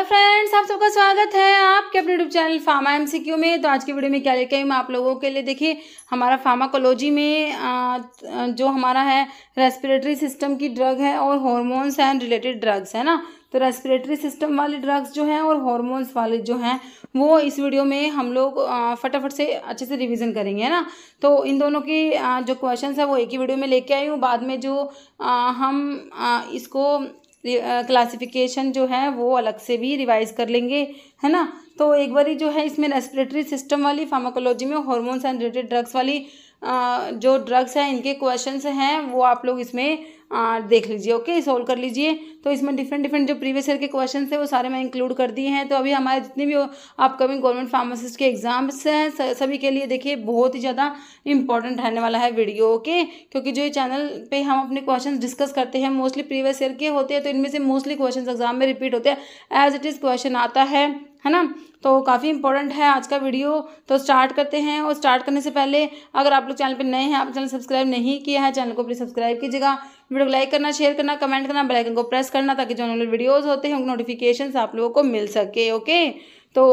Hello friends, आप सबका स्वागत है आपके अपने यूट्यूब चैनल फार्मा एमसीक्यू में। तो आज की वीडियो में क्या लेके आई मैं आप लोगों के लिए। देखिए, हमारा फार्माकोलॉजी में जो हमारा है रेस्पिरेटरी सिस्टम की ड्रग है और हॉर्मोन्स एंड रिलेटेड ड्रग्स है ना। तो रेस्पिरेटरी सिस्टम वाली ड्रग्स जो हैं और हॉर्मोन्स वाले जो हैं वो इस वीडियो में हम लोग फटाफट से अच्छे से रिवीजन करेंगे, है ना। तो इन दोनों की जो क्वेश्चंस है वो एक ही वीडियो में लेके आई हूँ। बाद में जो हम इसको क्लासिफिकेशन जो है वो अलग से भी रिवाइज कर लेंगे, है ना। तो एक बारी जो है इसमें रेस्पिरेटरी सिस्टम वाली फार्माकोलॉजी में हॉर्मोन्स एंड रिलेटेड ड्रग्स वाली जो ड्रग्स हैं इनके क्वेश्चंस हैं वो आप लोग इसमें देख लीजिए, ओके, सोल्व कर लीजिए। तो इसमें डिफरेंट जो प्रीवियस ईयर के क्वेश्चन थे वो सारे मैं इंक्लूड कर दिए हैं। तो अभी हमारे जितने भी अपकमिंग गवर्नमेंट फार्मासिस्ट के एग्जाम्स हैं सभी के लिए देखिए बहुत ही ज़्यादा इंपॉर्टेंट रहने वाला है वीडियो, ओके। क्योंकि जो ये चैनल पे हम अपने क्वेश्चन डिस्कस करते हैं मोस्टली प्रीवियस ईयर के होते हैं, तो इनमें से मोस्टली क्वेश्चन एग्जाम में रिपीट होते हैं, एज इट इज़ क्वेश्चन आता है ना। तो काफ़ी इंपॉर्टेंट है आज का वीडियो। तो स्टार्ट करते हैं। और स्टार्ट करने से पहले अगर आप लोग चैनल पे नए हैं, आप चैनल सब्सक्राइब नहीं किया है, चैनल को प्लीज सब्सक्राइब कीजिएगा। वीडियो को लाइक करना, शेयर करना, कमेंट करना, बेल आइकन को प्रेस करना ताकि जो नए वीडियोस होते हैं उनके नोटिफिकेशंस आप लोगों को मिल सके, ओके। तो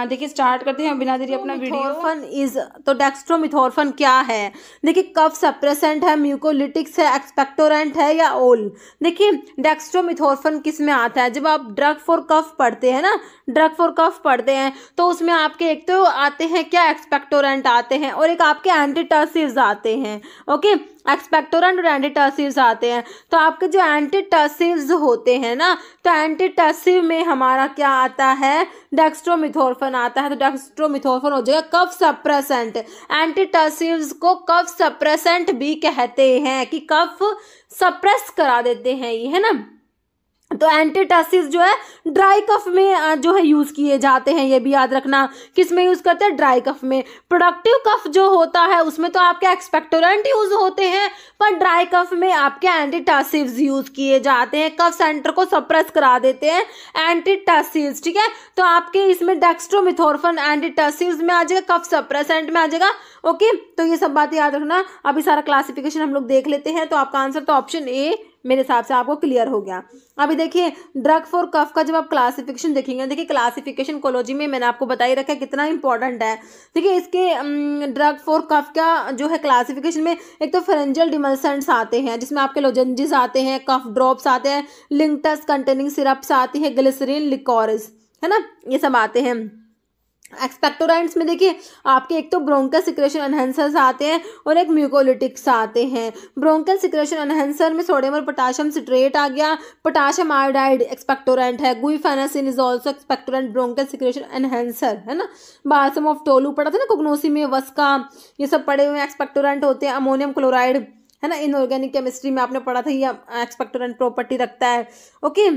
देखिए स्टार्ट करते हैं बिना देरी अपना वीडियो। तो डेक्स्ट्रोमिथोर्फन क्या है? देखिए कफ सप्रेसेंट है, म्यूकोलिटिक्स है, एक्सपेक्टोरेंट है या ओल। देखिए डेक्स्ट्रोमिथोर्फन किस में आता है? जब आप ड्रग फॉर कफ पढ़ते हैं ना, ड्रग फॉर कफ पढ़ते हैं तो उसमें आपके एक तो आते हैं क्या, एक्सपेक्टोरेंट आते हैं और एक आपके एंटीटर्सिव्स आते हैं, ओके। एक्सपेक्टोरेंट और एंटीटर्सिव्स आते हैं। तो आपके जो एंटीटर्सिव्स होते हैं ना, तो एंटीटर्सिव में हमारा क्या आता है, डेक्स्ट्रोमिथोर्फन आता है। तो डेक्स्ट्रोमिथोर्फन हो जाएगा कफ सप्रेसेंट। एंटीटर्सिव्स को कफ सप्रेसेंट भी कहते हैं कि कफ सप्रेस करा देते हैं ये, है ना। तो एंटीटर्सिव्स जो है ड्राई कफ में जो है यूज किए जाते हैं, ये भी याद रखना। किस में यूज करते हैं? ड्राई कफ में। प्रोडक्टिव कफ जो होता है उसमें तो आपके एक्सपेक्टोरेंट यूज होते हैं, पर ड्राई कफ में आपके एंटीटर्सिव्स यूज किए जाते हैं, कफ सेंटर को सप्रेस करा देते हैं एंटीटर्सिव्स, ठीक है। तो आपके इसमें डेक्स्ट्रोमिथोर्फन एंटीटर्सिव्स में आ जाएगा, कफ सप्रेसेंट में आ जाएगा, ओके। तो ये सब बातें याद रखना। अभी सारा क्लासिफिकेशन हम लोग देख लेते हैं। तो आपका आंसर तो ऑप्शन ए मेरे हिसाब से आपको क्लियर हो गया। अभी देखिए ड्रग फॉर कफ का जब आप क्लासिफिकेशन देखेंगे, देखिए क्लासिफिकेशन कोलॉजी में मैंने आपको बता ही रखा है कितना इंपॉर्टेंट है। देखिए इसके ड्रग फॉर कफ का जो है क्लासिफिकेशन में एक तो फेरेंजियल डिमल्सेंट्स आते हैं जिसमें आपके लोजेंजिस आते हैं, कफ ड्रॉप्स आते हैं, लिंक्टस कंटेनिंग सिरप्स आती है, ग्लिसरीन, लिकोरिस, है ना, ये सब आते हैं। एक्सपेक्टोरेंट्स में देखिए आपके एक तो ब्रोंकल सिक्रेशन एनहेंसर्स आते हैं और एक म्यूकोलिटिक्स आते हैं। ब्रोंकल सिक्रेशन एनहेंसर में सोडियम और पोटाशियम सिट्रेट आ गया, पोटाशियम आयोडाइड एक्सपेक्टोरेंट है, गुइफेनासिन is also expectorant bronchial secretion enhancer, है ना। बाल्सम ऑफ टोलू पढ़ा था ना कोग्नोसी में, वस्का, ये सब पढ़े हुए एक्सपेक्टोरेंट होते हैं। अमोनियम क्लोराइड, है ना, इनऑर्गेनिक केमिस्ट्री में आपने पढ़ा था, ये एक्सपेक्टोरेंट प्रॉपर्टी रखता है, ओके।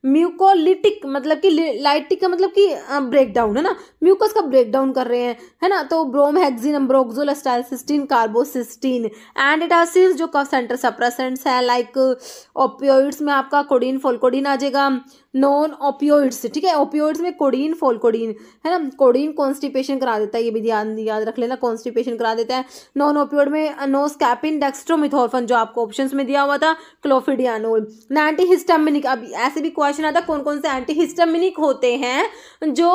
म्यूकोलिटिक मतलब कि लाइटिक का मतलब कि ब्रेक डाउन, है ना, म्यूकस का ब्रेक डाउन कर रहे हैं, है ना। तो ब्रोमहेक्सिन, अम्ब्रोक्सोल, एस्टाइलसिस्टीन, कार्बोसिस्टीन। एंटीटर्सिव्स जो कफ सेंटर सप्रेसेंट्स है, लाइक ओपियोइड्स में आपका कोडीन, फोलकोडीन आ जाएगा। नॉन ओपियोइड्स, ठीक है, ओपियोइड्स में कोडीन, फोलकोडीन, है ना। कोडीन कॉन्स्टिपेशन करा देता है, ये भी याद रख लेना, कॉन्स्टिपेशन करा देता है। नॉन ओपियोइड में नोस्कैपिन, डेक्स्ट्रोमिथोर्फन जो आपको ऑप्शंस में दिया हुआ था, क्लोफिडियानोल। एंटीहिस्टामिनिक, अब ऐसे भी क्वेश्चन आता है कौन कौन से एंटीहिस्टामिनिक होते हैं जो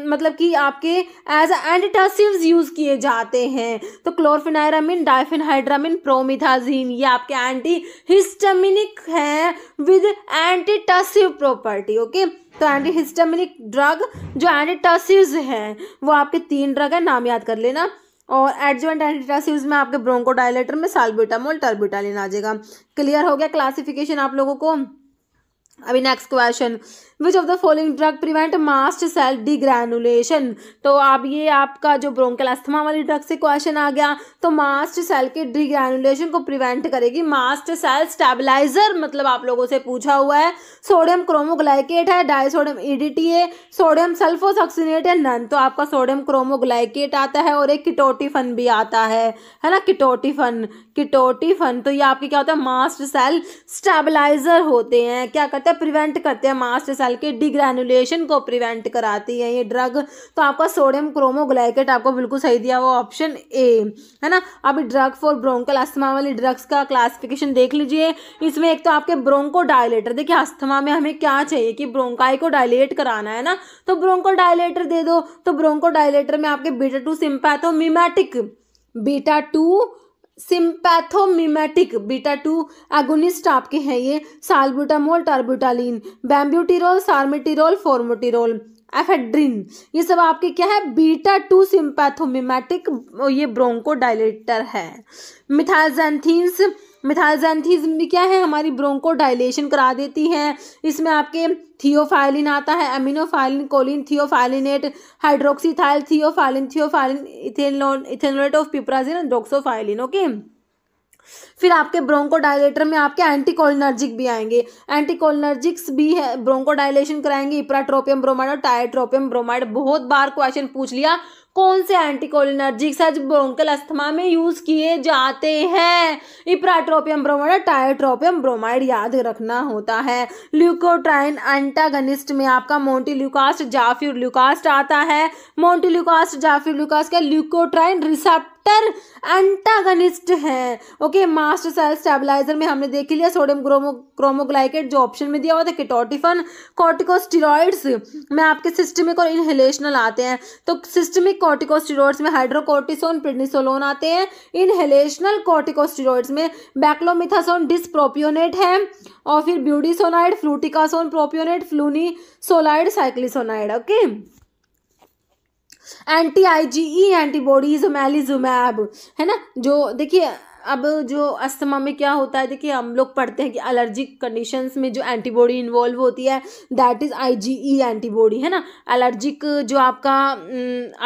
मतलब कि आपके एज एंटीटर्सिव्स यूज किए जाते हैं। तो क्लोरफेनाइरामिन, डाइफेनहाइड्रामिन, प्रोमिथाजीन, ये आपके एंटीहिस्टामिनिक हैं विद एंटीटर्सिव प्रॉपर्टी, ओके। तो एंटीहिस्टामिनिक ड्रग जो एंटीटर्सिव्स हैं वो आपके 3 ड्रग है, नाम याद कर लेना। और एडजुवेंट एंटीटर्सिव्स में आपके ब्रोंकोडायलेटर में साल्ब्यूटामोल, टर्ब्यूटालिन आ जाएगा। क्लियर हो गया क्लासिफिकेशन आप लोगों को। अभी next question, which of the following drug prevent mast cell degranulation. तो अब ये आपका जो ब्रोंकल अस्थमा वाली ड्रग से क्वेश्चन आ गया। तो मास्ट सेल के डिग्रैनुलेशन को प्रिवेंट करेगी मास्ट सेल स्टेबलाइजर, मतलब आप लोगों से पूछा हुआ है। सोडियम क्रोमोग्लाइकेट है, डाइसोडियम ईडीटी है, सोडियम सल्फोसक्सिनेट है, नन। तो आपका सोडियम क्रोमोग्लाइकेट आता है और एक कीटोटिफन भी आता है ना, कीटोटिफन। तो ये आपके क्या होता है, मास्ट सेल स्टेबलाइजर होते हैं। क्या करते करते हैं, प्रिवेंट करते हैं मास्ट सेल के डिग्रेनुलेशन को प्रिवेंट कराती है ये ड्रग। तो आपका सोडियम क्रोमोग्लाइकेट आपको बिल्कुल सही दिया वो ऑप्शन ए है ना। अभी ड्रग फॉर ब्रोंकल अस्थमा वाली ड्रग्स का क्लासिफिकेशन देख लीजिए। इसमें एक तो आपके ब्रोंको डायलेटर, देखिए अस्थमा में हमें क्या चाहिए कि ब्रोंकाई को डायलेट कराना है ना, तो ब्रोंको डायलेटर दे दो। तो ब्रोंको डायलेटर में आपके beta 2 sympathomimetic, beta 2 sympathomimetic beta 2 agonist आपके हैं ये साल्ब्यूटामोल, टर्ब्यूटालिन, बैम्ब्यूटिरोल, सार्मेटिरोल, फॉर्मोटिरोल, एफेड्रिन, ये सब आपके क्या है बीटा 2 सिम्पैथोमिमेटिक ये ब्रोंको डायलेटर है। मिथाइलजैंथीन्स, मिथाइलजैंथीन्स भी क्या है हमारी ब्रोंको डायलेशन करा देती है। इसमें आपके थियोफाइलिन आता है, aminophylline, choline, theophyllinate, hydroxyethyl, theophylline, ethanolate of piperazine, doxofylline. Okay, फिर आपके ब्रोंको डायलेटर में आपके एंटीकोलिनर्जिक भी आएंगे, एंटीकोलिनर्जिक्स भी है ब्रोंको डायलेशन कराएंगे, इप्राट्रोपियम ब्रोमाइड और टाइट्रोपियम ब्रोमाइड। बहुत बार क्वेश्चन पूछ लिया कौन से एंटीकोलिनर्जिक्स है जो ब्रोंकल अस्थमा में यूज किए जाते हैं, इप्राट्रोपियम ब्रोमाइड और टाइट्रोपियम ब्रोमाइड याद रखना होता है। ल्यूकोट्राइन एंटागनिस्ट में आपका मोंटेल्यूकास्ट, जाफिरुल्यूकास्ट आता है। मोंटेल्यूकास्ट, जाफिरुल्यूकास्ट का ल्यूकोट्राइन रिसेप्टर एंटागनिस्ट है। ओके, मास्ट सेल स्टेबलाइजर में हमने देख लिया सोडियम क्रोमोग्लाइकेट जो ऑप्शन में दिया हुआ था, किटोटिफन। कॉर्टिकोस्टेरॉइड्स में आपके सिस्टमिक और इनहेलेशनल आते हैं। तो सिस्टमिक कॉर्टिकोस्टेरॉइड्स में हाइड्रोकोर्टिसोन, प्रेडनिसोलोन आते हैं। इनहेलेशनल कॉर्टिकोस्टेरॉइड्स में बैक्लोमिथासोन डिसप्रोपियोनेट है, और फिर budesonide, fluticasone propionate, flunisolide, ciclesonide. Okay, anti IgE antibodies omalizumab है ना। जो देखिए अब जो अस्थमा में क्या होता है, देखिए हम लोग पढ़ते हैं कि एलर्जिक कंडीशंस में जो एंटीबॉडी इन्वॉल्व होती है दैट इज IgE एंटीबॉडी है ना। एलर्जिक जो आपका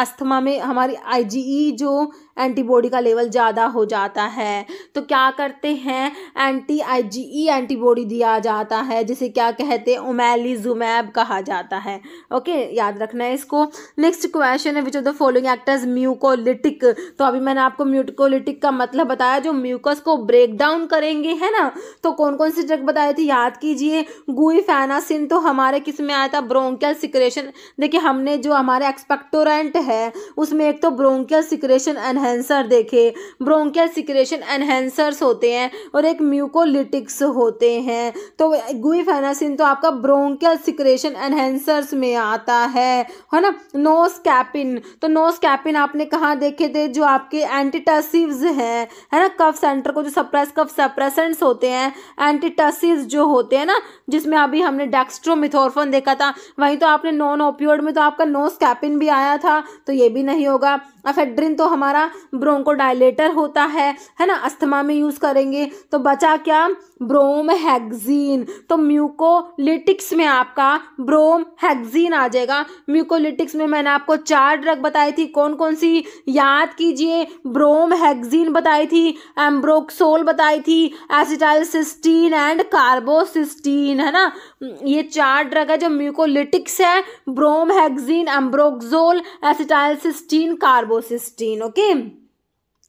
अस्थमा में हमारी IgE जो एंटीबॉडी का लेवल ज़्यादा हो जाता है तो क्या करते हैं एंटी IgE एंटीबॉडी दिया जाता है जिसे क्या कहते हैं ओमेलिजुमैब कहा जाता है। ओके, याद रखना है इसको। नेक्स्ट क्वेश्चन है which of the following act as mucolytic. तो अभी मैंने आपको म्यूकोलिटिक का मतलब बताया जो म्यूकस को ब्रेक डाउन करेंगे है ना। तो कौन कौन सी ड्रग बताई थी याद कीजिए। गुइफेनासिन तो हमारे किस में आया था ब्रोंकियल सिक्रेशन। देखिए हमने जो हमारे एक्सपेक्टोरेंट है उसमें एक तो ब्रोंकियल सिक्रेशन एनहेंसर देखे, ब्रोंकियल सिक्रेशन एनहेंसर्स होते हैं और एक म्यूकोलिटिक्स होते हैं। तो गुइफेनासिन तो आपका ब्रोंकियल सिक्रेशन एनहेंसर्स में आता है ना। नोस्कैपिन, तो नोस्कैपिन आपने कहाँ देखे थे जो आपके एंटीटसिव्स हैं है ना। कफ सेंटर को जो कफ सप्रेसेंट्स होते हैं एंटीटसिव्स जो होते हैं ना, जिसमें अभी हमने डेक्स्ट्रोमिथोर्फन देखा था, वहीं तो आपने नॉन ओपियोइड में तो आपका नोस्कैपिन भी आया था, तो ये भी नहीं होगा। एफेड्रिन तो हमारा ब्रोंकोडायलेटर होता है ना, अस्थमा में यूज करेंगे। तो बचा क्या ब्रोमहेक्सिन, तो म्यूकोलिटिक्स में आपका ब्रोमहेक्सिन आ जाएगा। म्यूकोलिटिक्स में मैंने आपको 4 ड्रग बताई थी, कौन कौन सी याद कीजिए। ब्रोमहेक्सिन बताई थी, एम्ब्रोक्सोल बताई थी, एसिटाइलसिस्टीन एंड कार्बोसिस्टीन है ना। ये 4 ड्रग है जो म्यूकोलिटिक्स है, bromhexine, ambroxol, acetylcysteine, carbocisteine. Okay,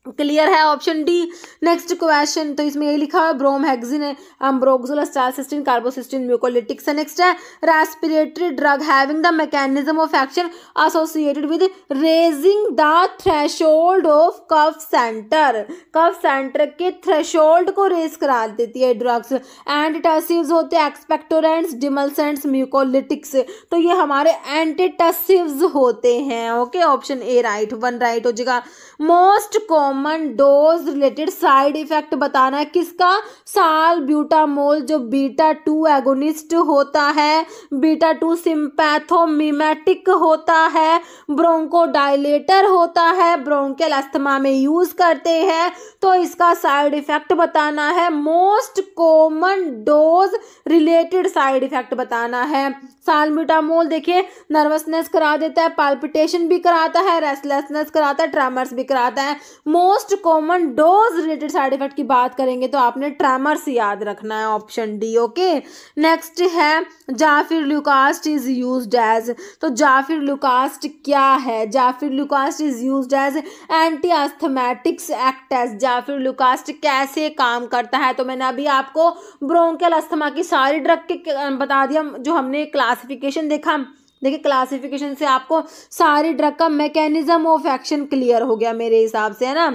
clear है ऑप्शन डी। नेक्स्ट क्वेश्चन, तो इसमें ये लिखा है bromhexine, ambroxol, acetylcysteine, carbocisteine, mucolytics है। नेक्स्ट है respiratory drug having the mechanism of action associated with raising the threshold of cough centre. Cough centre के threshold को रेज करा देती है ड्रग्स। एंटीटसिव्स होते हैं, एक्सपेक्टोरेंट्स, डिमल्सेंट्स, म्यूकोलिटिक्स, तो ये हमारे एंटीटसिव्स होते हैं। Okay, option A right, 1 right हो जाएगा। Most common dose related side effect बताना है किसका, साल्ब्यूटामोल जो बीटा 2 एगोनिस्ट होता है, बीटा 2 सिम्पैथोमिमेटिक होता है, ब्रोंकोडायलेटर होता है, ब्रोंकियल अस्थमा में यूज करते हैं, तो इसका साइड इफेक्ट बताना है। Most common dose related side effect बताना है। साल्ब्यूटामोल देखिए नर्वसनेस करा देता है, पाल्पिटेशन भी कराता है, रेस्टलेसनेस कराता है, ट्रेमर्स भी कराता है। Most common dose related side effect की बात करेंगे तो आपने ट्रेमर्स याद रखना है, ऑप्शन डी। ओके, नेक्स्ट है जाफिरलुकास्ट इज यूज्ड एज, तो जाफिरलुकास्ट क्या है? Zafirlukast is used as anti asthmatics act as. Zafirlukast कैसे काम करता है? तो मैंने अभी आपको ब्रोंकियल अस्थमा की सारी ड्रग के बता दिया, जो हमने क्लासिफिकेशन देखा। देखिए क्लासिफिकेशन से आपको सारी ड्रग का मैकेनिज्म ऑफ एक्शन क्लियर हो गया मेरे हिसाब से, है ना।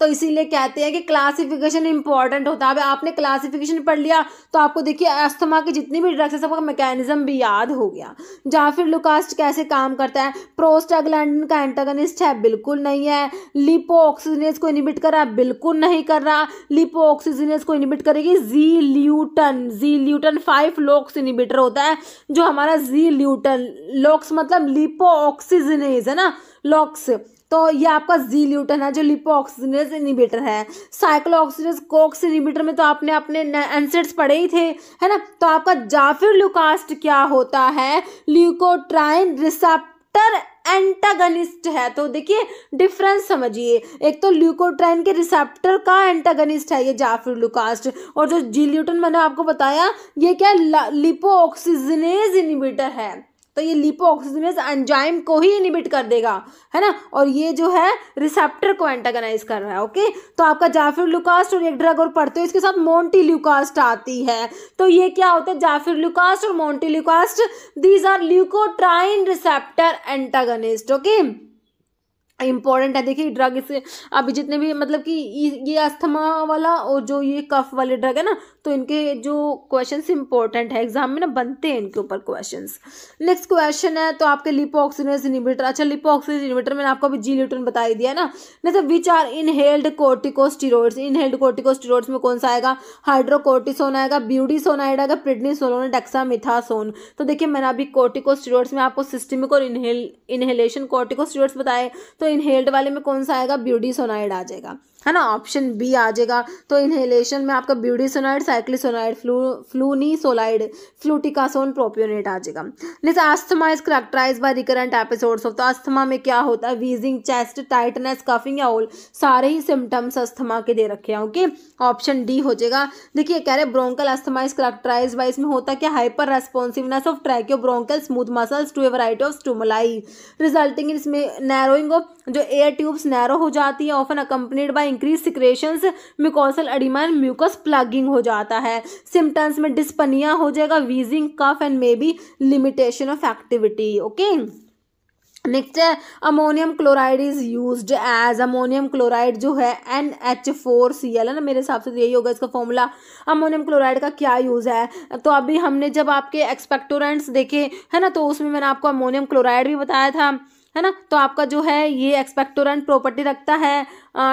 तो इसीलिए कहते हैं कि क्लासिफिकेशन इंपॉर्टेंट होता है। अब आपने क्लासिफिकेशन पढ़ लिया तो आपको देखिए अस्थमा की जितनी भी ड्रग्स है सबका मैकेनिज्म भी याद हो गया। जाफिरलुकास्ट कैसे काम करता है? प्रोस्टाग्लैंडिन का एंटागनिस्ट है? बिल्कुल नहीं है। लिपोऑक्सीजनेज को इनहिबिट कर रहा है? बिल्कुल नहीं कर रहा। लिपोऑक्सीजनेज को इनहिबिट करेगी जी ल्यूटन 5 लॉक्स इनहिबिटर होता है जो हमारा जी ल्यूटन, लॉक्स मतलब लिपोऑक्सीजनेज है ना, लॉक्स, तो ये आपका जी ल्यूटन है जो लिपोऑक्सीजनेज इनहिबिटर है। साइक्लोऑक्सीजनेज कोक्स इनहिबिटर में तो आपने अपने एनसेट्स पढ़े ही थे, है ना। तो आपका जाफिरलुकास्ट क्या होता है? ल्यूकोट्राइन रिसेप्टर एंटागनिस्ट है। तो देखिए डिफरेंस समझिए, एक तो ल्यूकोट्राइन के रिसेप्टर का एंटागनिस्ट है ये जाफिरलुकास्ट, और जो जी ल्यूटन मैंने आपको बताया ये क्या लिपोऑक्सीजनेज इनहिबिटर है। तो ये लिपोऑक्सीजनेज एंजाइम को ही इनहिबिट कर देगा, है ना, और ये जो है रिसेप्टर को एंटागनाइज कर रहा है। ओके, तो आपका जाफिरलुकास्ट और एक ड्रग और पढ़ते हो इसके साथ मोंटेल्यूकास्ट आती है। तो ये क्या होता है? जाफिरलुकास्ट और montelukast, these are leukotriene receptor antagonist. Okay, important है। देखिए ड्रग इससे अभी जितने भी मतलब कि ये अस्थमा वाला और जो ये कफ वाले ड्रग है ना, तो इनके जो क्वेश्चंस इंपॉर्टेंट है, एग्जाम में ना बनते हैं इनके ऊपर क्वेश्चंस। नेक्स्ट क्वेश्चन है तो आपके लिपोऑक्सीजनेज इनहिबिटर। अच्छा, लिपोऑक्सीजनेज इनहिबिटर मैंने आपको अभी जी ल्यूटन बता ही दिया ना। नहीं, which are inhaled corticosteroids. Inhaled corticosteroids में कौन सा आएगा? हाइड्रोकोर्टिसोन आएगा, ब्यूडिसोनाइड आएगा, प्रिडनिसोलोन, डेक्सामेथासोन। तो देखिए मैंने अभी कोर्टिकोस्टेरॉइड्स में आपको सिस्टेमिक और इनहेलेशन कोर्टिकोस्टेरॉइड्स बताए, तो इनहेल्ड वाले में कौन सा आएगा? ब्यूडिसोनाइड आ जाएगा, है ना, ऑप्शन बी आ जाएगा। तो इनहेलेशन में आपका ब्यूडिसोनाइड, साइक्लिसोनाइड, फ्लूनिसोलाइड, फ्लूटिकासोन, प्रोपियोनेट आ जाएगा। Next, asthma is characterised by recurrent episodes of. तो अस्थमा में क्या होता है? वीजिंग, चेस्ट टाइटनेस, कफिंग या ऑल, सारे ही सिम्टम्स अस्थमा के दे रखे हैं। ओके, ऑप्शन डी हो जाएगा। देखिए कह रहे bronchial asthma is characterised by, इसमें होता क्या? Hyper responsiveness of tracheobronchial smooth muscles to a variety of stimuli, resulting in इसमें नैरोइंग ऑफ, जो एयर ट्यूब्स नैरो हो जाती है, often accompanied by increase secretions, mucosal oedema and mucus plugging हो जाता है। सिम्टम्स में डिस्पनिया हो जाएगा, wheezing, cough and may be limitation of activity. Okay, next है ammonium chloride is used as. Ammonium chloride जो है NH4Cl है ना, मेरे हिसाब से यही होगा इसका फॉर्मूला। अमोनियम क्लोराइड का क्या यूज़ है? तो अभी हमने जब आपके एक्सपेक्टोरेंट्स देखे है ना, तो उसमें मैंने आपको अमोनियम क्लोराइड भी बताया था, है ना। तो आपका जो है ये एक्सपेक्टोरेंट प्रॉपर्टी रखता है,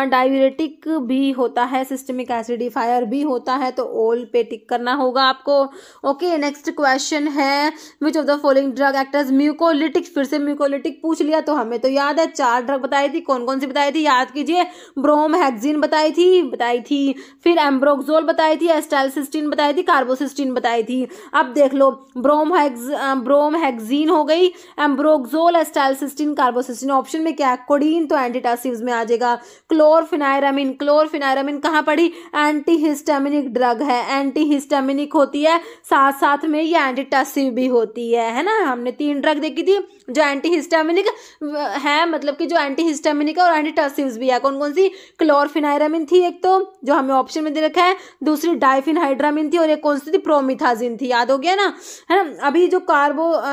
डायूरेटिक भी होता है, सिस्टमिक एसिडिफायर भी होता है, तो ऑल पे टिक करना होगा आपको। ओके, नेक्स्ट क्वेश्चन है which of the following drug act as mucolytic. फिर से म्यूकोलिटिक पूछ लिया तो हमें तो याद है 4 ड्रग बताई थी। कौन कौन सी बताई थी? याद कीजिए। ब्रोमहेक्सिन बताई थी, फिर एम्ब्रोक्सोल बताई थी, एस्टाइलसिस्टीन बताई थी, कार्बोसिस्टीन बताई थी। अब देख लो, ब्रोमहेक्सिन हो गई, एम्ब्रोक्सोल, एस्टाइलसिस्टीन, कार्बोसिस्टीन। ऑप्शन में क्या है? कोडीन, तो एंटीटासिव्स में आ जाएगा। क्लोरफिनायरामिन कहाँ पड़ी? एंटीहिस्टामिनिक ड्रग है, एंटीहिस्टामिनिक होती है, साथ साथ में ये एंटीटासिव भी होती है ना। हमने 3 ड्रग देखी थी जो एंटीहिस्टामिनिक है, मतलब कि जो एंटीहिस्टामिनिक और एंटीटासिव्स भी है। कौन कौन सी? क्लोरफिनायरामिन थी एक तो, जो हमें ऑप्शन में दे रखा है, दूसरी डाइफिनहाइड्रामिन थी, और एक कौन सी थी? प्रोमिथाजिन थी। याद हो गया ना, है ना। अभी जो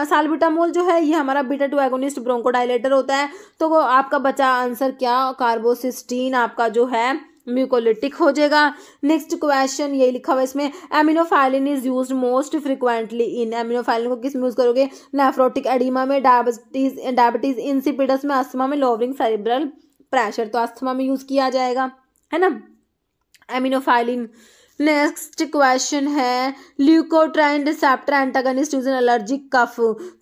साल्बिटामोल जो है ये हमारा बीटा 2 एगोनिस्ट ब्रोंकोडाइलेटर होता है। तो वो आपका बचा आंसर क्या? कार्बोसिस्टीन आपका जो है म्यूकोलिटिक हो जाएगा। नेक्स्ट क्वेश्चन यही लिखा हुआ है इसमें, aminophylline is used most frequently in. Aminophylline को किस में यूज करोगे? नेफ्रोटिक एडिमा में, डायबिटीज इंसिपिडस में, अस्थमा में, लोअरिंग सेरिब्रल प्रेशर। तो अस्थमा में यूज किया जाएगा, है ना, एमिनोफाइलिन। नेक्स्ट क्वेश्चन है leukotriene receptor antagonist use in allergic cough.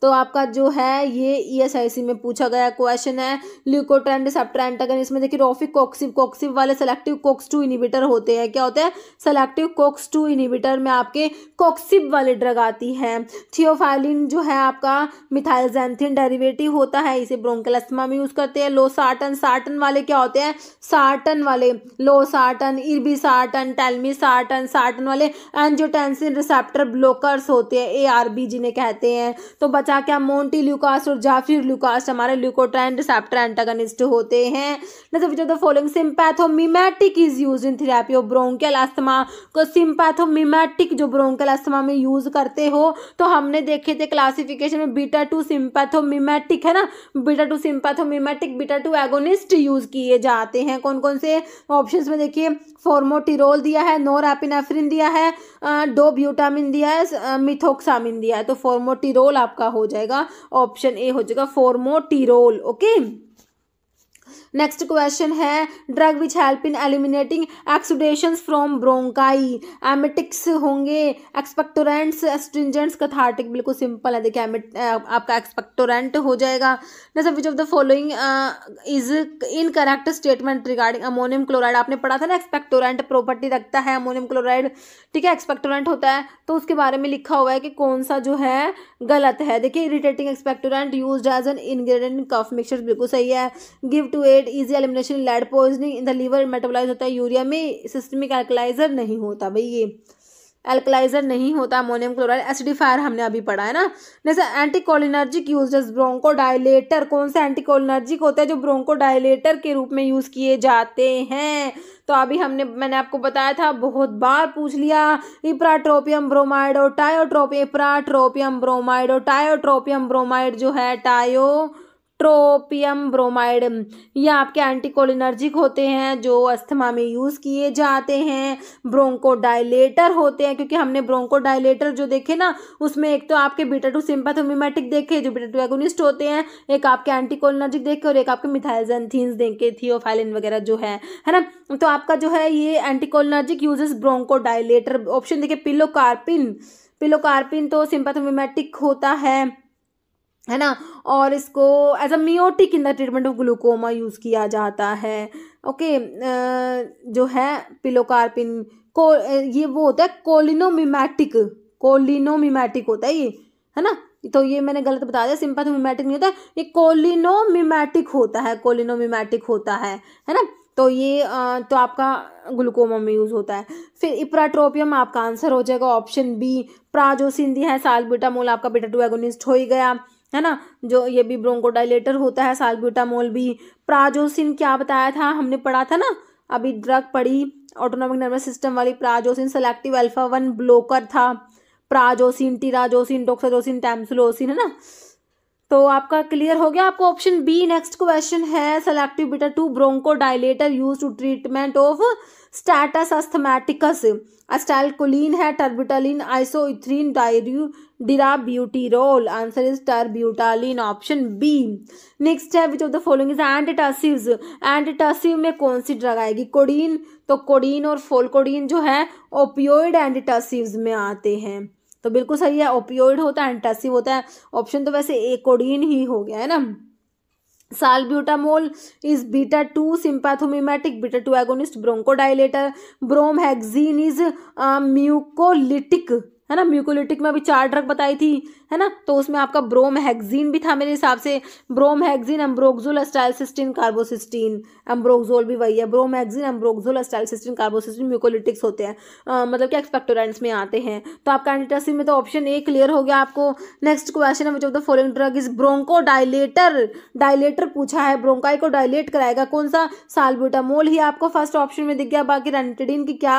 तो आपका जो है ये ESIC में पूछा गया क्वेश्चन है। ल्यूकोट्राइन रिसेप्टर एंटागनिस्ट में देखिए रोफिक कोक्सिब वाले सेलेक्टिव कोक्स-2 इनिबिटर होते हैं। क्या होते हैं? सेलेक्टिव कोक्स-2 इनिबिटर में आपके कोक्सिब वाले ड्रग आती है। थियोफाइलिन जो है आपका मिथाइलजैंथिन डेरिवेटिव होता है, इसे ब्रोंकियल अस्थमा में यूज करते हैं। सार्टन वाले क्या होते हैं? सार्टन वाले लोसार्टन, इर्बिसार्टन, टेल्मिसार्टन, सार्टन वाले एंजियोटेंसिन रिसेप्टर ब्लॉकर्स होते हैं, ARB जिन्हें कहते हैं। तो बचा क्या? मोंटेल्यूकास्ट और जाफिरल्यूकास्ट हमारे ल्यूकोट्राइन रिसेप्टर एंटागनिस्ट होते हैं। विच of the following sympathomimetic is used in therapy of bronchial asthma. को सिम्पैथोमिमेटिक जो ब्रोंकियल अस्थमा में यूज करते हो तो हमने देखे थे क्लासिफिकेशन में बीटा-2 सिम्पैथोमिमेटिक है ना, बीटा-2 सिम्पैथोमिमेटिक, बीटा-2 एगोनिस्ट यूज किए जाते हैं। कौन कौन से ऑप्शंस में देखिए? फॉर्मोटिरोल दिया है, नोरएपिनेफ्रिन दिया है, डोब्यूटामिन दिया है, मिथोक्सामिन दिया है। तो फॉर्मोटिरोल आपका हो जाएगा, ऑप्शन ए हो जाएगा फॉर्मोटिरोल। ओके, नेक्स्ट क्वेश्चन है drug which help in eliminating exudations from bronchi. Emetics होंगे, एक्सपेक्टोरेंट्स, एस्ट्रिंजेंट्स, कैथार्टिक। बिल्कुल सिंपल है, देखिए आपका एक्सपेक्टोरेंट हो जाएगा। जैसे which of the following is incorrect statement regarding ammonium chloride. आपने पढ़ा था ना एक्सपेक्टोरेंट प्रॉपर्टी रखता है अमोनियम क्लोराइड, ठीक है, एक्सपेक्टोरेंट होता है। तो उसके बारे में लिखा हुआ है कि कौन सा जो है गलत है। देखिए irritating expectorant used as an ingredient in cough mixture, बिल्कुल सही है। Give to aid easy elimination lead poisoning in the liver, metabolise होता है यूरिया में। सिस्टमिक एल्कलाइजर नहीं होता भाई, ये एल्कलाइजर नहीं होता अमोनियम क्लोराइड। एसिडिफायर हमने अभी पढ़ा है ना। जैसे एंटीकोलिनर्जिक यूज एज ब्रोंकोडायलेटर। कौन से एंटीकोलिनर्जिक होते हैं जो ब्रोंकोडायलेटर के रूप में यूज किए जाते हैं? तो अभी मैंने आपको बताया था, बहुत बार पूछ लिया, इप्राट्रोपियम ब्रोमाइड और टायोट्रोपियम। इप्राट्रोपियम ब्रोमाइड और टायोट्रोपियम ब्रोमाइड जो है टायोट्रोपियम ब्रोमाइड, ये आपके एंटीकोलिनर्जिक होते हैं जो अस्थमा में यूज़ किए जाते हैं। ब्रोंकोडायलेटर होते हैं, क्योंकि हमने ब्रोंकोडायलेटर जो देखे ना उसमें एक तो आपके बीटा-2 सिम्पैथोमिमेटिक देखे जो बीटा-2 एगोनिस्ट होते हैं, एक आपके एंटीकोलिनर्जिक देखे और एक आपके मिथाइलजैंथीन्स देखे, थियोफाइलिन वगैरह जो है ना। तो आपका जो है ये एंटीकोलिनर्जिक यूजेस ब्रोंकोडायलेटर। ऑप्शन देखिए पिलोकार्पिन तो सिम्पैथोमिमेटिक होता है ना, और इसको as a miotic in the treatment of glaucoma use किया जाता है। ओके, जो है पिलोकार्पिन को ये वो होता है कोलिनोमिमेटिक होता है ये, है ना। तो ये मैंने गलत बता दिया, सिम्पैथोमिमेटिक नहीं होता, ये कोलिनोमिमेटिक होता है ना। तो ये तो आपका ग्लूकोमा में यूज़ होता है। फिर इप्राट्रोपियम आपका आंसर हो जाएगा ऑप्शन बी। प्राजोसिन दिया है, साल्ब्यूटामोल आपका बीटा-2 एगोनिस्ट हो ही गया, है ना, जो ये भी ब्रोंकोडायलेटर होता है, साल्ब्यूटामोल भी। प्राजोसिन क्या बताया था, हमने पढ़ा था ना अभी, ड्रग पढ़ी ऑटोनॉमिक नर्वस सिस्टम वाली। प्राजोसिन सेलेक्टिव अल्फा-1 ब्लॉकर था। प्राजोसिन, टिराजोसिन, डोक्साजोसिन, टैमसुलोसिन, है ना। तो आपका क्लियर हो गया, आपको ऑप्शन बी। नेक्स्ट क्वेश्चन है selective beta two bronchodilator use to treatment of status asthmaticus. Acetylcholine है, टर्बिटालिन, आइसोइथ्रीन, डिराब्यूटिरोल। Answer is terbutaline, option B. Next है which of the following is antitussives. Antitussive में कौन सी ड्रग आएगी? कोडीन। तो codeine और फोलकोडीन जो है ओपियोइड एंटीटसिव्स में आते हैं, तो बिल्कुल सही है, ओपियोइड होता है, एंटासिव होता है। ऑप्शन तो वैसे ए कोडीन ही हो गया है ना। Salbutamol is beta two sympathomimetic, beta two agonist, bronchodilator. Bromhexine is mucolytic, है ना। म्यूकोलिटिक में अभी 4 ड्रग बताई थी, है ना, तो उसमें आपका ब्रोमहेक्सिन भी था मेरे हिसाब से। Bromhexine, ambroxol, acetylcysteine, carbocisteine. Ambroxol भी वही है, bromhexine, ambroxol, acetylcysteine, carbocisteine mucolytics होते हैं, मतलब कि एक्सपेक्टोरेंट्स में आते हैं। तो आपका एंटीटसिव में तो ऑप्शन ए क्लियर हो गया आपको। नेक्स्ट क्वेश्चन है which of the following drug is bronchodilator. Dilator पूछा है, ब्रोंकाई को डायलेट कराएगा कौन सा? साल्ब्यूटामोल ही आपको फर्स्ट ऑप्शन में दिख गया। बाकी रेंटेडिन की क्या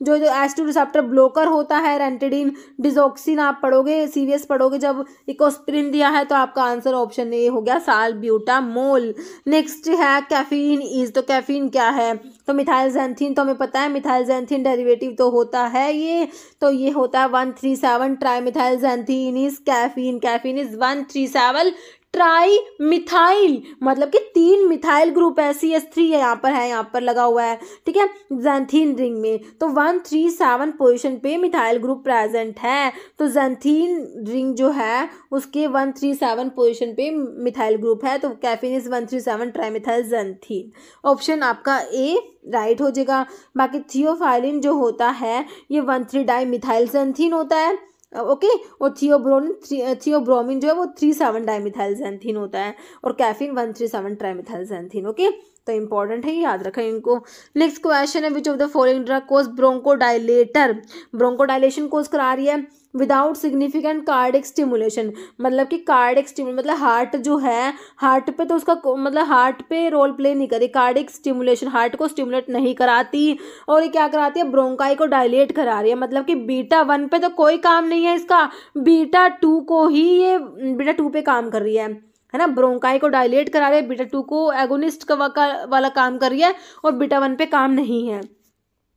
जो H2 रिसेप्टर ब्लॉकर होता है, रेंटेडिन। डिजोक्सिन आप पढ़ोगे, सीवीएस पढ़ोगे जब, इकोस्प्रिन दिया है, तो आपका आंसर ऑप्शन ए हो गया साल्ब्यूटामोल। नेक्स्ट है कैफीन इज। तो कैफीन क्या है? तो मिथाइलजैंथीन तो हमें पता है, मिथाइलजैंथीन डेरिवेटिव तो होता है ये, तो ये होता है 137 trimethylxanthine is caffeine. Caffeine is 137 trimethyl, मतलब कि 3 मिथाइल ग्रुप है, CH3 है यहाँ पर लगा हुआ है, ठीक है, ज़ैंथीन रिंग में। तो 137 पोजीशन पे मिथाइल ग्रुप प्रेजेंट है। तो ज़ैंथीन रिंग जो है उसके 137 पोजीशन पे मिथाइल ग्रुप है। तो caffeine is 137 trimethyl xanthine. Option आपका ए राइट हो जाएगा। बाकी थियोफाइलिन जो होता है ये 13 डाई मिथाइल ज़ैंथीन होता है, ओके। और थियोब्रोमिन जो है वो 37 डाईमिथाइल ज़ैंथीन होता है, और कैफीन 137 ट्राईमिथाइल ज़ैंथीन, ओके। तो इंपॉर्टेंट है, याद रखें इनको। नेक्स्ट क्वेश्चन है, which of the following drug cause bronchodilator, bronchodilation cause करा रही है विदाउट सिग्निफिकेंट कार्डिक स्टिमुलेशन, मतलब कि कार्डिक स्टिमुलेशन मतलब हार्ट जो है, हार्ट पे तो उसका मतलब हार्ट पे रोल प्ले नहीं करी, कार्डिक स्टिमुलेशन हार्ट को स्टिमुलेट नहीं कराती, और ये क्या कराती है, ब्रोंकाई को डायलेट करा रही है। मतलब कि बीटा 1 पे तो कोई काम नहीं है इसका, बीटा 2 को ही ये बीटा 2 पे काम कर रही है ना, ब्रोंकाई को डायलेट करा रही है, बीटा 2 को एगोनिस्ट का वाला काम कर रही है, और बीटा 1 पे काम नहीं है।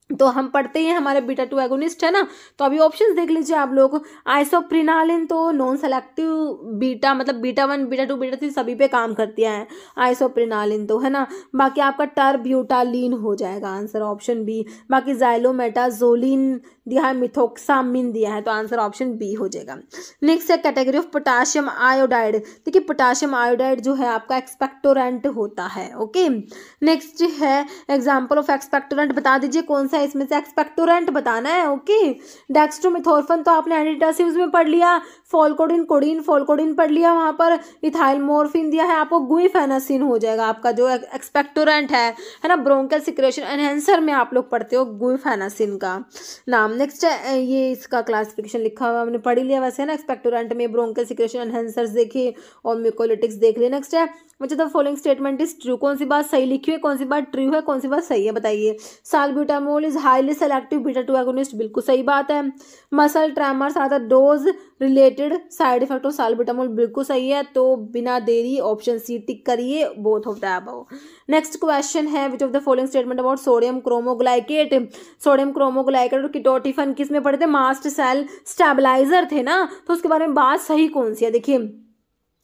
तो हम पढ़ते हैं हमारे बीटा 2 एगोनिस्ट है ना। तो अभी ऑप्शंस देख लीजिए आप लोग। आइसोप्रिनालिन तो नॉन सेलेक्टिव बीटा, मतलब बीटा 1 बीटा 2 बीटा 3 सभी पे काम करती है आइसोप्रिनालिन तो, है ना। बाकी आपका टरब्यूटालिन हो जाएगा आंसर ऑप्शन बी। बाकी ज़ाइलोमेटाजोलिन दिया है, मिथोक्सामिन दिया है, तो आंसर ऑप्शन बी हो जाएगा। नेक्स्ट है कैटेगरी ऑफ पोटाशियम आयोडाइड। देखिए पोटाशियम आयोडाइड जो है आपका एक्सपेक्टोरेंट होता है, ओके। नेक्स्ट है एग्जाम्पल ऑफ एक्सपेक्टोरेंट, बता दीजिए कौन सा इसमें से एक्सपेक्टोरेंट बताना है, ओके। डेक्स्ट्रोमिथोर्फन तो आपने एंटीटसिव्स में पढ़ लिया, फॉलकोडिन फोलकोडिन पढ़ लिया, वहां पर इथाइलमोर्फिन दिया है आपको, गुइफेनासिन हो जाएगा आपका जो एक्सपेक्टोरेंट है ना। ब्रोंकल सिक्रेशन एनहेंसर में आप लोग पढ़ते हो गुइफेनासिन का नाम। नेक्स्ट है ये इसका क्लासिफिकेशन लिखा हुआ हमने पढ़ लिया वैसे, है ना। एक्सपेक्टोरेंट में ब्रोंकल सिक्रेशन एनहेंसर्स देखिए और म्यूकोलिटिक्स देख लिए। नेक्स्ट है मुझे the following statement is true, कौन सी बात सही लिखी है, कौन सी बात ट्रू है, कौन सी बात सही है, बताइए। Salbutamol is highly selective beta 2 agonist, बिल्कुल सही बात है। Muscle tremors are the dose related side effect of salbutamol, बिल्कुल सही है। तो बिना देरी ऑप्शन सी टिक करिए, both of the above. Next question है which of the following statement about sodium cromoglycate, sodium cromoglycate और कीटोटिफन किस में पढ़े थे, मास्ट सेल स्टेबलाइजर थे ना, तो उसके बारे में बात सही कौन सी है, देखिए।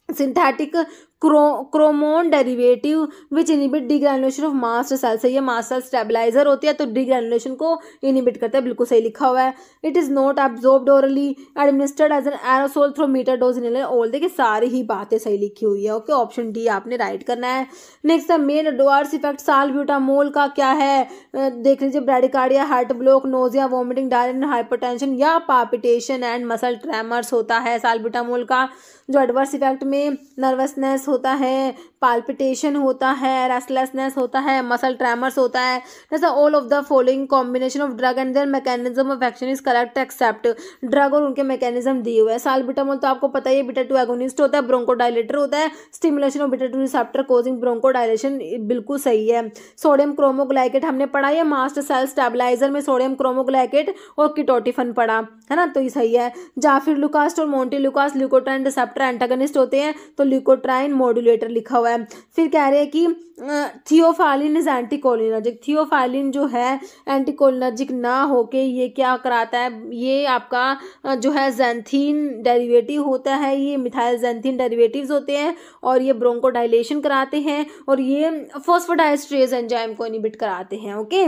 Synthetic chromone derivative which inhibit degranulation of mast cell, सही है। मास्ट सेल स्टेबलाइजर होती है तो डिग्रैनुलेशन को इनिबिट करता है, बिल्कुल सही लिखा हुआ है। It is not absorbed orally administered as an aerosol through meter dose inhaler all, देखिए सारी ही बातें सही लिखी हुई है, ओके। ऑप्शन डी आपने राइट करना है। नेक्स्ट है मेन एडवर्स इफेक्ट साल्ब्यूटामोल का क्या है, देख लीजिए। Bradycardia, heart block, nausea, vomiting, diarrhoea, hypertension या पाल्पिटेशन एंड मसल ट्रेमर्स होता है साल्ब्यूटामोल का। जो एडवर्स इफेक्ट में नर्वसनेस होता है, पाल्पिटेशन होता है, रेस्टलेसनेस होता है, मसल ट्रेमर्स होता है। जैसे all of the following combination of drug and their mechanism of action is correct except, drug और उनके मैकेनिज्म दिए हुए हैं। साल्ब्यूटामोल तो आपको पता ही है बीटा 2 एगोनिस्ट होता है, ब्रोंकोडाइलेटर होता है, stimulation of beta 2 receptor causing ब्रोंकोडाइलेशन, बिल्कुल सही है। सोडियम क्रोमोग्लाइकेट हमने पढ़ा है, मास्ट सेल स्टेबलाइजर में सोडियम क्रोमोग्लाइकेट और कीटोटिफन पढ़ा है ना, तो ये सही है। जाफिर लुकास्ट और Monty Lucas leukotriene receptor antagonist होते हैं, तो ल्यूकोट्राइन मॉड्यूलेटर लिखा हुआ है। फिर कह रहे हैं कि थियोफाइलिन इज एंटीकोलिनर्जिक, थियोफाइलिन जो है एंटीकोलिनर्जिक ना होके ये क्या कराता है, ये आपका जो है ज़ैंथीन डेरिवेटिव होता है, ये मिथाइल ज़ैंथीन डेरिवेटिव्स होते हैं और ये ब्रोंकोडाइलेशन कराते हैं और ये फॉस्फोडाइस्ट्रेज एंजाइम को इनिबिट कराते हैं, ओके।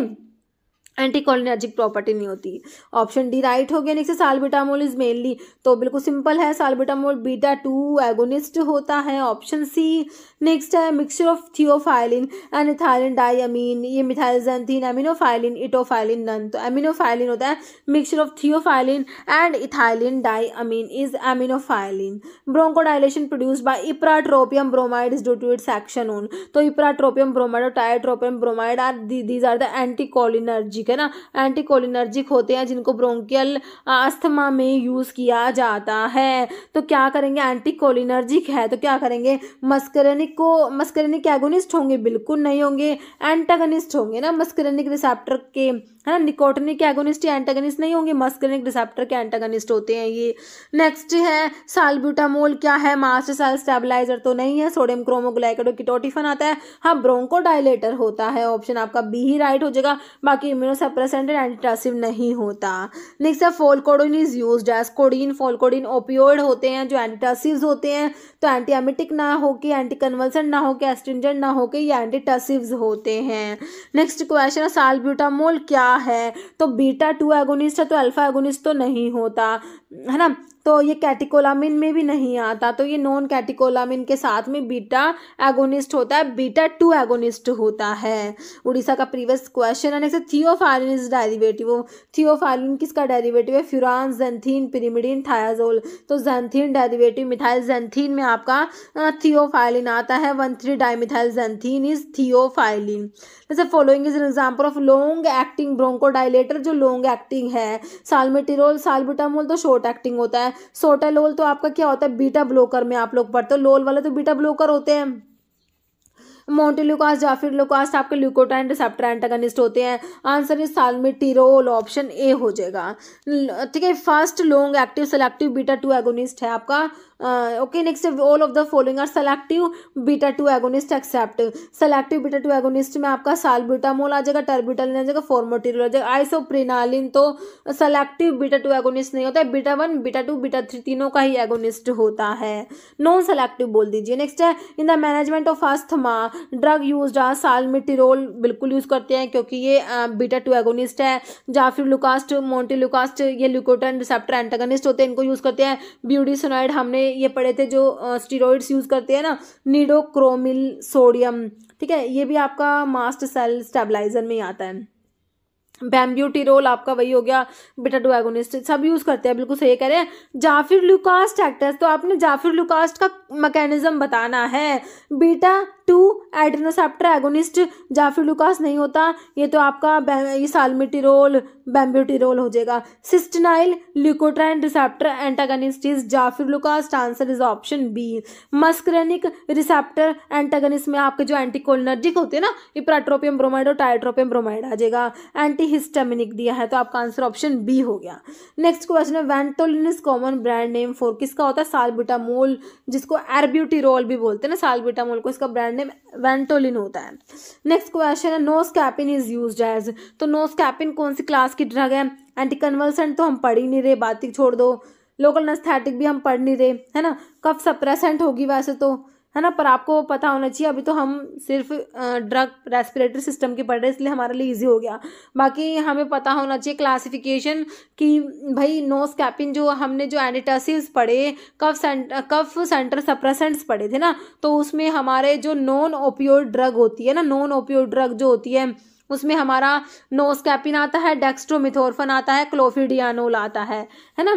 एंटीकोलिनर्जिक प्रॉपर्टी नहीं होती। ऑप्शन डी राइट हो गया। नेक्स्ट साल्ब्यूटामोल इज मेनली, तो बिल्कुल सिंपल है, साल्ब्यूटामोल बीटा 2 एगोनिस्ट होता है, ऑप्शन सी। नेक्स्ट है mixture of theophylline and ethylene diamine, ये methyl xanthine, aminophylline, etofylline none, तो एमिनोफाइलिन होता है। Mixture of theophylline and ethylene diamine is aminophylline. Bronchodilation produced by ipratropium bromide is due to its action on, तो ipratropium bromide और tiotropium bromide are these are the anticholinergic, है ना, anticholinergic होते हैं जिनको ब्रोंकियल अस्थमा में use किया जाता है। तो क्या करेंगे, एंटीकोलिनर्जिक है तो क्या करेंगे, मस्करेनिक एगोनिस्ट होंगे, बिल्कुल नहीं होंगे, एंटागनिस्ट होंगे ना, मस्करेनिक रिसेप्टर के है ना। निकोटिनिक एगोनिस्ट या एंटागनिस्ट नहीं होंगे, मस्करिनिक रिसेप्टर के एंटागनिस्ट होते हैं ये। नेक्स्ट है साल्ब्यूटामोल, क्या है, मास्ट सेल स्टेबलाइजर तो नहीं है, सोडियम क्रोमोग्लाइकेट कीटोटिफन आता है, हाँ ब्रोंकोडाइलेटर होता है, ऑप्शन आपका बी ही राइट हो जाएगा। बाकी इम्यूनोसप्रेसेंट एंड एंटीटसिव नहीं होता। नेक्स्ट है pholcodine is used as codeine, pholcodine opioid होते हैं जो एंटीटसिव्स होते हैं, तो एंटी एमिटिक ना हो के, एंटी कन्वल्सेंट ना हो के, एस्ट्रिंजेंट ना हो के, ये एंटीटसिव्स होते हैं। नेक्स्ट क्वेश्चन है साल्ब्यूटामोल क्या है, तो बीटा 2 एगोनिस्ट है, तो अल्फा एगोनिस्ट तो नहीं होता, है ना। तो ये कैटिकोलामिन में भी नहीं आता, तो ये नॉन कैटिकोलामिन के साथ में बीटा एगोनिस्ट होता है, बीटा 2 एगोनिस्ट होता है। उड़ीसा का प्रीवियस क्वेश्चन है। Next theophylline is derivative, theophylline किसका डेरिवेटिव है, फ्यूरान, जेंथीन, पिरिमिडिन, थायाजोल, तो जेंथीन डेरिवेटिव मिथाइल जेंथीन में आपका थियोफाइलिन आता है, 1,3 डाइमिथाइल जेंथीन इज थियोफाइलिन। जैसे following is an example of long acting bronchodilator, जो लॉन्ग एक्टिंग है, साल्मेटिरोल, साल्ब्यूटामोल तो शॉर्ट एक्टिंग होता है, सोटालोल तो आपका क्या होता है, बीटा ब्लोकर में आप लोग पढ़ते हो, लोल वाले तो बीटा ब्लोकर होते हैं। मोन्टेल्यूकास्ट, जाफिरलुकास्ट आपके ल्यूकोट्राइन रिसेप्टर एंटागनिस्ट होते हैं। Answer is salmeterol, option A हो जाएगा। ठीक है, first long active selective beta 2 agonist है आपका। Okay, next all of the following are selective beta 2 agonist except, selective beta 2 agonist में आपका साल्ब्यूटामोल आ जाएगा, टर्ब्यूटालिन आ जाएगा, फॉर्मोटिरोल आ जाएगा। आइसोप्रिनालिन तो सेलेक्टिव बीटा 2 एगोनिस्ट नहीं होता है, बीटा 1 बीटा 2 बीटा 3 तीनों का ही एगोनिस्ट होता है, नॉन सेलेक्टिव बोल दीजिए। नेक्स्ट है in the management of asthma drug used are salmeterol, बिल्कुल यूज करते हैं क्योंकि ये बीटा 2 एगोनिस्ट है। जाफिरलुकास्ट, मोन्टेल्यूकास्ट ये ल्यूकोट्राइन रिसेप्टर एंटागनिस्ट होते हैं, इनको यूज करते हैं। ब्यूडिसोनाइड हमने ये पढ़े थे जो स्टीरॉइड्स यूज करते हैं ना, निडोक्रोमिल सोडियम, ठीक है, ये भी आपका मास्ट सेल स्टेबलाइजर में ही आता है। बैम्ब्यूटिरोल आपका वही हो गया बीटा 2 एगोनिस्ट, सब यूज करते हैं, बिल्कुल सही कह रहे हैं। जाफिरलुकास्ट एक्टर्स, तो आपने जाफिरलुकास्ट का मैकेनिज्म बताना है। बीटा 2 एड्रेनोसेप्टर एगोनिस्ट जाफिरलुकास्ट नहीं होता, ये तो आपका ये साल्मेटिरोल बैम्ब्यूटिरोल हो जाएगा। Cysteinyl leukotriene receptor antagonist is zafirlukast, answer is option B. Muscarinic receptor antagonist में आपके जो एंटीकोलिनर्जिक होते हैं ना, इप्राट्रोपियम ब्रोमाइड और टाइट्रोपियम ब्रोमाइड आ जाएगा। एंटीहिस्टामिनिक दिया है, तो आपका आंसर ऑप्शन बी हो गया। नेक्स्ट क्वेश्चन है Ventolin is common brand name for, किसका होता है, साल्ब्यूटामोल, जिसको एर्ब्यूटिरोल भी बोलते हैं ना साल्ब्यूटामोल को, इसका ब्रांड नेम वेंटोलिन होता है। नेक्स्ट क्वेश्चन है नोस्कैपिन इज यूज्ड एज, तो नोस्कैपिन कौन सी क्लास की ड्रग है, एंटी कन्वल्सेंट तो हम पढ़ ही नहीं रहे, बात ही छोड़ दो, लोकल एनेस्थेटिक भी हम पढ़ नहीं रहे, है ना, कफ सप्रेसेंट होगी वैसे तो, है ना, पर आपको पता होना चाहिए, अभी तो हम सिर्फ ड्रग रेस्पिरेटरी सिस्टम की पढ़ रहे हैं इसलिए हमारे लिए इजी हो गया, बाकी हमें पता होना चाहिए क्लासिफिकेशन कि भाई नोस्कैपिन जो हमने जो एंटीटसिव्स पढ़े, कफ सेंटर सप्रेसेंट्स पढ़े थे ना, तो उसमें हमारे जो नॉन ओपियोइड ड्रग होती है ना, नॉन ओपियोइड ड्रग जो होती है उसमें हमारा नोस्कैपिन आता है, डेक्स्ट्रोमिथोर्फन आता है, क्लोफिडियानोल आता है ना।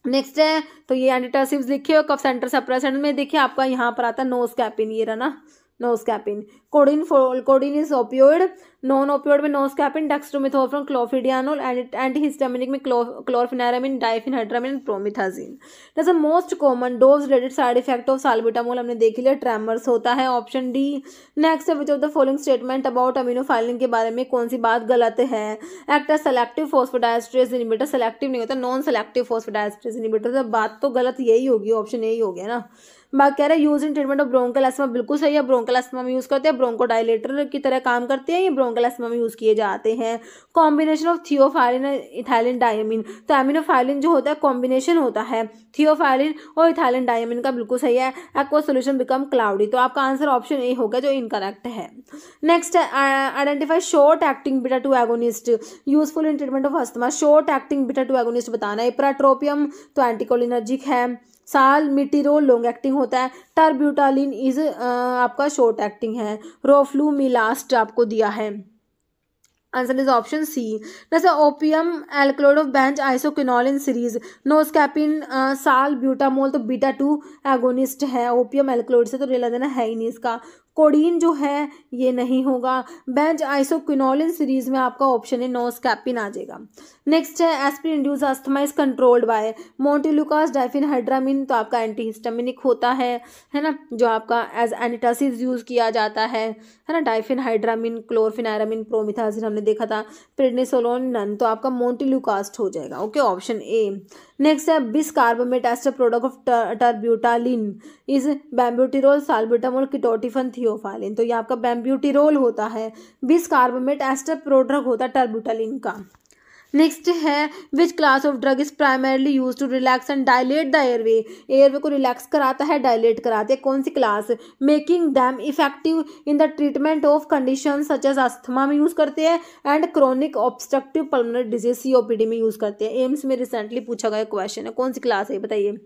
नेक्स्ट है तो ये एंटीटसिव्स लिखे हो, कफ सेंटर सप्रेसेंट में देखिए आपका यहाँ पर आता है नोस्कैपिन, ये रहा ना noscapine. Codeine is opioid, non opioid में नोस्कैपिन, डेक्स्ट्रोमिथोर्फन, क्लोफिडियानोल, एंटीहिस्टामिनिक में क्लोरफेनारामिन, डाइफेनहाइड्रामिन, प्रोमिथाजिन। जैसे most common dose related side effect of salbutamol हमने देख लिया, ट्रेमर्स होता है, ऑप्शन डी। नेक्स्ट है which of the following statement about aminophylline के बारे में कौन सी बात गलत है, act as selective phosphodiesterase inhibitor, selective नहीं होता, नॉन सेलेक्टिव फॉस्फोडाइएस्ट्रेज इनहिबिटर, बात तो गलत यही होगी, ऑप्शन यही हो गया ना। बात कह रहे हैं use in treatment of bronchial asthma, बिल्कुल सही है, ब्रोंकल एस्थमा में यूज करते हैं, ब्रोंकोडाइलेटर की तरह काम करते हैं, ये ब्रोंकल एस्थमा में यूज किए जाते हैं। Combination of theophylline ethylene diamine, तो एमिनोफाइलिन जो होता है कॉम्बिनेशन होता है थियोफाइलिन और इथाइलिन डायमीन का, बिल्कुल सही है। एक्वा सोल्यूशन बिकम क्लाउडी, तो आपका आंसर ऑप्शन ए होगा जो इनकरेक्ट है। नेक्स्ट है identify short acting beta 2 agonist useful in treatment of asthma, short acting beta 2 agonist बताना है। इप्राट्रोपियम तो एंटीकोलिनर्जिक है, साल्मेटिरोल लॉन्ग एक्टिंग होता है, टर्ब्यूटालिन इज आपका शॉर्ट एक्टिंग है, रोफ्लूमिलास्ट आपको दिया है, आंसर इज ऑप्शन सी। जैसे opium alkaloid of bench isoquinoline series, noscapine salbutamol तो बीटा 2 एगोनिस्ट है, ओपियम एल्कलॉइड से तो रिला देना है ही नहीं इसका। कोडीन जो है ये नहीं होगा। बेंज आइसोक्विनोलिन सीरीज में आपका ऑप्शन है नोस्कैपिन आ जाएगा। नेक्स्ट है aspirin induce asthma is controlled by montelukast diphenhydramine, तो आपका एंटीहिस्टामिनिक होता है ना, जो आपका एज एंटासिड यूज किया जाता है ना। डाइफेनहाइड्रामिन, क्लोरफेनारामिन, प्रोमिथाजिन हमने देखा था, प्रेडनिसोलोन नन, तो आपका मोंटेलुकास्ट हो जाएगा। Okay, option A. नेक्स्ट है bis carbamate ester product of terbutaline is bambuterol salbutamol ketotifen theophylline, तो ये आपका बैम्ब्यूटिरोल होता है। बिस कार्बामेट एस्टर प्रोडक्ट होता है टर्ब्यूटालिन का। नेक्स्ट है which class of drug is primarily use to relax and dilate the airway, airway को रिलैक्स कराता है, डायलेट कराते हैं, कौन सी class? Making them effective in the treatment of condition such as asthma में यूज करते हैं and chronic obstructive pulmonary disease COPD में यूज करते हैं। एम्स में रिसेंटली पूछा गया क्वेश्चन है, कौन सी क्लास है बताइए?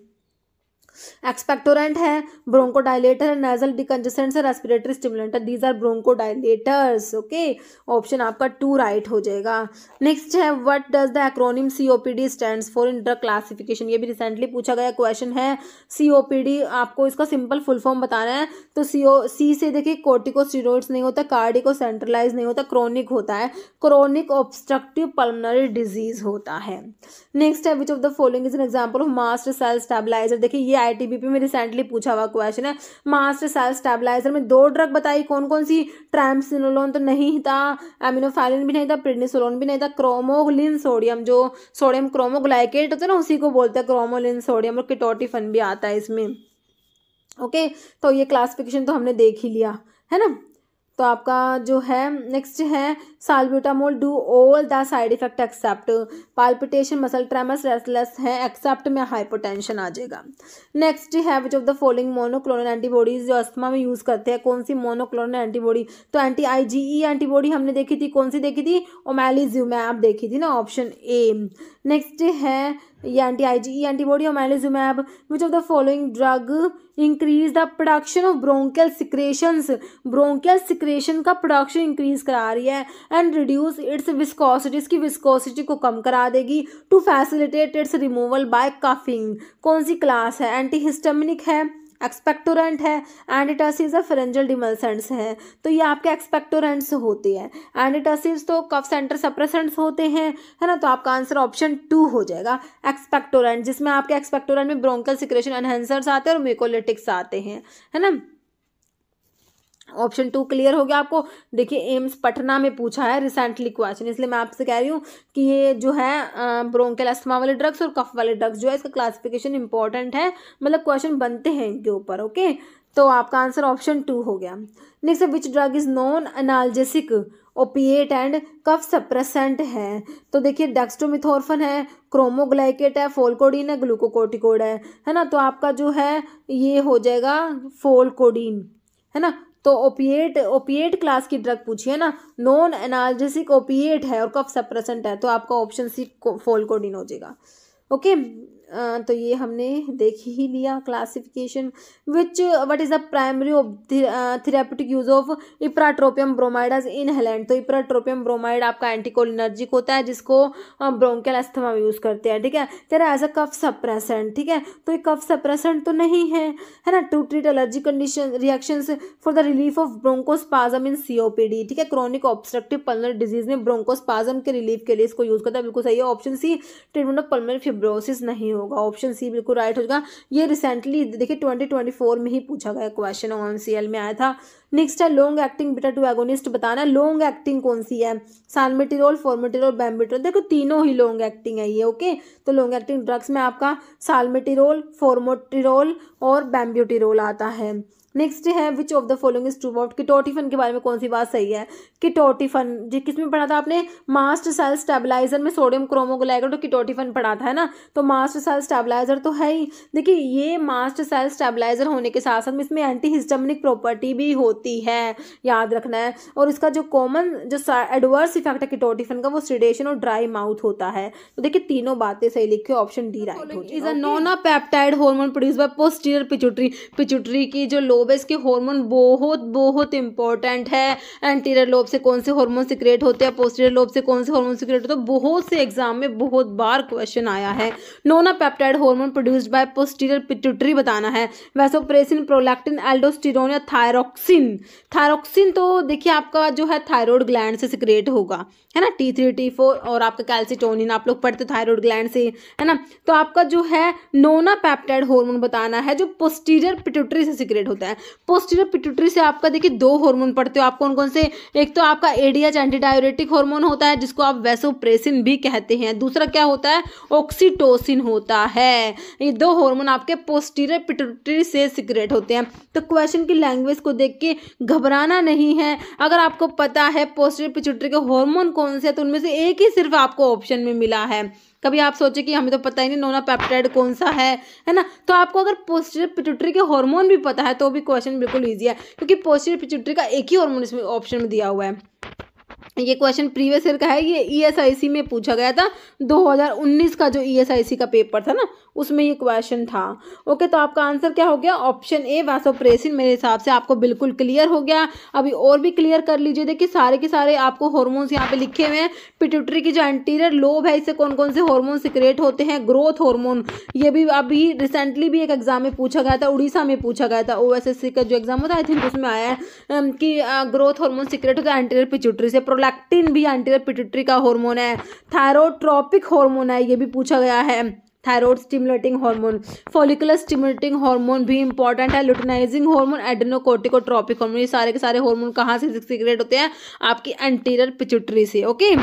एक्सपेक्टोरेंट है, ब्रोंकोडाइलेटर है, नेजल डिकंजेसेंट्स है, रेस्पिरेटरी स्टिमुलेंट है, these are bronchodilators. Okay, option आपका 2 राइट हो जाएगा। नेक्स्ट है what does the acronym COPD stands for in drug classification, ये भी रिसेंटली पूछा गया क्वेश्चन है। COPD आपको इसका सिंपल फुल फॉर्म बताना है, तो C से देखिए कोर्टिकोस्टेरॉइड्स नहीं होता, कार्डिको सेंट्रलाइज नहीं होता, क्रोनिक होता है, क्रोनिक ऑब्स्ट्रक्टिव पल्मोनरी डिजीज होता है। नेक्स्ट है which of the following is an example of mast cell stabiliser, देखिए ये ITBP में रिसेंटली पूछा हुआ क्वेश्चन है। मास्ट सेल स्टेबलाइजर में 2 ड्रग बताई, कौन कौन सी? ट्राइमसिनोलोन तो नहीं था, एमिनोफाइलिन भी नहीं था, प्रेडनिसोलोन भी नहीं था, क्रोमोलिन सोडियम, जो सोडियम क्रोमोग्लाइकेट होता है ना उसी को बोलते हैं क्रोमोलिन सोडियम, और कीटोटिफन भी आता है इसमें। ओके, तो ये क्लासिफिकेशन तो हमने देख ही लिया है ना। तो आपका जो है नेक्स्ट है salbutamol do all the side effect except palpitation, muscle tremors, restless है, एक्सेप्ट में हाइपोटेंशन आ जाएगा। नेक्स्ट है which of the following monoclonal antibodies जो अस्थमा में यूज करते हैं, कौन सी मोनोक्लोनल एंटीबॉडी? तो एंटी-IgE एंटीबॉडी हमने देखी थी, कौन सी देखी थी? ओमेलिजुमैब देखी थी ना, ऑप्शन ए। नेक्स्ट है ये anti IgE antibody omalizumab which of the following drug increase the production of bronchial secretions, bronchial secretion का प्रोडक्शन इंक्रीज करा रही है एंड रिड्यूस इट्स विस्कोसिटी, इसकी विस्कोसिटी को कम करा देगी, to facilitate its removal by coughing, कौन सी क्लास है? एंटीहिस्टामिनिक है, एक्सपेक्टोरेंट है, एंटीटसिस है, फेरेंजियल डिमल्सेंट्स है, तो ये आपके एक्सपेक्टोरेंट्स होते हैं। एंटीटसिस तो कफ सेंटर सप्रेसेंट्स होते हैं, है ना, तो आपका आंसर ऑप्शन 2 हो जाएगा एक्सपेक्टोरेंट, जिसमें आपके एक्सपेक्टोरेंट में ब्रोंकियल सिक्रेशन एनहेंसर्स आते हैं और म्यूकोलिटिक्स आते हैं, है ना। ऑप्शन 2 क्लियर हो गया आपको। देखिए एम्स पटना में पूछा है रिसेंटली क्वेश्चन, इसलिए मैं आपसे कह रही हूँ कि ये जो है ब्रोंकियल अस्थमा वाले ड्रग्स और कफ वाले ड्रग्स जो है इसका क्लासिफिकेशन इंपॉर्टेंट है, मतलब क्वेश्चन बनते हैं इनके ऊपर। ओके, तो आपका आंसर ऑप्शन 2 हो गया। Next which drug is non analgesic, opiate and cough suppressant है, तो देखिए डेक्स्ट्रोमिथोर्फन है, क्रोमोग्लाइकेट है, फोलकोडीन है, ग्लूकोकोर्टिकोड है ना, तो आपका जो है ये हो जाएगा फोलकोडीन, है ना। तो ओपिएट क्लास की ड्रग पूछी है ना, नॉन एनाल्जेसिक ओपिएट है और कफ सप्रेसेंट है, तो आपका ऑप्शन सी फोलकोडीन हो जाएगा। ओके, तो ये हमने देख ही लिया classification. What is the primary therapeutic use of ipratropium bromide as inhalant, तो इप्राट्रोपियम ब्रोमाइड आपका एंटीकोलिनर्जिक होता है जिसको ब्रोंकियल अस्थमा में यूज करते हैं, ठीक है। कह रहा है एज अ कफ सप्रेसेंट, ठीक है, तो ये कफ सप्रेसेंट तो नहीं है, है ना। To treat allergy condition reactions for the relief of bronchospasm in COPD, ठीक है, क्रोनिक ऑब्स्ट्रक्टिव पल्मोनरी डिजीज में ब्रोंकोस्पाज्म के रिलीफ के लिए इसको यूज करता है, बिल्कुल सही है। Option C treatment of pulmonary fibrosis नहीं होगा, ऑप्शन सी बिल्कुल राइट हो जाएगा। ये रिसेंटली देखिए 2024 में ही पूछा गया क्वेश्चन, OMCL में आया था। नेक्स्ट है लॉन्ग एक्टिंग बीटा 2 एगोनिस्ट बताना, लॉन्ग एक्टिंग कौन सी है? साल्मेटिरोल, फॉर्मेटिरोल, बैम्बिट्रोल, देखो तीनों ही लॉन्ग एक्टिंग है ये। ओके, तो लॉन्ग एक्टिंग ड्रग्स में आपका साल्मेटिरोल, फॉर्मेटिरोल और बैम्ब्यूटिरोल आता है। नेक्स्ट है which of the following is true about कीटोटिफन के बारे में कौन सी बात सही है? कीटोटिफन जी किस में पढ़ा था आपने? मास्ट सेल स्टेबलाइजर में सोडियम क्रोमोग्लाइकेट और कीटोटिफन पढ़ा था, है ना। तो मास्ट सेल स्टेबलाइजर तो है ही। देखिए ये मास्ट सेल स्टेबलाइजर होने के साथ साथ में इसमें एंटीहिस्टामिनिक प्रॉपर्टी भी होती है, याद रखना है। और इसका जो कॉमन जो एडवर्स इफेक्ट है कीटोटिफन का वो सेडेशन और ड्राई माउथ होता है। तो देखिए तीनों बातें सही लिखे, ऑप्शन डी राइट हो जाएगा। Is a non peptide hormone produce bye posterior pituitary, pituitary की जो लोब है इसके हार्मोन बहुत बहुत इंपॉर्टेंट है। एंटीरियर लोब से कौन से हार्मोन सिक्रेट होते हैं, पोस्टीरियर लोब से कौन से हार्मोन सिक्रेट होते हैं, बहुत से एग्जाम में बहुत बार क्वेश्चन आया है। Nona peptide hormone produced by posterior pituitary बताना है। वैसोप्रेसिन, प्रोलैक्टिन, एल्डोस्टेरोन या थायरोक्सिन। थायरोक्सिन तो देखिए आपका जो है थायराइड ग्लैंड से सिक्रेट होगा, है ना, T3 T4, और आपका कैल्सिटोनिन आप लोग पढ़ते थायराइड ग्लैंड से, है ना। तो आपका जो है नोना पेप्टाइड हार्मोन बताना है जो पोस्टीरियर पिट्यूटरी से सिक्रेट होता है। पोस्टीरियर पिट्यूटरी से आपका देखिए 2 हार्मोन पढ़ते हो आप, कौन कौन से, एक तो आपका एडीएच एंटी डाययूरेटिक हार्मोन होता है जिसको आप वैसोप्रेसिन भी कहते हैं, दूसरा क्या होता है, ऑक्सीटोसिन होता है। ये 2 हार्मोन आपके पोस्टीरियर पिट्यूटरी से सिक्रेट होते हैं। तो क्वेश्चन की लैंग्वेज को देख के घबराना नहीं है। अगर आपको पता है पोस्टीरियर पिट्यूटरी के हार्मोन कौन से है तो उनमें से एक ही सिर्फ आपको ऑप्शन में मिला है। कभी आप सोचे कि हमें तो पता ही नहीं नोना पेप्टाइड कौन सा है ना। तो आपको अगर पोस्टीरियर पिट्यूटरी के हार्मोन भी पता है तो भी क्वेश्चन बिल्कुल ईजी है, क्योंकि पोस्टीरियर पिट्यूटरी का एक ही हार्मोन इसमें ऑप्शन में दिया हुआ है। ये क्वेश्चन प्रीवियस ईयर का है, ये ईएसआईसी में पूछा गया था, 2019 का जो ईएसआईसी का पेपर था ना उसमें ये क्वेश्चन था। ओके, तो आपका आंसर क्या हो गया, ऑप्शन ए वैसोप्रेसिन। मेरे हिसाब से आपको बिल्कुल क्लियर हो गया। अभी और भी क्लियर कर लीजिए। देखिए सारे के सारे आपको हार्मोन्स यहाँ पे लिखे हुए हैं। पिट्यूटरी की जो एंटीरियर लोब है इससे कौन कौन से हार्मोन सिक्रेट होते हैं, ग्रोथ हार्मोन, ये भी अभी रिसेंटली भी एक एग्जाम में पूछा गया था, उड़ीसा में पूछा गया था, ओएसएससी का जो एग्जाम होता है आई थिंक उसमें आया है कि ग्रोथ हार्मोन सिक्रेट होता है एंटीरियर पिट्यूटरी से। प्रोलैक्टिन भी एंटीरियर पिट्यूटरी का हार्मोन है। थायरोट्रोपिक हार्मोन है, ये भी पूछा गया है। Thyroid stimulating hormone, follicular stimulating hormone भी इंपॉर्टेंट है। लुटिनाइजिंग हार्मोन, एडेनोकोर्टिकोट्रोपिक हार्मोन, ये सारे के सारे हार्मोन कहाँ से सिक्रेट होते हैं, आपकी एंटीरियर पिट्यूटरी से। ओके,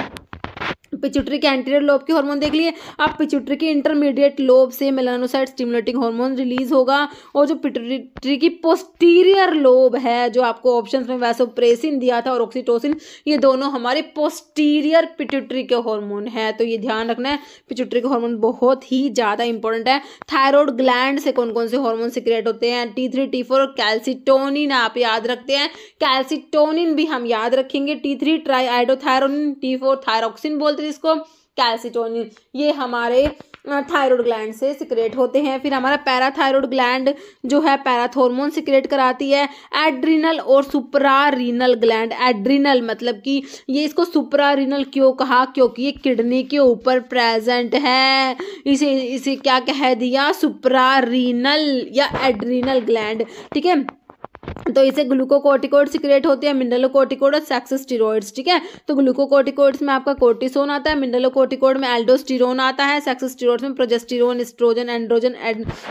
पिट्यूटरी के एंटीरियर लोब के हार्मोन देख लिए। अब पिट्यूटरी की इंटरमीडिएट लोब से मेलानोसाइट स्टिमुलेटिंग हार्मोन रिलीज होगा, और जो पिट्यूटरी की पोस्टीरियर लोब है जो आपको ऑप्शंस में वैसोप्रेसिन दिया था और ऑक्सीटोसिन, ये दोनों हमारे पोस्टीरियर पिट्यूटरी के हार्मोन है। तो ये ध्यान रखना है, पिट्यूटरी के हार्मोन बहुत ही ज्यादा इंपॉर्टेंट है। थायराइड ग्लैंड से कौन कौन से हार्मोन सिक्रेट होते हैं, T3 T4 और कैल्सिटोनिन आप याद रखते हैं। कैल्सिटोनिन भी हम याद रखेंगे। T3 ट्राईआइडोथायरोनिन, T4 थायरोक्सिन बोलते हैं इसको, कैल्सिटोनिन ये हमारे थायराइड ग्लैंड से सिक्रेट होते हैं। फिर हमारा पैराथायराइड ग्लैंड जो है पैराथॉर्मोन सिक्रेट कराती है। एड्रिनल और सुप्रारीनल ग्लैंड, एड्रिनल मतलब कि ये इसको सुप्रारीनल क्यों कहा, क्योंकि ये किडनी के ऊपर प्रेजेंट है, इसे क्या कह दिया, सुप्रारीनल या एड्रिनल ग्लैंड। ठीक है, तो इसे ग्लूकोकोर्टिकोइड सिक्रेट होते हैं, मिनरलोकोर्टिकोइड और सेक्स स्टेरॉइड्स। ठीक है, तो ग्लूकोकोर्टिकोइड्स में आपका कोर्टिसोन आता है, मिनरलोकोर्टिकोइड में एल्डोस्टेरोन आता है, सेक्स स्टेरॉइड्स में प्रोजेस्टेरोन, एस्ट्रोजन, एंड्रोजन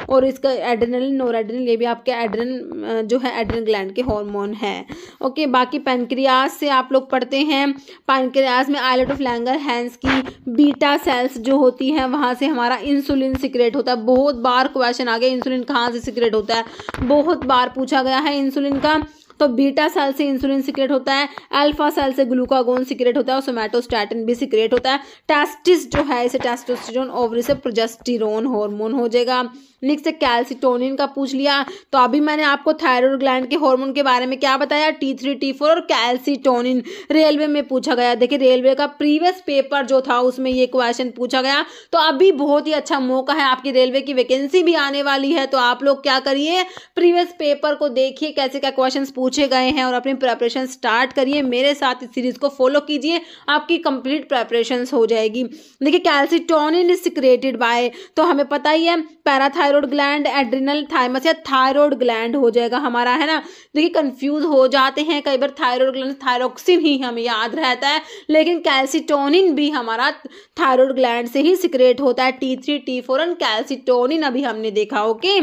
और इसका एड्रेनलिन, नोरेड्रेनलिन, ये भी आपके एड्रेनल जो है एड्रेनल ग्लैंड के हार्मोन है। ओके, बाकी पैनक्रियास से आप लोग पढ़ते हैं, पैनक्रियास में आइलेट ऑफ लैंगरहैंस की बीटा सेल्स जो होती हैं वहाँ से हमारा इंसुलिन सिक्रेट होता है। बहुत बार क्वेश्चन आ गया इंसुलिन कहाँ से सिक्रेट होता है, बहुत बार पूछा गया है इंसुलिन का। तो बीटा सेल से इंसुलिन सिक्रेट होता है, अल्फा सेल से ग्लूकागोन सिक्रेट होता है और सोमैटोस्टैटिन भी सिक्रेट होता है। टेस्टिस जो है इसे टेस्टोस्टेरोन, ओवरी से प्रोजेस्टेरोन हार्मोन हो जाएगा। नेक्स्ट कैल्सिटोनिन का पूछ लिया, तो अभी मैंने आपको थायराइड ग्लैंड के हार्मोन के बारे में क्या बताया, T3 T4 और कैल्सिटोनिन। रेलवे में पूछा गया, देखिए रेलवे का प्रीवियस पेपर जो था उसमें ये क्वेश्चन पूछा गया। तो अभी बहुत ही अच्छा मौका है, आपकी रेलवे की वैकेंसी भी आने वाली है, तो आप लोग क्या करिए, प्रीवियस पेपर को देखिए कैसे क्या क्वेश्चन पूछे गए हैं और अपनी प्रेपरेशन स्टार्ट करिए। मेरे साथ इस सीरीज को फॉलो कीजिए, आपकी कंप्लीट प्रेपरेशन हो जाएगी। देखिए कैल्सिटोनिन इज सिक्रेटेड बाय, तो हमें पता ही है पैराथायराइड ग्लैंड, एड्रिनल, थाइमस या थायराइड ग्लैंड हो जाएगा हमारा, है ना। देखिए कंफ्यूज हो जाते हैं कई बार, थायराइड ग्लैंड थायरोक्सिन ही हमें याद रहता है, लेकिन कैल्सिटोनिन भी हमारा थायराइड ग्लैंड से ही सिक्रेट होता है। T3 T4 और कैल्सिटोनिन अभी हमने देखा। ओके,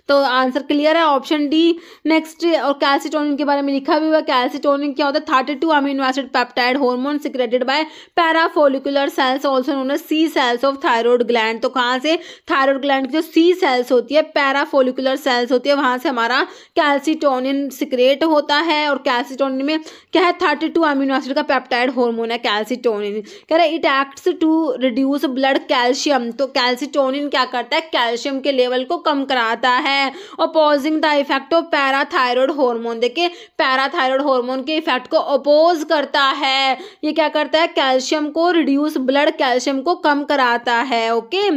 तो आंसर क्लियर है, ऑप्शन डी। नेक्स्ट, और कैल्सिटोनिन के बारे में लिखा भी हुआ, कैल्सिटोनिन क्या होता है, 32 amino acid peptide hormone secreted by parafollicular cells also known as C cells of thyroid gland. तो कहाँ से, थायराइड ग्लैंड की जो सी सेल्स होती है, पैराफोलिकुलर सेल्स होती है, वहां से हमारा कैल्सिटोनिन सिक्रेट होता है। और कैल्सिटोनिन में क्या है, 32 अमीनो एसिड का पेप्टाइड हार्मोन है कैल्सिटोनिन। कह रहे it acts to reduce blood calcium, तो कैल्सिटोनिन क्या करता है, कैल्शियम के लेवल को कम कराता करता है, opposing the effect of parathyroid hormone. देखिए पैराथायरॉयड हार्मोन के इफेक्ट को अपोज करता है। ये क्या करता है, कैल्शियम को रिड्यूस, ब्लड कैल्शियम को कम कराता है। ओके,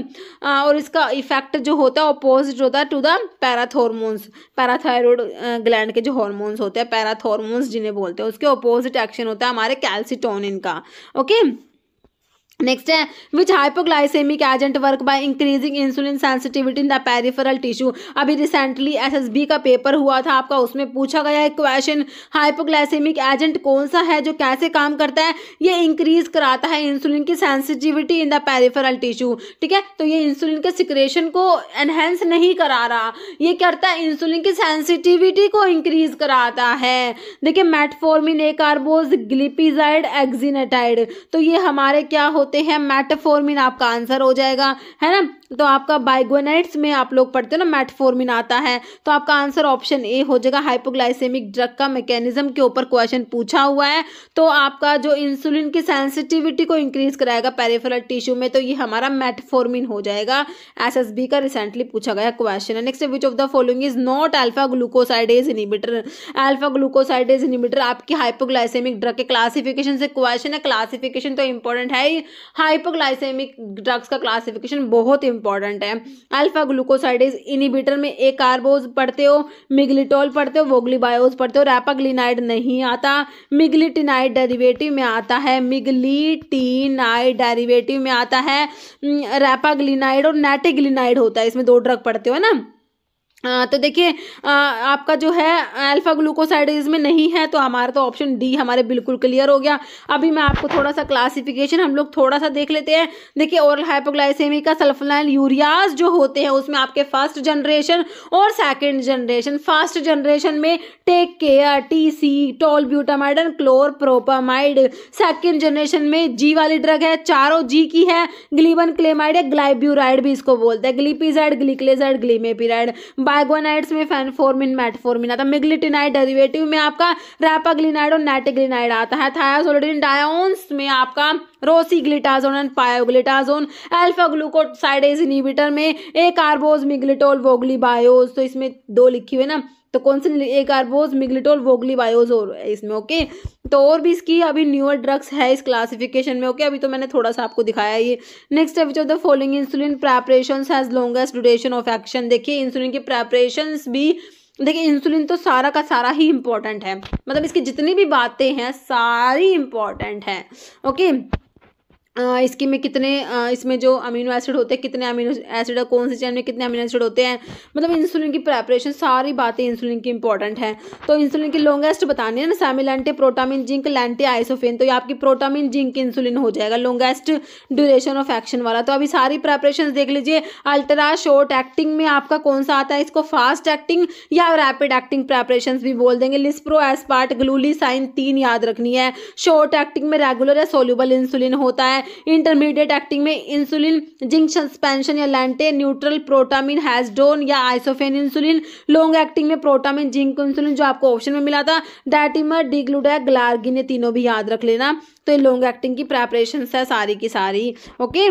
और इसका इफेक्ट जो होता है अपोजिट होता है टू द पैराथॉर्मोन्स, पैराथायरॉयड ग्लैंड के जो हार्मोन्स होते हैं, पैराथॉर्मोन्स जिन्हें बोलते हैं, उसके अपोजिट एक्शन होता है हमारे कैल्सिटोनिन का। ओके, नेक्स्ट है which hypoglycaemic agent work by increasing insulin sensitivity in the peripheral tissue. अभी रिसेंटली एसएसबी का पेपर हुआ था आपका, उसमें पूछा गया है क्वेश्चन, हाइपोग्लाइसेमिक एजेंट कौन सा है जो कैसे काम करता है, ये इंक्रीज कराता है इंसुलिन की sensitivity in the peripheral tissue. ठीक है, तो ये इंसुलिन के सिक्रेशन को एनहेंस नहीं करा रहा, ये करता है इंसुलिन की सेंसिटिविटी को इंक्रीज कराता है। देखिए मेटफॉर्मिन, ए कार्बोज, ग्लिपिजाइड, एक्जिनेटाइड, तो ये हमारे क्या होते हैं, मेटफॉर्मिन आपका आंसर हो जाएगा, है ना। तो आपका बाइगोनाइट्स में आप लोग पढ़ते हो ना, मेटफॉर्मिन आता है, तो आपका आंसर ऑप्शन ए हो जाएगा। हाइपोग्लाइसेमिक ड्रग का मैकेनिज्म के ऊपर क्वेश्चन पूछा हुआ है, तो आपका जो इंसुलिन की सेंसिटिविटी को इंक्रीज कराएगा पेरिफेरल टिश्यू में, तो ये हमारा मेटफॉर्मिन हो जाएगा। एसएसबी का रिसेंटली पूछा गया क्वेश्चन है। Next, which of the following is not alpha glucosidase inhibitor. Alpha glucosidase inhibitor आपकी हाइपोग्लाइसेमिक ड्रग के क्लासिफिकेशन से क्वेश्चन है, क्लासिफिकेशन तो इंपॉर्टेंट है ही, हाइपोग्लाइसेमिक ड्रग्स का क्लासिफिकेशन बहुत इंपॉर्टेंट है। अल्फा ग्लूकोसाइडेज इनहिबिटर में ए कार्बोज पढ़ते हो, मिग्लिटोल पढ़ते हो, वोग्लीबायोज पढ़ते हो, रैपाग्लिनाइड नहीं आता, मिग्लिटिनाइड डेरिवेटिव में आता है, मिग्लिटिनाइड डेरिवेटिव में आता है रैपाग्लिनाइड, और नेटिग्लिनाइड होता है, इसमें 2 ड्रग पढ़ते हो ना। तो देखिए आपका जो है अल्फा ग्लूकोसाइडेज में नहीं है, तो हमारा तो ऑप्शन डी हमारे बिल्कुल क्लियर हो गया। अभी मैं आपको थोड़ा सा क्लासिफिकेशन हम लोग थोड़ा सा देख लेते हैं। देखिए ओरल हाइपोग्लाइसेमिक का सल्फोनाइल यूरियाज जो होते हैं उसमें आपके फर्स्ट जनरेशन और सेकंड जनरेशन, फर्स्ट जनरेशन में take care, TC, tolbutamide and chlorpropamide. Second generation में जी वाली ड्रग है, चारों जी की है, ग्लीवन क्लेमाइड है, ग्लाइब्यूराइड भी इसको बोलते हैं, ग्लिपिजाइड, ग्लिक्लेजाइड, ग्लीमेपिराइड। बाइगोनाइड्स में फेनफोर्मिन, मेटफोर्मिन आता है। मिग्लिटिनाइड डेरिवेटिव में आपका रैपाग्लिनाइड और नेटिग्लिनाइड आता है। थायासोलिडिन डायोन्स में आपका rosiglitazone and pioglitazone. Alpha glucosidase inhibitor में ए कार्बोज, मिग्लिटोल, वोग्लीबायोज, तो इसमें 2 लिखी हुई ना, तो कौन से ए कार्बोज, मिग्लिटोल, वोग्लीबायोज और इसमें। ओके, तो और भी इसकी अभी न्यूअर ड्रग्स है इस क्लासिफिकेशन में। ओके, अभी तो मैंने थोड़ा सा आपको दिखाया ये। नेक्स्ट है which of the following insulin preparations has longest duration of action. देखिए इंसुलिन के प्रेपरेशंस भी, देखिए इंसुलिन तो सारा का सारा ही इंपॉर्टेंट है, मतलब इसकी जितनी भी बातें हैं सारी इंपॉर्टेंट हैं। ओके, इसकी में कितने इसमें जो अमीनो एसिड होते हैं, कितने अमीनो एसिड है, कौन सी चेन में कितने अमीनो एसिड होते हैं, मतलब इंसुलिन की प्रेपरेशन सारी बातें इंसुलिन की इंपॉर्टेंट है। तो इंसुलिन की लॉन्गेस्ट बतानी है ना, सेमिलेंटे, प्रोटामिन, जिंक, लेंटे, आइसोफेन, तो ये आपकी प्रोटामिन जिंक इंसुलिन हो जाएगा लॉन्गेस्ट ड्यूरेशन ऑफ एक्शन वाला। तो अभी सारी प्रेपरेशन देख लीजिए। अल्ट्रा शॉर्ट एक्टिंग में आपका कौन सा आता है, इसको फास्ट एक्टिंग या रैपिड एक्टिंग प्रेपरेशन भी बोल देंगे। लिस्प्रो, एस्पार्ट, ग्लूलीसाइन 3 याद रखनी है। शॉर्ट एक्टिंग में रेगुलर या सोल्यूबल इंसुलिन होता है। इंटरमीडिएट एक्टिंग में इंसुलिन जिंक सस्पेंशन या लेंटे, न्यूट्रल, प्रोटामिन, हैजडोन या आइसोफेन इंसुलिन। लॉन्ग एक्टिंग में प्रोटामिन जिंक इंसुलिन जो आपको ऑप्शन में मिला था, डाटिमर, डिग्लूडैक, ग्लार्गिन, ये तीनों भी याद रख लेना। तो ये लॉन्ग एक्टिंग की प्रेपरेशन है सारी की सारी। ओके,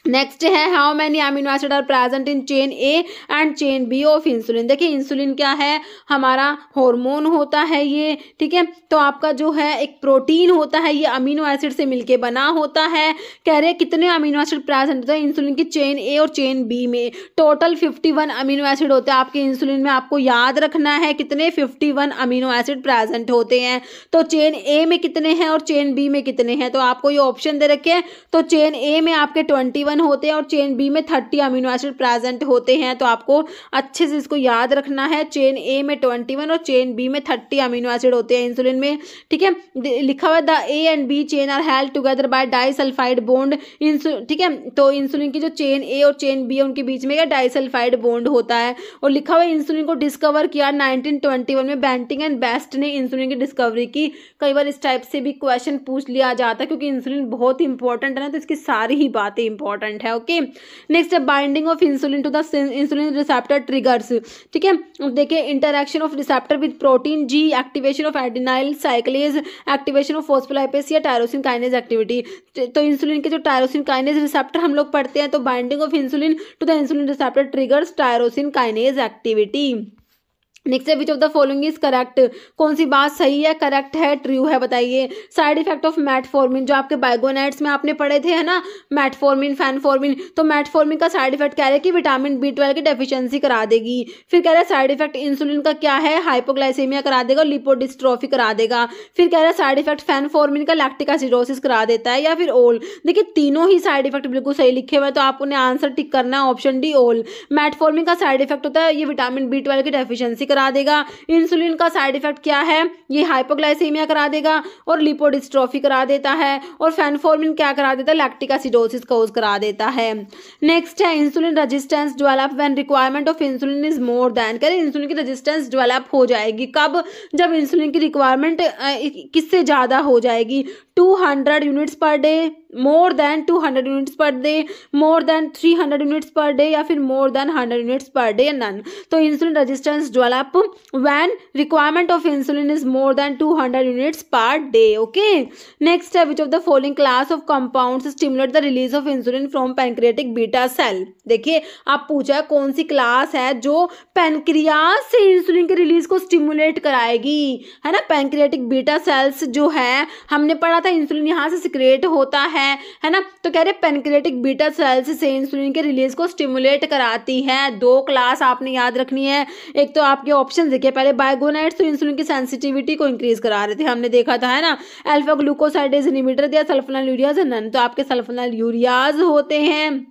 नेक्स्ट है how many amino acid are present in chain A and chain B of insulin. देखिए इंसुलिन क्या है, हमारा हार्मोन होता है ये, ठीक है। तो आपका जो है एक प्रोटीन होता है, ये अमीनो एसिड से मिलके बना होता है। कह रहे हैं कितने अमीनो एसिड प्रेजेंट होते हैं इंसुलिन की चेन ए और चेन बी में। टोटल 51 अमीनो एसिड होते हैं आपके इंसुलिन में। आपको याद रखना है कितने 51 अमीनो एसिड प्रेजेंट होते हैं। तो चेन ए में कितने हैं और चेन बी में कितने हैं, तो आपको ये ऑप्शन दे रखे हैं। तो चेन ए में आपके 21 होते हैं और चेन बी में 30 अमीनो एसिड प्रेजेंट होते हैं। तो आपको अच्छे से इसको याद रखना है, चेन ए में 21 और चेन बी में 30 अमीनो एसिड होते हैं इंसुलिन में, ठीक है। लिखा हुआ the A and B chain are held together by disulphide bond, ठीक है। तो इंसुलिन की जो चेन ए और चेन बी है उनके बीच में क्या डाइसल्फाइड बॉन्ड होता है। और लिखा हुआ इंसुलिन को डिस्कवर किया 1921 में बेंटिंग एंड बेस्ट ने इंसुलिन की डिस्कवरी की। कई बार इस टाइप से भी क्वेश्चन पूछ लिया जाता है क्योंकि इंसुलिन बहुत इंपॉर्टेंट है ना, तो इसकी सारी ही बातें इंपॉर्टेंट इंपॉर्टेंट है। ओके, नेक्स्ट है binding of insulin to the insulin receptor triggers. ठीक है, देखिए interaction of receptor with protein G, activation of adenylyl cyclase, activation of phospholipase या टायरोसिन काइनेज एक्टिविटी। तो इंसुलिन के जो टायरोसिन काइनेज रिसेप्टर हम लोग पढ़ते हैं, तो binding of insulin to the insulin receptor triggers tyrosine kinase activity. Next है which of the following is correct, कौन सी बात सही है, करेक्ट है, ट्रू है, बताइए। साइड इफेक्ट ऑफ मेटफॉर्मिन, जो आपके बाइगोनेट्स में आपने पढ़े थे है ना, मेटफॉर्मिन फैनफॉर्मिन, तो मेटफॉर्मिन का साइड इफेक्ट क्या है कि विटामिन B12 की डेफिशिएंसी करा देगी। फिर कह रहा है साइड इफेक्ट इंसुलिन का क्या है, हाइपोग्लाइसेमिया करा देगा, लिपोडिस्ट्रोफी करा देगा। फिर कह रहा है साइड इफेक्ट फैनफॉर्मिन का लैक्टिक एसिडोसिस करा देता है, या फिर ओल। देखिए तीनों ही साइड इफेक्ट बिल्कुल सही लिखे हुए हैं, तो आप उन्हें आंसर टिक करना है ऑप्शन डी ओल। मेटफॉर्मिन का साइड इफेक्ट होता है ये विटामिन B12 की डेफिशिएंसी करा देगा। इंसुलिन का साइड इफेक्ट क्या है, ये हाइपोग्लाइसेमिया करा देगा और लिपोडिस्ट्रोफी करा देता है। और फैनफॉर्मिन क्या करा देता है, लैक्टिक एसिडोसिस कॉज करा देता है। नेक्स्ट है insulin resistance develop when requirement of insulin is more then, कह रहे इंसुलिन की रेजिस्टेंस डेवलप हो जाएगी कब, जब इंसुलिन की रिक्वायरमेंट किससे ज़्यादा हो जाएगी, 200 units per day, more than 200 units per day, more than 300 units per day, या फिर more than 100 units per day, none. तो insulin resistance develop when requirement of insulin is more than 200 units per day. Okay, next है which of the following class of compounds stimulate the release of insulin from pancreatic beta cell. देखिए आप पूछा कौन सी class है जो pancreas से insulin के रिलीज को स्टिमुलेट कराएगी, है ना। पैंक्रियाटिक बीटा सेल्स जो है हमने पढ़ा था इंसुलिन यहाँ से सिक्रेट होता है ना। तो कह रहे पैंक्रियाटिक बीटा सेल्स से इंसुलिन के रिलीज को स्टिमुलेट कराती है। दो क्लास आपने याद रखनी है, एक तो आपके ऑप्शन देखिए, पहले बाइगोनेट्स तो इंसुलिन की सेंसिटिविटी को इंक्रीज करा रहे थे, हमने देखा था है ना। अल्फा ग्लूकोसाइडेज इनहिबिटर दिया, सल्फोनाइलयूरियाज नन, तो आपके सल्फोनाइलयूरियाज होते हैं,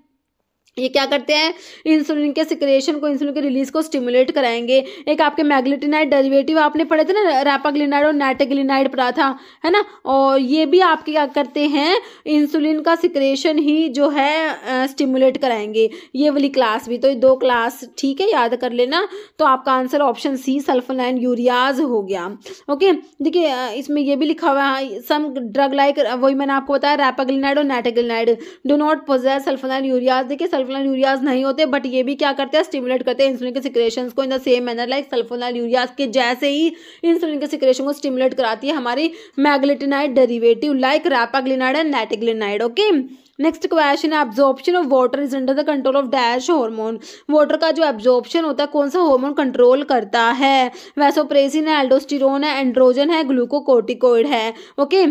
ये क्या करते हैं इंसुलिन के सिक्रेशन को, इंसुलिन के रिलीज को स्टिमुलेट कराएंगे। एक आपके मैग्नेटिनाइड डेरिवेटिव आपने पढ़े थे ना, रैपाग्लिनाइड और नाइट्रोग्लिनाइड पढ़ा था है ना, और ये भी आपके क्या करते हैं इंसुलिन का सिक्रेशन ही जो है स्टिमुलेट कराएंगे, ये वाली क्लास भी। तो ये दो क्लास ठीक है, याद कर लेना। तो आपका आंसर ऑप्शन सी सल्फोनाइलयूरियाज हो गया। ओके, देखिए इसमें ये भी लिखा हुआ है सम ड्रग लाइक, वही मैंने आपको बताया रैपाग्लिनाइड और नाइट्रोग्लिनाइड डू नॉट पोजेस सल्फोनाइलयूरियाज। देखिए सल्फोनाइलयूरियाज नहीं होते, बट ये भी क्या करते हैं स्टिमुलेट करते हैं इंसुलिन के सिक्रेशंस को in the same manner like sulfonylureas के जैसे ही इंसुलिन के सिक्रेशन को स्टिमुलेट कराती है हमारी meglitinide derivative like repaglinide and nateglinide. Okay, next question है absorption of water is under the control of dash hormone. Water का जो एब्जॉर्प्शन होता है कौन सा हार्मोन कंट्रोल करता है, वैसोप्रेसिन है, एल्डोस्टेरोन है, एंड्रोजन है, ग्लूकोकोर्टिकोइड है। ओके,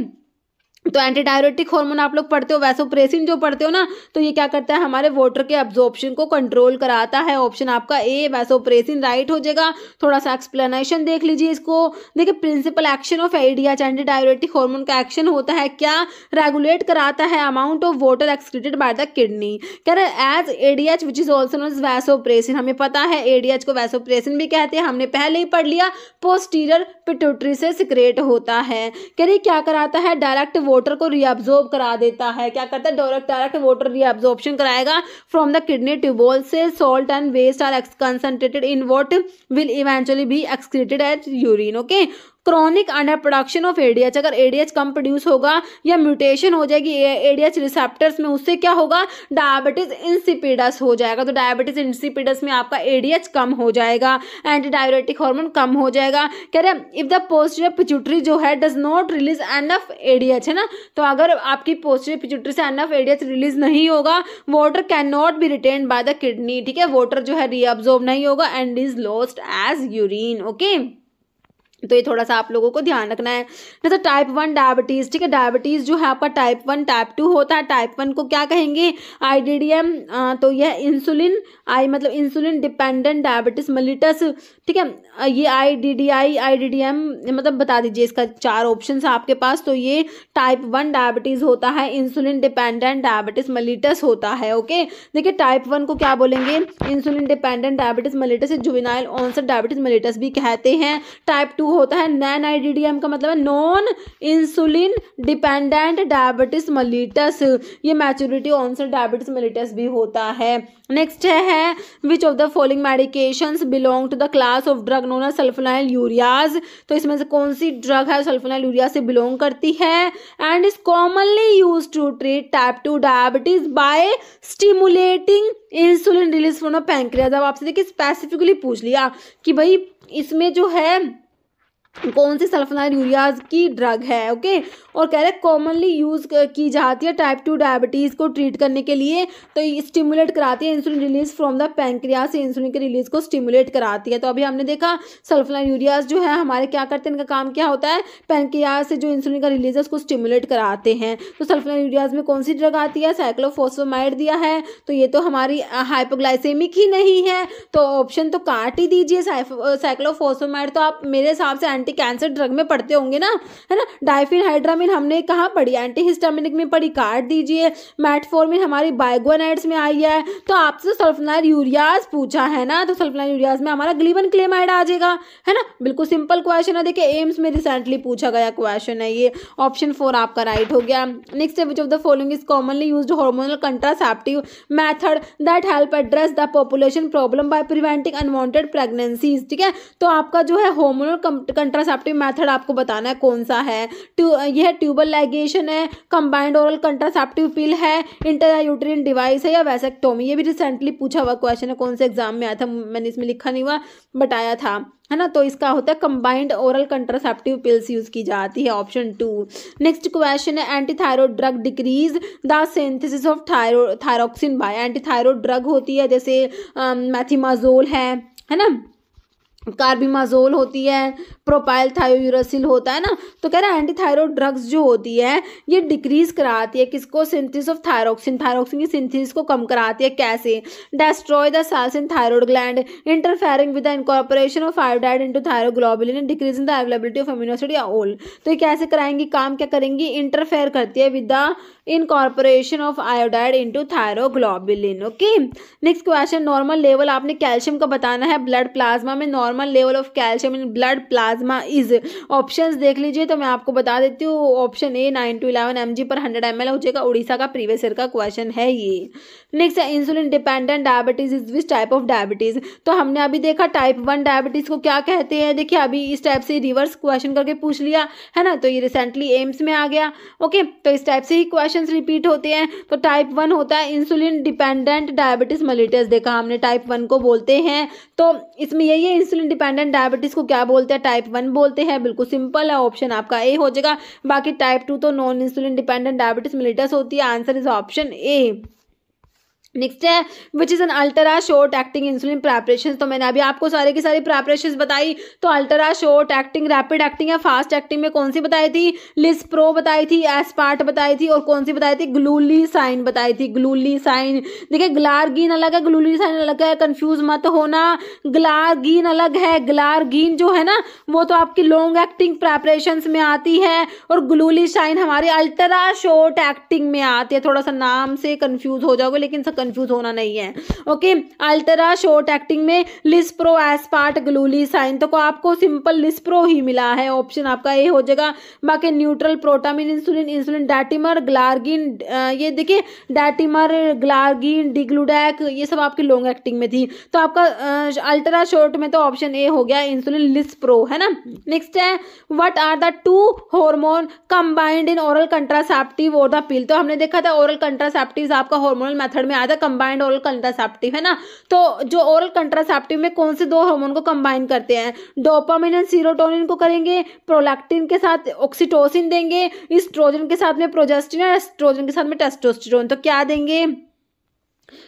तो एंटी डायरेटिक हार्मोन आप लोग पढ़ते हो, वैसोप्रेसिन जो पढ़ते हो ना, तो ये क्या करता है हमारे वाटर के एब्जॉर्प्शन को कंट्रोल कराता है। ऑप्शन आपका ए वैसोप्रेसिन राइट हो जाएगा। थोड़ा सा एक्सप्लेनेशन देख लीजिए इसको। देखिए principal action of ADH anti diuretic hormone का एक्शन होता है क्या, रेगुलेट कराता है amount of water excreted by the kidney. कह रहे as ADH which is also known as vasopressin, हमें पता है एडीएच को वैसोप्रेसिन भी कहते हैं, हमने पहले ही पढ़ लिया, पोस्टीरियर पिट्यूटरी से सिक्रेट होता है। कह रही क्या कराता है, डायरेक्ट वाटर को रीअब्जॉर्ब करा देता है। क्या करता है, डायरेक्ट वाटर रीअब्जॉर्प्शन कराएगा फ्रॉम द किडनी ट्यूबोल से। Salt and waste are concentrated in what will eventually be excreted as urine. Okay, chronic under production of ADH, अगर एडीएच कम प्रोड्यूस होगा या म्यूटेशन हो जाएगी एडीएच रिसेप्टर्स में, उससे क्या होगा, डायबिटीज इंसिपिडस हो जाएगा। तो डायबिटीज इंसिपिडस में आपका एडीएच कम हो जाएगा, एंटी डायरेटिक हार्मोन कम हो जाएगा। कह रहे हैं इफ द पोस्टीरियर पिट्यूटरी जो है does not release enough ADH, है ना, तो अगर आपकी पोस्टीरियर पिट्यूटरी से एनफ एडीएच रिलीज नहीं होगा, water can not be retained by the kidney. ठीक है, वाटर जो है रीअब्जॉर्ब नहीं होगा and is lost as urine. Okay, तो ये थोड़ा सा आप लोगों को ध्यान रखना है। जैसे टाइप 1 डायबिटीज, ठीक है, डायबिटीज जो है आपका टाइप 1 टाइप 2 होता है। टाइप 1 को क्या कहेंगे, आईडीडीएम, तो यह इंसुलिन मतलब इंसुलिन डिपेंडेंट डायबिटीज मेलिटस। ठीक है, ये आईडीडीएम मतलब बता दीजिए, इसका 4 ऑप्शन है आपके पास। तो ये टाइप 1 डायबिटीज होता है, इंसुलिन डिपेंडेंट डायबिटीज मेलिटस होता है। ओके, देखिए टाइप 1 को क्या बोलेंगे, insulin dependent diabetes mellitus, juvenile onset diabetes mellitus भी कहते हैं। टाइप 2 होता है NANIDDM का मतलब है non insulin dependent diabetes mellitus, ये मैच्योरिटी ऑनसेट डायबिटीज मेलिटस भी होता है। नेक्स्ट है which of the following medications belong to the class of drug known as sulphonylureas, तो इसमें से कौन सी ड्रग है सल्फोनाइल यूरिया से बिलोंग करती है, and is commonly use to treat type 2 diabetes by stimulating insulin release from the pancreas. अब आपसे देखिए स्पेसिफिकली पूछ लिया कि भाई इसमें जो है कौन सी सल्फोनाइल यूरियाज की ड्रग है, ओके, और कह रहे हैं कॉमनली यूज की जाती है टाइप 2 डायबिटीज़ को ट्रीट करने के लिए, तो स्टिमुलेट कराती है insulin release from the pancreas से, इंसुलिन के रिलीज को स्टिमुलेट कराती है। तो अभी हमने देखा सल्फोनाइल यूरियाज जो है हमारे क्या करते हैं, इनका काम क्या होता है, पैंक्रियाज से जो इंसुलिन का रिलीज है उसको स्टिमुलेट कराते हैं। तो सल्फोनाइल यूरियाज में कौन सी ड्रग आती है, साइक्लोफॉस्फेमाइड दिया है, तो ये तो हमारी हाइपोग्लाइसेमिक ही नहीं है, तो ऑप्शन तो काट ही दीजिए। साइक्लोफॉस्फेमाइड तो आप मेरे हिसाब से एंटी कैंसर ड्रग में पढ़ते होंगे ना, है ना। डाइफेनहाइड्रामिन हमने कहाँ पढ़ी, एंटी हिस्टामिनिक में पढ़ी, काट दीजिए। मेटफॉर्मिन हमारी बाइगोनाइड्स में आई है, तो आपसे सल्फोनाइल यूरियाज पूछा है ना, तो सल्फोनाइल यूरियाज में हमारा ग्लीबेनक्लेमाइड आ जाएगा, है ना। बिल्कुल सिंपल क्वेश्चन है, देखिए एम्स में रिसेंटली पूछा गया क्वेश्चन है ये। ऑप्शन 4 आपका राइट हो गया। नेक्स्ट है which of the following is commonly used hormonal contraceptive method that help address the population problem by preventing unwanted pregnancies, ठीक है। तो आपका जो है हार्मोनल कंट्रासेप्टिव मेथड आपको बताना है कौन सा है। यह ट्यूबल लाइगेशन है, कंबाइंड ओरल कंट्रासेप्टिव पिल है, इंट्रायूटेरिन डिवाइस है, या वैसेक्टोमी। ये भी रिसेंटली पूछा हुआ क्वेश्चन है, कौन से एग्जाम में आया था, मैंने इसमें लिखा नहीं हुआ बट आया था, है ना। तो इसका होता है combined oral contraceptive pills use की जाती है, ऑप्शन 2। नेक्स्ट क्वेश्चन है anti thyroid drug decrease the synthesis of thyroxine by, anti thyroid drug होती है जैसे मैथिमाजोल है ना, कार्बिमाजोल होती है, प्रोपाइल थायोयूरासिल होता है ना। तो कह रहा है एंटी थायरॉइड ड्रग्स जो होती है ये डिक्रीज कराती है किसको, सिंथेसिस ऑफ थायरोक्सिन, थायरोक्सिन की सिंथेसिस को कम कराती है। कैसे, destroy the cells in thyroid gland, interfering with the incorporation of iodide into thyroglobulin, decreasing the availability of amino acid या ओल। तो ये कैसे कराएंगी, काम क्या करेंगी, इंटरफेयर करती है with the incorporation of iodide into thyroglobulin, okay. Next question, normal level आपने कैल्शियम का बताना है ब्लड प्लाज्मा में, normal level of calcium in blood plasma is, options देख लीजिए तो मैं आपको बता देती हूँ। ऑप्शन ए 9 to 11 mg पर 100 ml हो जाएगा, उड़ीसा का प्रीवियस ईयर का क्वेश्चन है ये। नेक्स्ट है insulin dependent diabetes is which type of diabetes, तो हमने अभी देखा टाइप 1 डायबिटीज को क्या कहते हैं, देखिए अभी इस टाइप से रिवर्स क्वेश्चन करके पूछ लिया है ना, तो ये रिसेंटली एम्स में आ गया, ओके। तो इस टाइप से ही क्वेश्चन रिपीट होते हैं। तो टाइप 1 होता है इंसुलिन डिपेंडेंट डायबिटीज मेलिटस, देखा हमने टाइप 1 को बोलते हैं, तो इसमें यही है इंसुलिन डिपेंडेंट डायबिटीज को क्या बोलते हैं, टाइप 1 बोलते हैं, बिल्कुल सिंपल है, ऑप्शन आपका ए हो जाएगा। बाकी टाइप 2 तो non insulin dependent diabetes mellitus होती है, answer is option A. Next है which is an ultra short acting insulin preparation, तो मैंने अभी आपको सारे की सारी प्रेपरेशन बताई, तो ultra short acting, rapid acting या फास्ट एक्टिंग में कौन सी बताई थी, लिस्प्रो बताई थी, एस्पार्ट बताई थी, और कौन सी बताई थी, ग्लूलीसाइन बताई थी, ग्लूलीसाइन। देखिए ग्लार्गिन अलग है, ग्लूलीसाइन अलग है, कंफ्यूज मत होना, ग्लार्गिन अलग है, ग्लार्गिन जो है ना वो तो आपकी लॉन्ग एक्टिंग प्रेपरेशन में आती है, और ग्लूलीसाइन हमारी अल्ट्रा शॉर्ट एक्टिंग में आती है। थोड़ा सा नाम से कंफ्यूज हो जाओगे लेकिन कंफ्यूज होना नहीं है, ओके। अल्ट्रा शॉर्ट एक्टिंग में लिस्प्रो, एस्पार्ट, ग्लूलीसाइन, तो आपको सिंपल लिस्प्रो ही मिला है, ऑप्शन आपका ए हो जाएगा। बाकी न्यूट्रल, प्रोटामिन इंसुलिन, इंसुलिन डैटिमर, ग्लार्गिन, ये देखिए डैटिमर, ग्लार्गिन, डिग्लूडैक, ये सब आपकी लॉन्ग एक्टिंग में थी, तो आपका अल्ट्रा शॉर्ट में तो ऑप्शन ए हो गया इंसुलिन लिस्प्रो, है ना। नेक्स्ट है what are the 2 hormone combined in oral contraceptive और द पिल, तो हमने देखा था ओरल कंट्रासेप्टिव आपका हार्मोनल मेथड में आया था, कंबाइंड ओरल कंट्रासेप्टिव, है ना। तो जो ओरल कंट्रासेप्टिव में कौन से 2 हार्मोन को कंबाइन करते हैं, डोपामिन एंड सीरोटोनिन को करेंगे, प्रोलैक्टिन के साथ ऑक्सीटोसिन देंगे, एस्ट्रोजन के साथ में प्रोजेस्टिन, एस्ट्रोजन के साथ में टेस्टोस्टेरोन, तो क्या देंगे,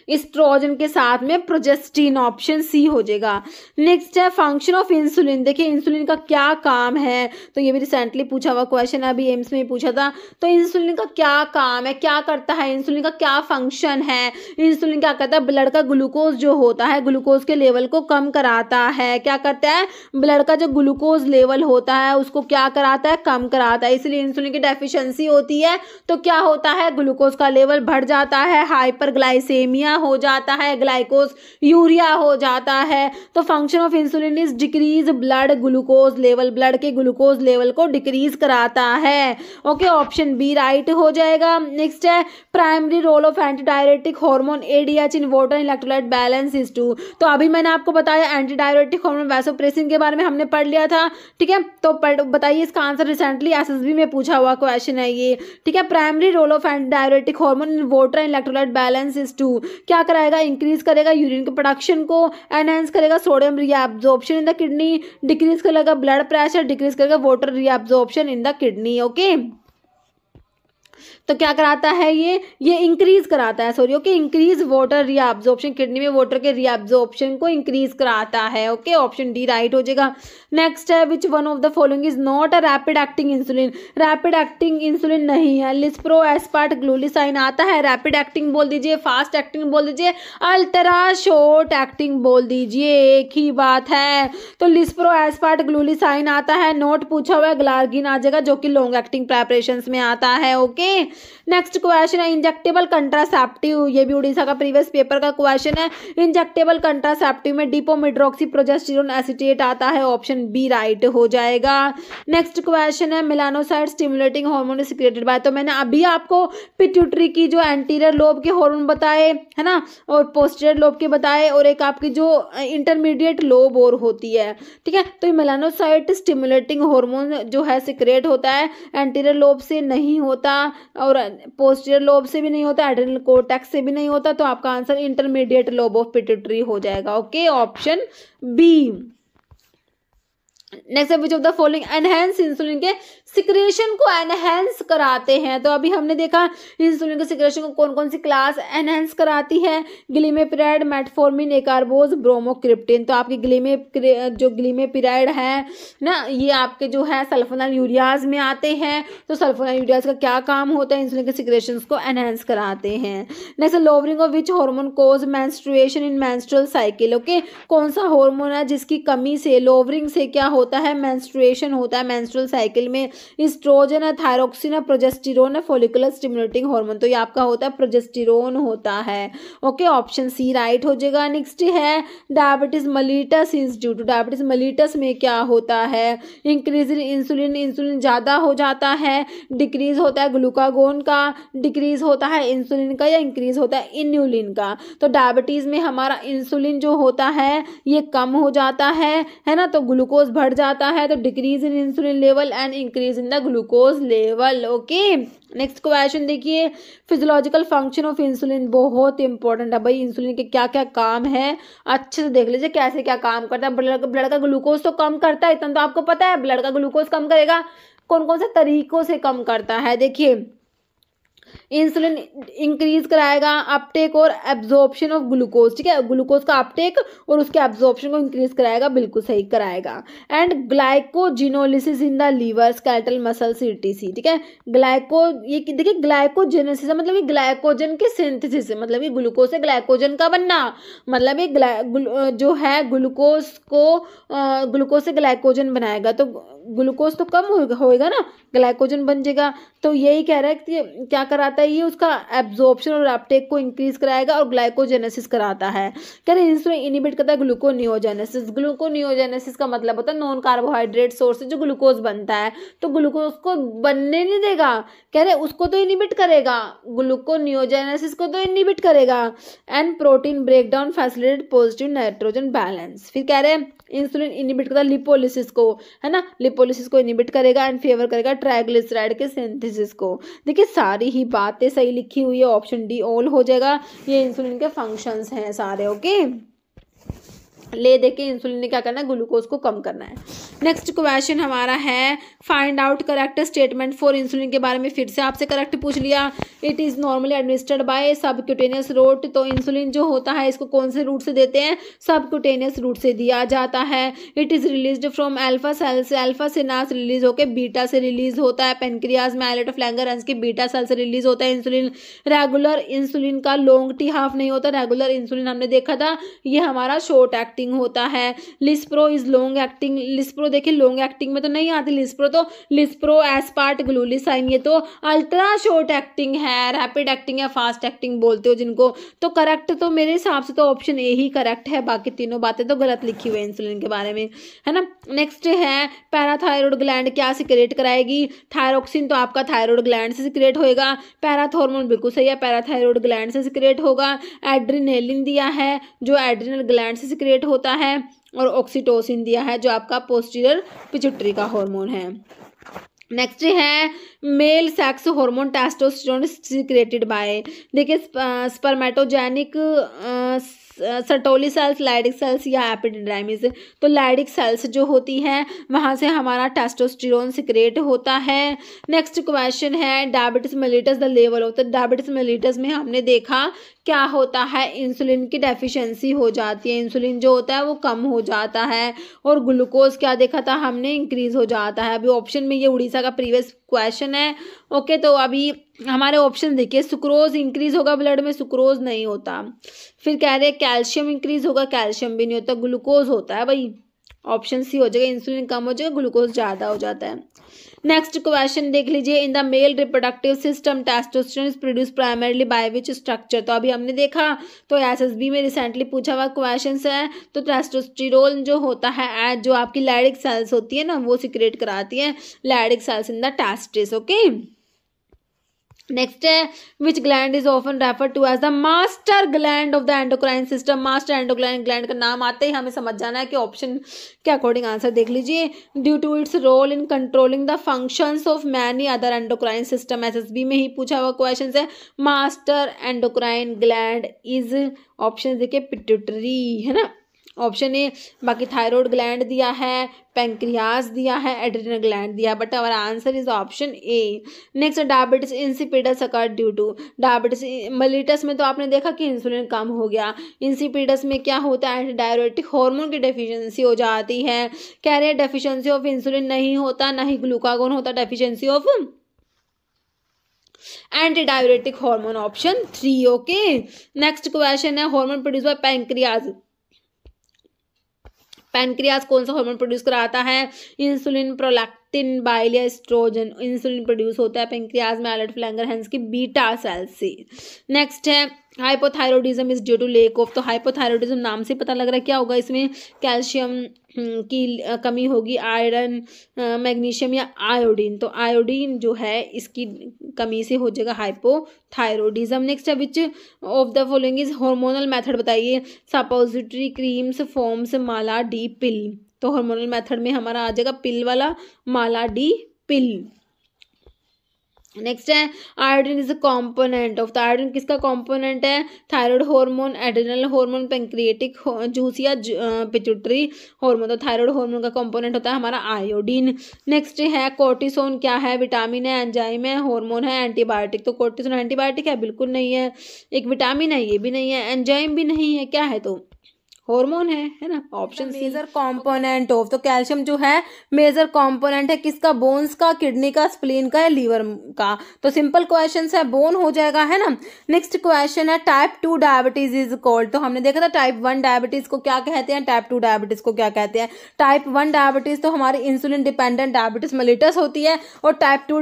एस्ट्रोजन के साथ में प्रोजेस्टिन, ऑप्शन सी हो जाएगा। नेक्स्ट है फंक्शन ऑफ इंसुलिन, देखिए इंसुलिन का क्या काम है, तो ये भी रिसेंटली पूछा हुआ क्वेश्चन है, अभी एम्स में पूछा था। तो इंसुलिन का क्या काम है, क्या करता है, इंसुलिन का क्या फंक्शन है, इंसुलिन क्या करता है, ब्लड का ग्लूकोज जो होता है, ग्लूकोज के लेवल को कम कराता है, क्या करता है, ब्लड का जो ग्लूकोज लेवल होता है उसको क्या कराता है, कम कराता है। इसलिए इंसुलिन की डेफिशिएंसी होती है तो क्या होता है, ग्लूकोज का लेवल बढ़ जाता है, हाइपरग्लाइसेमिया एनीमिया हो जाता है, ग्लाइकोज यूरिया हो जाता है। तो function of insulin is decrease blood glucose level, blood के ग्लूकोज लेवल को डिक्रीज कराता है। ओके, ऑप्शन बी राइट हो जाएगा। नेक्स्ट है primary role of anti diuretic hormone ADH in water electrolyte balance is to. तो अभी मैंने आपको बताया एंटी डायरेटिक हार्मोन वैसोप्रेसिन के बारे में हमने पढ़ लिया था, ठीक है। तो बताइए इसका आंसर, रिसेंटली एसएसबी में पूछा हुआ क्वेश्चन है ये, ठीक है। Primary role of anti diuretic hormone in water electrolyte balance is to, क्या कराएगा, इंक्रीज करेगा यूरिन के प्रोडक्शन को, एनहांस करेगा sodium reabsorption in the kidney, decrease करेगा ब्लड प्रेशर, डिक्रीज करेगा water reabsorption in the kidney. Okay, तो क्या कराता है ये इंक्रीज कराता है, sorry, okay, increase water reabsorption, kidney में वाटर के रीअब्जॉर्प्शन को इंक्रीज कराता है। ओके, ऑप्शन डी राइट हो जाएगा। नेक्स्ट है which one of the following is not a rapid acting insulin, rapid acting insulin नहीं है। लिस्प्रो एस्पार्ट ग्लूलिसाइन आता है, रैपिड एक्टिंग बोल दीजिए, फास्ट एक्टिंग बोल दीजिए, अल्ट्रा शॉर्ट एक्टिंग बोल दीजिए, एक ही बात है। तो लिस्प्रो एस्पार्ट ग्लूलिसाइन आता है, नोट पूछा हुआ है, ग्लार्गिन आ जाएगा जो कि लॉन्ग एक्टिंग प्रेपरेशन में आता है। ओके, नेक्स्ट क्वेश्चन है इंजेक्टेबल कंट्रासेप्टिव, ये भी उड़ीसा का प्रीवियस पेपर का क्वेश्चन है। इंजेक्टेबल कंट्रासेप्टिव में डिपोमेड्रोक्सी प्रोजेस्टेरोन एसिटेट आता है, ऑप्शन बी राइट हो जाएगा। नेक्स्ट क्वेश्चन है melanocyte stimulating hormone secreted bye, तो मैंने अभी आपको पिट्यूटरी की जो एंटीरियर लोब के हार्मोन बताए है ना, और पोस्टीरियर लोब के बताए, और एक आपकी जो इंटरमीडिएट लोब और होती है, ठीक है। तो ये मेलानोसाइट स्टिमुलेटिंग हार्मोन जो है सिक्रेट होता है, एंटीरियर लोब से नहीं होता और पोस्टीरियर लोब से भी नहीं होता, एड्रेनल कोर्टेक्स से भी नहीं होता, तो आपका answer intermediate lobe of pituitary हो जाएगा। Okay, option B. नेक्स्ट है which of the following enhance insulin के सिक्रेशन को एनहेंस कराते हैं। तो अभी हमने देखा इंसुलिन के सिक्रेशन को कौन कौन सी क्लास एनहेंस कराती है, ग्लिमेपिराइड, मेटफॉर्मिन, एकार्बोज, ब्रोमोक्रिप्टिन। तो आपकी ग्लिमेपिराइड है ना, ये आपके जो है सल्फोनाइल यूरियाज में आते हैं। तो सल्फोनाइल यूरियाज का क्या काम होता है, इंसुलिन के सिक्रेशन को एनहेंस कराते हैं। Next lowering of which hormone cause menstruation in menstrual cycle. Okay, कौन सा हार्मोन है जिसकी कमी से, लोवरिंग से क्या होता है, मेंस्ट्रुएशन होता है मेंस्ट्रुअल साइकिल में। एस्ट्रोजन है, थायरोक्सिन है, प्रोजेस्टेरोन है, फॉलिकुलर स्टिमुलेटिंग हार्मोन, तो ये आपका होता है प्रोजेस्टेरोन होता है। ओके, ऑप्शन सी राइट हो जाएगा। नेक्स्ट है diabetes mellitus is due to, diabetes mellitus में क्या होता है, इंक्रीज इन इंसुलिन, इंसुलिन ज़्यादा हो जाता है, डिक्रीज होता है ग्लूकागोन का, डिक्रीज होता है इंसुलिन का, या इंक्रीज होता है इन्यूलिन का। तो डायबिटीज़ में हमारा इंसुलिन जो होता है ये कम हो जाता है ना, तो ग्लूकोज बढ़ जाता है, तो decrease in insulin level and increase in the glucose level. Okay, next question देखिए फिजियोलॉजिकल फंक्शन ऑफ इंसुलिन, बहुत इंपॉर्टेंट है भाई। इंसुलिन के क्या क्या काम है अच्छे से देख लीजिए, कैसे क्या काम करता है। ब्लड का ग्लूकोज तो कम करता है, इतना तो आपको पता है, ब्लड का ग्लूकोज कम करेगा, कौन कौन से तरीकों से कम करता है। देखिए इंसुलिन इंक्रीज कराएगा अपटेक और एब्जॉर्प्शन ऑफ ग्लूकोज, ठीक है, ग्लूकोज का अपटेक और उसके एब्जॉर्प्शन को इंक्रीज कराएगा, बिल्कुल सही कराएगा। And glycogenolysis in the liver, skeletal muscles, ETC, ठीक है। ये देखिए ग्लाइकोजेनेसिस मतलब ये ग्लाइकोजन के सिंथेसिस, मतलब ये ग्लूकोज से ग्लाइकोजन का बनना, मतलब ये जो है ग्लूकोज से ग्लाइकोजन बनाएगा, तो ग्लूकोज तो कम होएगा ना, ग्लाइकोजन बन जाएगा। तो यही कह रहा है कि क्या कराता है ये, उसका एब्जॉर्प्शन और अपटेक को इंक्रीज कराएगा और ग्लाइकोजेनेसिस कराता है। कह रहे इंसुलिन इनिबिट करता है ग्लूकोनियोजेनेसिस, ग्लूकोनियोजेनेसिस का मतलब होता है नॉन कार्बोहाइड्रेट सोर्स से जो ग्लूकोज बनता है, तो ग्लूकोज को बनने नहीं देगा, कह रहे उसको तो इनिबिट करेगा, ग्लूकोनियोजेनेसिस को तो इनिबिट करेगा। And protein breakdown facilitate positive nitrogen balance. फिर कह रहे हैं इंसुलिन इनिबिट करता है लिपोलिसिस को, है ना, लिपोलिसिस को इनिबिट करेगा एंड फेवर करेगा ट्राइग्लिसराइड के सिंथेसिस को। देखिए सारी ही बातें सही लिखी हुई है, ऑप्शन डी ऑल हो जाएगा। ये इंसुलिन के फंक्शंस हैं सारे। ओके, ले देके इंसुलिन ने क्या करना है, ग्लूकोज को कम करना है। नेक्स्ट क्वेश्चन हमारा है find out correct statement for insulin के बारे में फिर से आपसे करेक्ट पूछ लिया। It is normally administered by subcutaneous route, तो इंसुलिन जो होता है इसको कौन से रूट से देते हैं, सबक्यूटेनियस रूट से दिया जाता है। It is released from alpha cell से, अल्फा से ना रिलीज होकर बीटा से रिलीज होता है। पेनक्रियाज में आइलेट ऑफ लैंगरहंस के बीटा सेल से रिलीज होता है इंसुलिन। रेगुलर इंसुलिन का लॉन्ग टी हाफ नहीं होता, रेगुलर इंसुलिन हमने देखा था ये हमारा शॉर्ट एक्टिंग होता है। Lispro is long acting, lispro lispro देखिए लॉन्ग एक्टिंग में तो नहीं आती लिस्प्रो, तो लिस्प्रो एस्पार्ट ग्लूलिसाइन ये तो अल्ट्रा शॉर्ट एक्टिंग है, रैपिड एक्टिंग या फास्ट एक्टिंग बोलते हो जिनको। तो करेक्ट तो मेरे हिसाब से तो ऑप्शन ए ही करेक्ट है, बाकी तीनों बातें तो गलत लिखी हुई है इंसुलिन के बारे में, है ना। नेक्स्ट है पैराथायरॉयड ग्लैंड क्या सिक्रेट कराएगी, थायरोक्सिन तो आपका थायरॉयड ग्लैंड से सिक्रेट होएगा, पैराथॉर्मोन बिल्कुल सही है, पैराथायरॉयड ग्लैंड से सिक्रेट होगा, एड्रिनेलिन दिया है जो एड्रिनल ग्लैंड से सिक्रेट होता है, और ऑक्सीटोसिन दिया है जो आपका पोस्टीरियर पिट्यूटरी का हार्मोन है। नेक्स्ट है male sex hormone testosterone secreted by, देखिए स्पर्मेटोजेनिक सर्टोली सेल्स, लैडिक सेल्स या एपिडिडाइमिस। तो लैडिक सेल्स जो होती है वहाँ से हमारा टेस्टोस्टेरोन सिक्रेट होता है। नेक्स्ट क्वेश्चन है diabetes mellitus the level of, तो डायबिटीज मेलिटस में हमने देखा क्या होता है, इंसुलिन की डेफिशिएंसी हो जाती है, इंसुलिन जो होता है वो कम हो जाता है, और ग्लूकोज क्या देखा था हमने, इंक्रीज हो जाता है। अभी ऑप्शन में ये उड़ीसा का प्रीवियस क्वेश्चन है। ओके, तो अभी हमारे ऑप्शन देखिए, सुक्रोज इंक्रीज होगा ब्लड में, सुक्रोज नहीं होता। फिर कह रहे हैं कैल्शियम इंक्रीज होगा, कैल्शियम भी नहीं होता, ग्लूकोज होता है भाई, ऑप्शन सी हो जाएगा, इंसुलिन कम हो जाएगा, ग्लूकोज ज़्यादा हो जाता है। नेक्स्ट क्वेश्चन देख लीजिए, in the male reproductive system testosterone is produce primarily by which structure, तो अभी हमने देखा, तो एसएसबी में रिसेंटली पूछा हुआ क्वेश्चन है। तो टेस्टोस्टेरोन जो होता है जो आपकी लैडिक सेल्स होती है ना वो सिक्रेट कराती है, Leydig cells in the testis. Okay, next है which gland is often refer to as the master gland of the endocrine system, master endocrine gland का नाम आते ही हमें समझ जाना है कि ऑप्शन के अकॉर्डिंग आंसर देख लीजिए, due to its role in controlling the functions of many other endocrine system, SSB में ही पूछा हुआ क्वेश्चन है। Master endocrine gland is option देखिए पिट्यूटरी, है ना, ऑप्शन ए। बाकी थायराइड ग्लैंड दिया है, पैंक्रियास दिया है, एड्रिनल ग्लैंड दिया है, but our answer is option A. Next diabetes insipidus occur due to, diabetes mellitus में तो आपने देखा कि इंसुलिन कम हो गया, इंसिपिडस में क्या होता है, एंटी डायरेटिक हार्मोन की डेफिशिएंसी हो जाती है। कह रहे हैं डेफिशिएंसी ऑफ इंसुलिन नहीं होता, ना ही ग्लूकागोन होता, deficiency of anti diuretic hormone, option 3। Okay, next question है hormone produce by pancreas, pancreas कौन सा हार्मोन प्रोड्यूस कराता है, इंसुलिन, प्रोलैक्टिन, बाइल या एस्ट्रोजन, इंसुलिन प्रोड्यूस होता है पैनक्रियाज में एलर्ट फ्लैंगरहैंस की बीटा सेल से। नेक्स्ट है hypothyroidism is due to lack of, तो हाइपोथायरॉयडिज्म नाम से पता लग रहा है क्या होगा इसमें, कैल्शियम की कमी होगी, आयरन, मैग्नीशियम या आयोडीन, तो आयोडीन जो है इसकी कमी से हो जाएगा हाइपोथायरॉयडिज्म। नेक्स्ट है which of the following is hormonal method बताइए, सपोजिटरी, क्रीम्स, फॉर्म्स, माला डी पिल, तो हार्मोनल मेथड में हमारा आ जाएगा पिल वाला, माला डी पिल। नेक्स्ट है iodine is a component of, तो आयोडीन किसका कॉम्पोनेंट है, thyroid hormone, adrenal hormone, pancreatic juice या पिट्यूटरी हार्मोन, तो थायराइड हार्मोन का कॉम्पोनेंट होता है हमारा आयोडीन। नेक्स्ट है कोर्टिसोन क्या है, विटामिन है, एंजाइम है, हार्मोन है, एंटीबायोटिक, तो कोर्टिसोन एंटीबायोटिक है, बिल्कुल नहीं है, एक विटामिन है, ये भी नहीं है, एंजाइम भी नहीं है, क्या है तो हार्मोन है ना, option C. Major component of, तो कैल्शियम जो है मेजर कंपोनेंट है किसका, बोन्स का, किडनी का, स्प्लीन का या लीवर का, तो सिंपल क्वेश्चन है, बोन हो जाएगा, है ना। नेक्स्ट क्वेश्चन है टाइप 2 डायबिटीज इज कॉल्ड, तो हमने देखा था टाइप 1 डायबिटीज को क्या कहते हैं, टाइप 2 डायबिटीज को क्या कहते हैं। टाइप 1 डायबिटीज तो हमारी इंसुलिन डिपेंडेंट डायबिटीज मेलिटस होती है, और टाइप 2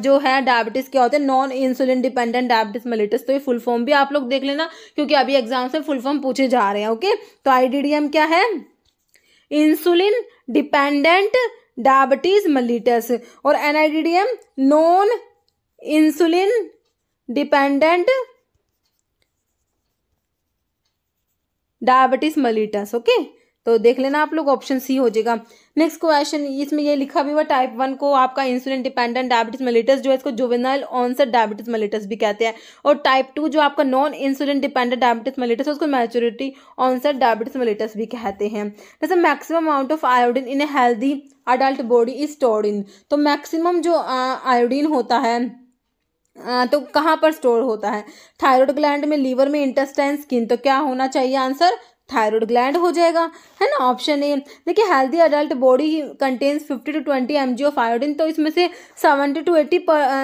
जो है डायबिटीज क्या होते हैं, non insulin dependent diabetes mellitus, तो ये फुल फॉर्म भी आप लोग देख लेना क्योंकि अभी एग्जाम से फुल फॉर्म पूछे जा रहे हैं। ओके, तो आईडीडीएम क्या है, इंसुलिन डिपेंडेंट डायबिटीज मेलिटस, और NIDDM non insulin dependent diabetes mellitus. Okay, तो देख लेना आप लोग, ऑप्शन सी हो जाएगा। नेक्स्ट क्वेश्चन, इसमें ये लिखा भी हुआ टाइप 1 को आपका इंसुलिन डिपेंडेंट डायबिटीज मेलिटस जो है इसको जुवेनाइल ऑनसेट डायबिटीज मेलिटस भी कहते हैं, और टाइप 2 जो आपका non insulin dependent diabetes mellitus उसको मैच्योरिटी ऑनसेट डायबिटीज मेलिटस भी कहते हैं। जैसे maximum amount of iodine in a healthy adult body is stored in, तो मैक्सिमम जो आयोडीन होता है तो कहाँ पर स्टोर होता है, थायराइड ग्लैंड में, लीवर में, इंटेस्टाइन, स्किन, तो क्या होना चाहिए आंसर, थायराइड ग्लैंड हो जाएगा, है ना, ऑप्शन ए। देखिए healthy adult body contains 50 to 20 mg of iodine, तो इसमें से 70 to 80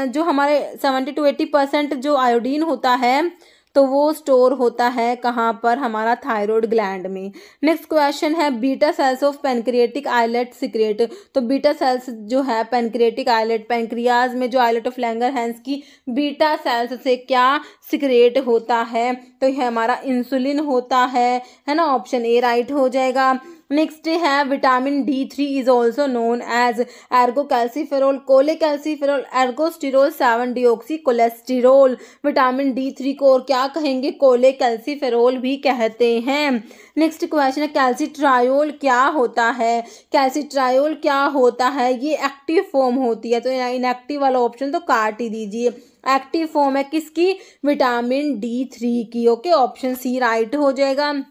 जो हमारे 70 to 80% जो आयोडीन होता है तो वो स्टोर होता है कहाँ पर, हमारा थायराइड ग्लैंड में। नेक्स्ट क्वेश्चन है beta cells of pancreatic islet secrete. तो बीटा सेल्स जो है पैनक्रिएटिक आइलेट, पैनक्रियाज में जो आइलेट ऑफ लैंगरहैंस की बीटा सेल्स से क्या सीक्रेट होता है, तो यह हमारा इंसुलिन होता है ना। ऑप्शन ए राइट हो जाएगा। नेक्स्ट है vitamin D3 is also known as ergocalciferol, cholecalciferol, ergosterol, seven deoxy cholesterol. Vitamin D3 को और क्या कहेंगे, कोलेकैल्सीफेरोल भी कहते हैं। नेक्स्ट क्वेश्चन है कैल्सिट्रायोल क्या होता है। कैल्सिट्रायोल क्या होता है, ये एक्टिव फॉर्म होती है, तो इनएक्टिव वाला ऑप्शन तो काट ही दीजिए। एक्टिव फॉर्म है किसकी, विटामिन D3 की। ओके, ऑप्शन सी राइट हो जाएगा।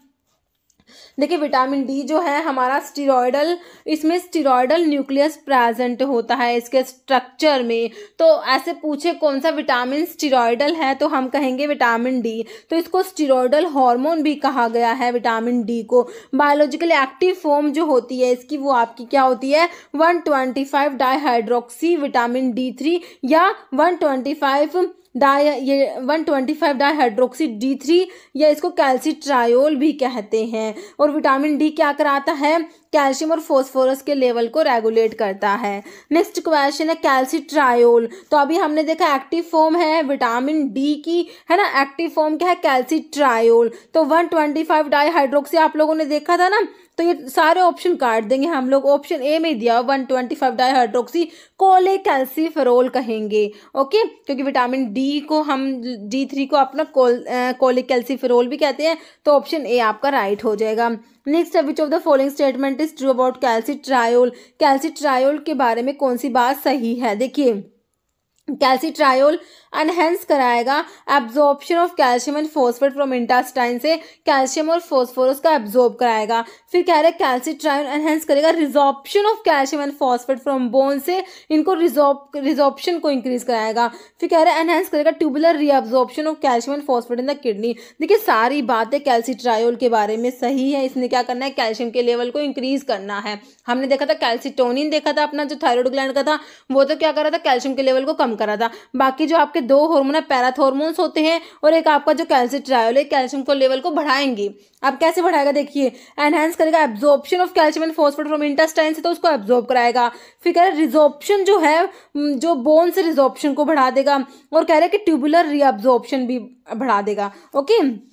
देखिए विटामिन डी जो है हमारा स्टीरॉयडल, इसमें स्टीरॉयडल न्यूक्लियस प्रेजेंट होता है इसके स्ट्रक्चर में। तो ऐसे पूछे कौन सा विटामिन स्टीरॉयडल है, तो हम कहेंगे विटामिन डी। तो इसको स्टीरॉयडल हार्मोन भी कहा गया है विटामिन डी को। बायोलॉजिकली एक्टिव फॉर्म जो होती है इसकी, वो आपकी क्या होती है, 125 डाईहाइड्रोक्सी विटामिन D3 या 125 डाईहाइड्रोक्सी D3 या इसको कैल्सिट्रायोल भी कहते हैं। और विटामिन डी क्या कराता है, कैल्शियम और फॉस्फोरस के लेवल को रेगुलेट करता है। नेक्स्ट क्वेश्चन है कैल्सिट्रायोल। तो अभी हमने देखा एक्टिव फॉर्म है विटामिन डी की, है ना, एक्टिव फॉर्म क्या है, कैल्सिट्रायोल। तो 125 डाईहाइड्रोक्सी आप लोगों ने देखा था ना, तो ये सारे ऑप्शन काट देंगे हम लोग। ऑप्शन ए में दिया 125 डाईहाइड्रोक्सी कोलेकैल्सीफेरोल कहेंगे। ओके, क्योंकि विटामिन डी को हम D3 को अपना कोलेकैल्सीफेरोल भी कहते हैं। तो ऑप्शन ए आपका राइट हो जाएगा। नेक्स्ट है which of the following statement is true about calcitriol. Calcitriol के बारे में कौन सी बात सही है, देखिए कैल्सिट्रायोल एनहेंस कराएगा absorption of calcium and phosphate from intestine से कैल्शियम और फॉस्फोरस का एब्जॉर्ब कराएगा। फिर कह रहे कैल्सिट्रायोल एनहेंस करेगा resorption of calcium and phosphate from bone से इनको रिजॉर्प्शन को इंक्रीज कराएगा। फिर कह रहे एनहेंस करेगा tubular reabsorption of calcium and phosphate in the kidney. देखिए सारी बातें कैल्सिट्रायोल के बारे में सही है। इसने क्या करना है, कैल्शियम के लेवल को इंक्रीज करना है। हमने देखा था कैल्सिटोनिन देखा था अपना जो थायराइड ग्लैंड का था, वो तो क्या कर रहा था, कैल्शियम के लेवल को कम करा था। बाकी जो आपके दो हार्मोन है पैराथॉर्मोन्स होते हैं और एक आपका जो कैल्सिट्रायोल है, कैल्शियम को लेवल को बढ़ाएंगे। अब कैसे बढ़ाएगा, देखिए एनहांस करेगा absorption of calcium and phosphate from intestine से, तो उसको एब्जॉर्ब कराएगा। फिर कह रहे रिजॉर्प्शन जो है, जो बोन से रिजॉर्प्शन को बढ़ा देगा। और कह रहे कि ट्यूबुलर रीअब्जॉर्प्शन भी बढ़ा देगा। ओके,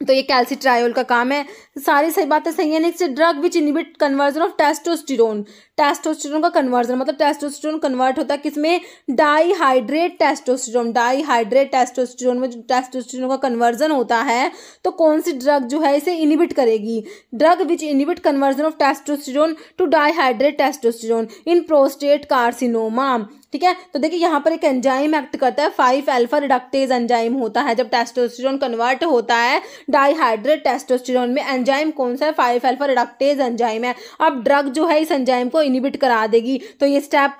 तो ये कैल्सिट्रायोल का काम है। सारी सही बातें सही है। Next drug which inhibit conversion of testosterone. Testosterone का कन्वर्जन मतलब टेस्टोस्टेरोन कन्वर्ट होता है किसमें, डाईहाइड्रेट टेस्टोस्टेरोन। डाईहाइड्रेट टेस्टोस्टेरोन में जो टेस्टोस्टेरोन का कन्वर्जन होता है, तो कौन सी ड्रग जो है इसे इनहिबिट करेगी, drug which inhibit conversion of testosterone to dihydrate testosterone in prostate carcinoma. ठीक है, तो देखिए यहाँ पर एक एंजाइम एक्ट करता है, 5-अल्फा रिडक्टेज एंजाइम होता है। जब टेस्टोस्टेरोन कन्वर्ट होता है डाईहाइड्रेट टेस्टोस्टेरोन में, एंजाइम कौन सा है, 5-अल्फा रिडक्टेज एंजाइम है। अब ड्रग जो है इस एंजाइम को इनहिबिट करा देगी, तो ये स्टेप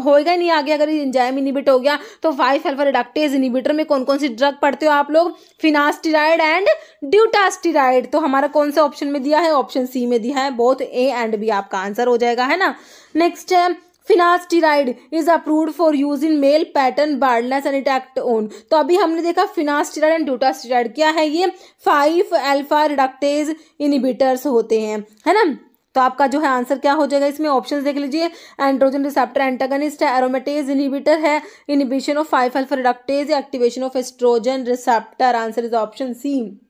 होएगा ही नहीं आगे। अगर ये एंजाइम इनहिबिट हो गया तो 5-अल्फा रिडक्टेज इनहिबिटर में कौन कौन सी ड्रग पढ़ते हो आप लोग, फिनास्टिराइड एंड ड्यूटास्टिराइड। तो हमारा कौन सा ऑप्शन में दिया है, ऑप्शन सी में दिया है। बोथ ए एंड बी आपका आंसर हो जाएगा, है ना। नेक्स्ट है finasteride is approved for use in male pattern baldness and attack on. तो अभी हमने देखा फिनास्टिराइड एंड ड्यूटास्टिराइड क्या है, ये 5-अल्फा रिडक्टेज इनहिबिटर्स होते हैं, है ना। तो आपका जो है आंसर क्या हो जाएगा, इसमें ऑप्शंस देख लीजिए। एंड्रोजन रिसेप्टर एंटागनिस्ट है, एरोमेटेज इनहिबिटर है, inhibition of five alpha reductase, activation of estrogen receptor. Answer is option C.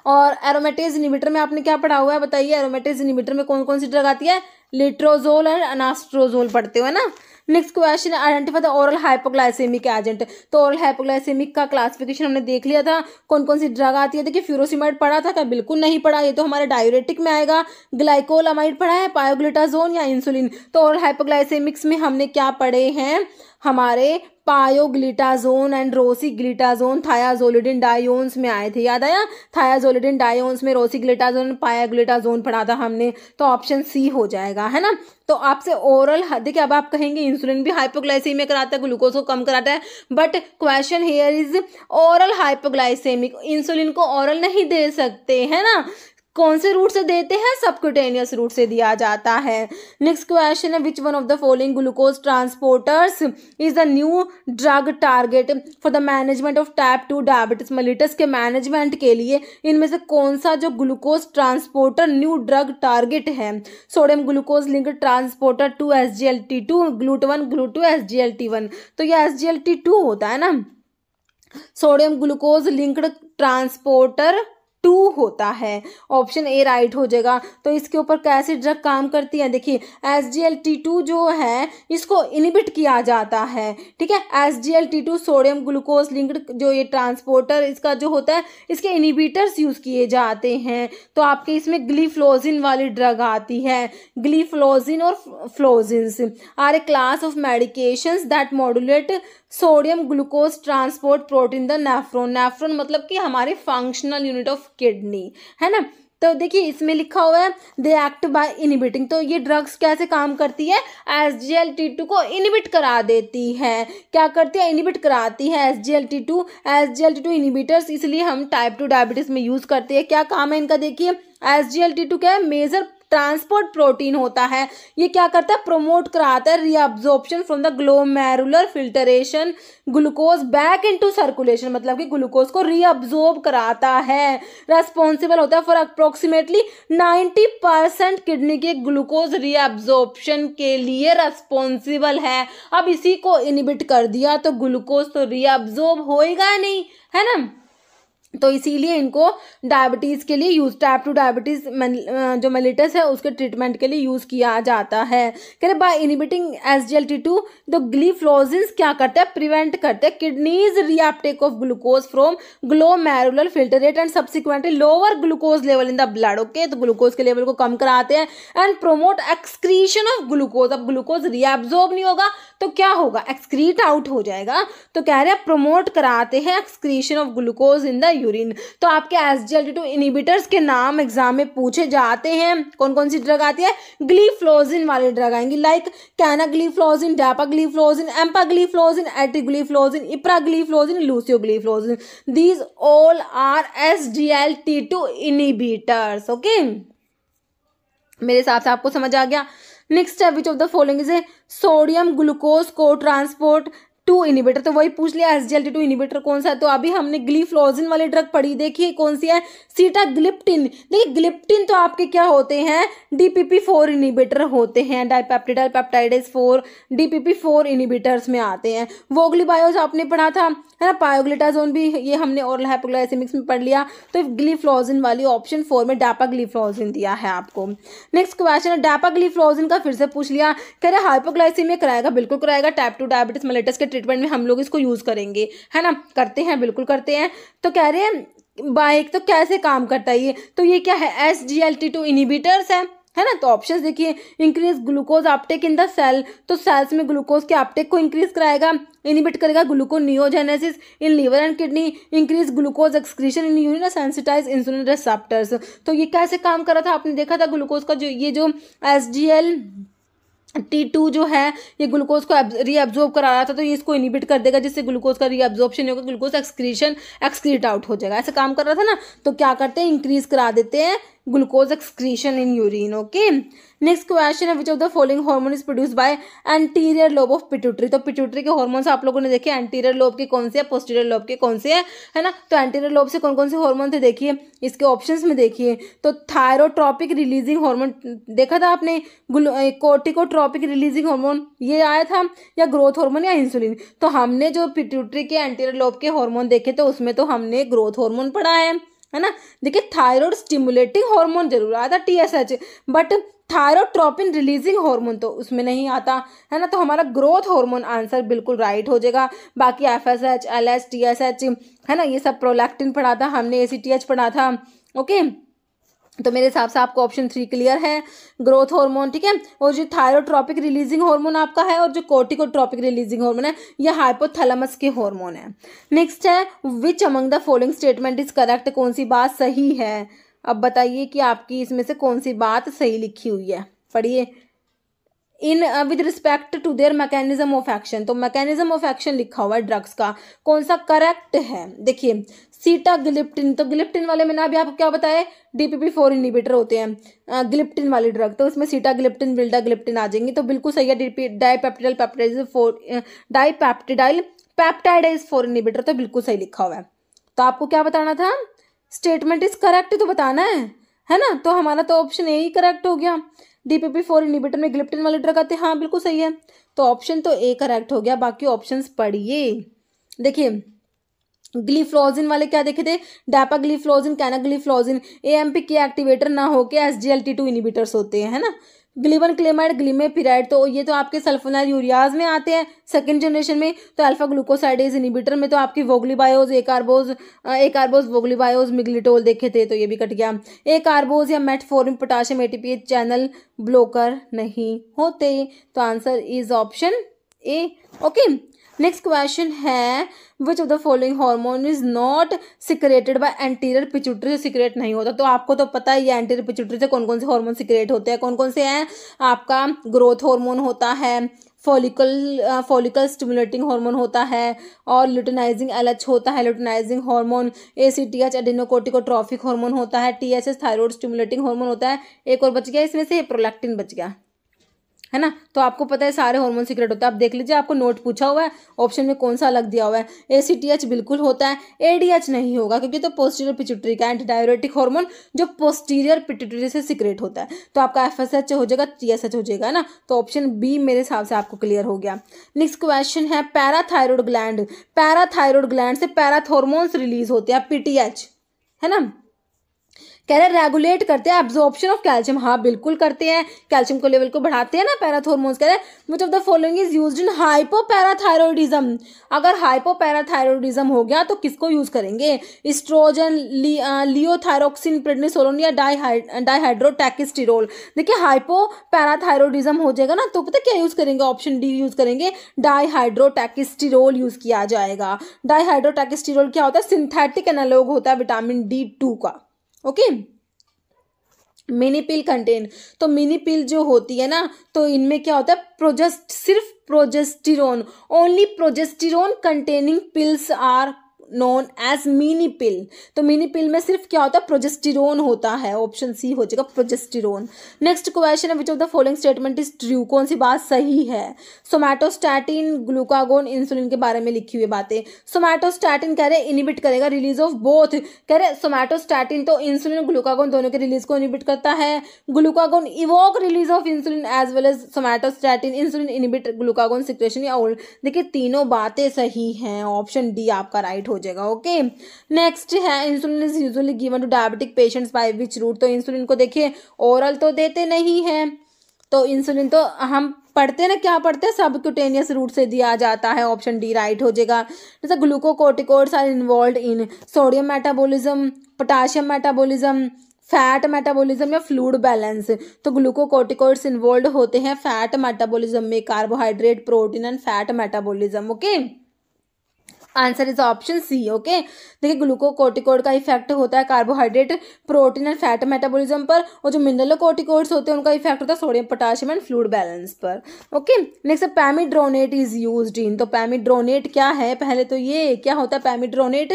और एरोमेटेज इनहिबिटर में आपने क्या पढ़ा हुआ है बताइए, एरोमेटेज इनहिबिटर में कौन कौन सी ड्रग आती है, लिट्रोजोल एंड अनास्ट्रोजोल पढ़ते हो, है ना। नेक्स्ट क्वेश्चन है identify the oral hypoglycaemic agent. तो ओरल हाइपोग्लाइसेमिक का क्लासिफिकेशन हमने देख लिया था, कौन कौन सी ड्रग आती है। देखिए फ्यूरोसिमाइड पढ़ा था क्या, बिल्कुल नहीं पढ़ा, ये तो हमारे डायूरेटिक में आएगा। ग्लाइकोलामाइड पढ़ा है, पायोग्लिटाजोन या इंसुलिन। तो ओरल हाइपोग्लाइसेमिक्स में हमने क्या पढ़े हैं, हमारे पायोग्लिटाजोन एंड रोसीग्लिटाजोन थायाजोलिडिन डायोन्स में आए थे, याद आया, थायाजोलिडिन डायोन्स में रोसीग्लिटाजोन पायोग्लिटाजोन पढ़ा था हमने। तो ऑप्शन सी हो जाएगा, है ना। तो आपसे ओरल, देखिए अब आप कहेंगे इंसुलिन भी हाइपोग्लाइसेमिया कराता है, ग्लूकोज को कम कराता है, but question here is oral hypoglycaemic. Insulin को ओरल नहीं दे सकते, है ना, कौन से रूट से देते हैं, सबक्यूटेनियस रूट से दिया जाता है। नेक्स्ट क्वेश्चन है, which one of the following glucose transporters is the new drug target for the management of type 2 diabetes mellitus के मैनेजमेंट के लिए इनमें से कौन सा जो glucose transporter new drug target है। Sodium glucose link transporter 2 SGLT2, GLUT1 GLUT2 SGLT1। तो ये SGLT2 होता है ना, सोडियम ग्लूकोज लिंक्ड ट्रांसपोर्टर 2 होता है। ऑप्शन ए राइट हो जाएगा। तो इसके ऊपर कैसे ड्रग काम करती है, देखिए SGLT2 जो है इसको इनिबिट किया जाता है, ठीक है। SGLT2 सोडियम ग्लूकोज लिंक्ड जो ये ट्रांसपोर्टर इसका जो होता है, इसके इनिबिटर्स यूज किए जाते हैं। तो आपके इसमें ग्लिफ्लोजिन वाली ड्रग आती है। ग्लिफ्लोजिन और flozins are a class of medications that modulate sodium glucose transport protein the nephron. Nephron मतलब कि हमारे फंक्शनल यूनिट ऑफ किडनी, है ना। तो देखिए इसमें लिखा हुआ है दे एक्ट बाय इनिबिटिंग। तो ये ड्रग्स कैसे काम करती है, SGLT2 को इनिबिट करा देती है। क्या करती है, इनिबिट कराती है SGLT2 इनिबिटर्स, इसलिए हम टाइप 2 डायबिटीज में यूज करते हैं। क्या काम है इनका, देखिए SGLT2 क्या है, मेजर ट्रांसपोर्ट प्रोटीन होता है। ये क्या करता है, प्रोमोट कराता है reabsorption from the glomerular filtration glucose back into circulation, मतलब कि ग्लूकोज को रीअब्जॉर्ब कराता है। रेस्पॉन्सिबल होता है फॉर अप्रोक्सीमेटली 90% किडनी के ग्लूकोज रीअब्जॉर्प्शन के लिए रेस्पॉन्सिबल है। अब इसी को इनिबिट कर दिया तो ग्लूकोज तो रीअब्जॉर्ब होएगा नहीं, है ना। तो इसीलिए इनको डायबिटीज़ के लिए यूज, टाइप 2 डायबिटीज़ जो मेलिटस है उसके ट्रीटमेंट के लिए यूज़ किया जाता है। कह रहे बाय इनिबिटिंग SGLT2 तो ग्लिफ्लोजिन्स क्या करते हैं, प्रिवेंट करते हैं kidneys reuptake of glucose from glomerular filtrate and subsequently lower glucose level in the blood. Okay, तो ग्लूकोज के लेवल को कम कराते हैं and promote excretion of glucose. अब ग्लूकोज रीअब्जॉर्ब नहीं होगा तो क्या होगा, एक्सक्रीट आउट हो जाएगा। तो कह रहे हैं प्रोमोट कराते हैं excretion of glucose in the urine. तो आपके SGLT2 इनिबिटर्स के नाम एग्जाम में पूछे जाते हैं। कौन कौन सी ड्रग आती है, ग्लिफ्लोजिन वाली ड्रग आएंगी, like canagliflozin, dapagliflozin, empagliflozin, ertugliflozin, ipragliflozin, luseogliflozin. These all are SGLT2 inhibitors. Okay, मेरे हिसाब से आपको समझ आ गया। नेक्स्ट है which of the following is a sodium glucose co transport 2 inhibitor. तो वही पूछ लिया SGLT2 इनिबिटर कौन सा है। तो अभी हमने ग्लिफ्लोजिन वाली ड्रग पढ़ी, देखिए कौन सी है, सीटाग्लिप्टिन। देखिए ग्लिप्टिन तो आपके क्या होते हैं, DPP4 इनिबिटर होते हैं, डाइपेप्टिडाइल पेप्टाइडेज 4 DPP4 इनिबिटर्स में आते हैं। वोग्लीबायोज आपने पढ़ा था, है ना, पायोग्लिटाजोन भी ये हमने ओरल हाइपोग्लाइसेमिक्स में पढ़ लिया। तो ग्लिफ्लोजिन वाली ऑप्शन 4 में डापाग्लिफ्लोजिन दिया है आपको। नेक्स्ट क्वेश्चन है, डापाग्लिफ्लोजिन का फिर से पूछ लिया, कह रहे हाइपोग्लाइसेमिया कराएगा, बिल्कुल कराएगा। टाइप 2 डायबिटीज मेलिटस के ट्रीटमेंट में हम लोग इसको यूज करेंगे, है ना, करते हैं, बिल्कुल करते हैं। तो कह रहे हैं बाइक तो कैसे काम करता है ये, तो ये क्या है, SGLT2 इनिबिटर्स है ना। तो ऑप्शंस देखिए, increase glucose uptake in the cell, तो सेल्स में ग्लूकोज के अपटेक को इंक्रीज कराएगा, इनिबिट करेगा gluconeogenesis in liver and kidney, increase glucose excretion in urine, sensitise insulin receptors. तो ये कैसे काम कर रहा था, आपने देखा था ग्लूकोज का जो ये जो SGLT2 जो है ये ग्लूकोज को रीअब्जॉर्ब करा रहा था, तो ये इसको इनिबिट कर देगा जिससे ग्लूकोज का रीअब्जॉर्प्शन होगा, ग्लूकोज एक्सक्रीट आउट हो जाएगा। ऐसे काम कर रहा था ना, तो क्या करते हैं, इंक्रीज करा देते हैं glucose excretion in urine. Okay, next question है which of the following hormone is produce by anterior lobe of pituitary. तो पिट्यूटरी के हार्मोन्स आप लोगों ने देखे, एंटीरियर लोब के कौन से हैं, पोस्टीरियर लोब के कौन से हैं, है ना। तो एंटीरियर लोब से कौन कौन से हार्मोन थे देखिए, इसके ऑप्शंस में देखिए। तो थायरोट्रोपिक रिलीजिंग हार्मोन देखा था आपने, कोर्टिकोट्रोपिक रिलीजिंग हार्मोन ये आया था, या ग्रोथ हार्मोन या इंसुलिन। तो हमने जो पिट्यूटरी के एंटीरियर लोब के हार्मोन देखे थे उसमें तो हमने ग्रोथ हार्मोन पढ़ा है ना। देखिए थायराइड स्टिमुलेटिंग हार्मोन जरूर आया था TSH, but thyrotropin releasing hormone तो उसमें नहीं आता, है ना। तो हमारा ग्रोथ हार्मोन आंसर बिल्कुल राइट हो जाएगा। बाकी FSH, LH, TSH, है ना, ये सब प्रोलैक्टिन पढ़ा था हमने, ACTH पढ़ा था। ओके, तो मेरे हिसाब से आपको ऑप्शन 3 क्लियर है, ग्रोथ हार्मोन, ठीक है। और जो थायरोट्रोपिक रिलीजिंग हार्मोन आपका है और जो कोर्टिकोट्रोपिक रिलीजिंग हार्मोन है ये हाइपोथैलेमस के हार्मोन है। नेक्स्ट है which among the following statement is correct, कौन सी बात सही है। अब बताइए कि आपकी इसमें से कौन सी बात सही लिखी हुई है, पढ़िए। In with respect to their mechanism of action. तो मैकेनिज्म ऑफ एक्शन लिखा हुआ है ड्रग्स का, कौन सा करेक्ट है? देखिए सीटाग्लिप्टिन, तो ग्लिप्टिन वाले मैंने अभी आपको क्या बताया, DPP-4 इनहिबिटर होते हैं ग्लिप्टिन वाली ड्रग, तो उसमें सीटाग्लिप्टिन विल्डाग्लिप्टिन आ जाएंगी, तो बिल्कुल सही है। डाइपेप्टिडाइल पेप्टाइडेज 4 इनहिबिटर, तो बिल्कुल सही लिखा हुआ है। तो आपको क्या बताना था, स्टेटमेंट इज करेक्ट तो बताना है ना। तो हमारा तो ऑप्शन ए ही करेक्ट हो गया, DPP-4 इनहिबिटर में ग्लिप्टिन वाले ड्रग आते हैं, हाँ बिल्कुल सही है। तो ऑप्शन तो ए करेक्ट हो गया, बाकी ऑप्शंस पढ़िए। देखिए ग्लिफ्लोजिन वाले क्या देखे थे, डैपाग्लिफ्लोजिन, कैनाग्लिफ्लोजिन AMP के एक्टिवेटर ना होके SGLT2 इनहिबिटर्स होते हैं, है ना। ग्लिबन क्लेमाइड, ग्लिमेपिराइड, तो ये तो आपके सल्फोनाइल यूरियाज में आते हैं सेकंड जनरेशन में। तो अल्फा ग्लूकोसाइडेज इनहिबिटर में तो आपकी वोग्लीबायोज, एकार्बोज वोग्लीबायोज मिग्लिटोल देखे थे, तो ये भी कट गया। एकार्बोज या metformin potassium ATP channel blocker नहीं होते, तो answer is option A. Okay, next question है which of the following hormone is not secreted by anterior pituitary, से सिक्रेट नहीं होता। तो आपको तो पता ही है एंटीरियर पिट्यूटरी से कौन कौन से हार्मोन सिक्रेट होते हैं, कौन कौन से हैं, आपका ग्रोथ हार्मोन होता है, फॉलिकल स्टिमुलेटिंग हार्मोन होता है, और ल्यूटेनाइजिंग LH होता है, ल्यूटेनाइजिंग हार्मोन, ACTH एडेनोकोर्टिकोट्रॉफिक हार्मोन होता है, TSH थायराइड स्टिमुलेटिंग हार्मोन होता है, एक और बच गया इसमें से, प्रोलैक्टिन बच गया, है ना। तो आपको पता है सारे हार्मोन सीक्रेट होता है। आप देख लीजिए, आपको नोट पूछा हुआ है, ऑप्शन में कौन सा अलग दिया हुआ है, ACTH बिल्कुल होता है, ADH नहीं होगा क्योंकि तो पोस्टीरियर पिट्यूटरी का एंटी डायरेटिक हार्मोन जो पोस्टीरियर पिट्यूटरी से सीक्रेट होता है। तो आपका FSH हो जाएगा, TSH हो जाएगा, है ना। तो ऑप्शन बी मेरे हिसाब से आपको क्लियर हो गया। नेक्स्ट क्वेश्चन है पैराथायरॉयड ग्लैंड, पैराथायरॉयड ग्लैंड से पैराथॉर्मोन्स रिलीज होते हैं, PTH, है ना। कह रहे रेगुलेट करते हैं एब्जॉर्प्शन ऑफ कैल्शियम, हाँ बिल्कुल करते हैं, कैल्शियम को लेवल को बढ़ाते हैं ना पैराथॉर्मोन्स। कह रहे विच of the following is used in hypoparathyroidism, अगर हाइपोपैराथायरॉयडिज्म हो गया तो किसको यूज करेंगे, एस्ट्रोजन, लियोथायरोक्सिन, प्रेडनिसोलोन या डाइहाइड्रोटेस्टिरोल। देखिए हाइपोपैराथायरॉयडिज्म हो जाएगा ना, तो पता क्या यूज करेंगे, ऑप्शन डी यूज करेंगे, डाइहाइड्रोटेस्टिरोल यूज किया जाएगा। डाइहाइड्रोटेस्टिरोल क्या होता है, सिंथेटिक एनालॉग होता है विटामिन D2 का। ओके, मिनी पिल कंटेन, तो मिनी पिल जो होती है ना, तो इनमें क्या होता है, सिर्फ progesterone, only progesterone containing pills are known as mini pill. तो मिनी पिल में सिर्फ क्या होता है, प्रोजेस्टिरोन होता है, ऑप्शन सी हो जाएगा प्रोजेस्टिरोन। नेक्स्ट क्वेश्चन है which of the following statement is true, कौन सी बात सही है। सोमैटोस्टैटिन, ग्लूकागोन, इंसुलिन के बारे में लिखी हुई बातें। सोमैटोस्टैटिन कह रहे इनिबिट करेगा रिलीज ऑफ बोथ, कह रहे सोमैटोस्टैटिन तो इंसुलिन और ग्लूकागोन दोनों के रिलीज को इनिबिट करता है, glucagon evoke release of insulin as well as somatostatin, insulin inhibit glucagon secretion या ओल्ड। देखिए तीनों बातें सही हैं, ऑप्शन डी आपका राइट हो जाएगा। ओके, नेक्स्ट है insulin is usually given to diabetic patients by which route, तो इंसुलिन को देखिए ओरल तो देते नहीं है, तो इंसुलिन तो हम पढ़ते हैं ना, क्या पढ़ते हैं, सबक्यूटेनियस रूट से दिया जाता है, ऑप्शन डी राइट हो जाएगा। जैसे glucocorticoids are involve in sodium metabolism, potassium metabolism, fat metabolism या फ्लूइड बैलेंस। तो ग्लूकोकोर्टिकोइड्स इन्वॉल्व होते हैं फैट मेटाबॉलिज्म में, carbohydrate, protein and fat metabolism. Okay, answer is option C. Okay, देखिए ग्लूकोकोर्टिकोइड का इफेक्ट होता है carbohydrate, protein and fat metabolism पर, और जो मिनरलोकोर्टिकोइड्स होते हैं उनका इफेक्ट होता है sodium, potassium and fluid balance पर। Okay, next pamidronate is used in, तो पैमिड्रोनेट क्या है, पहले तो ये क्या होता है पैमिड्रोनेट,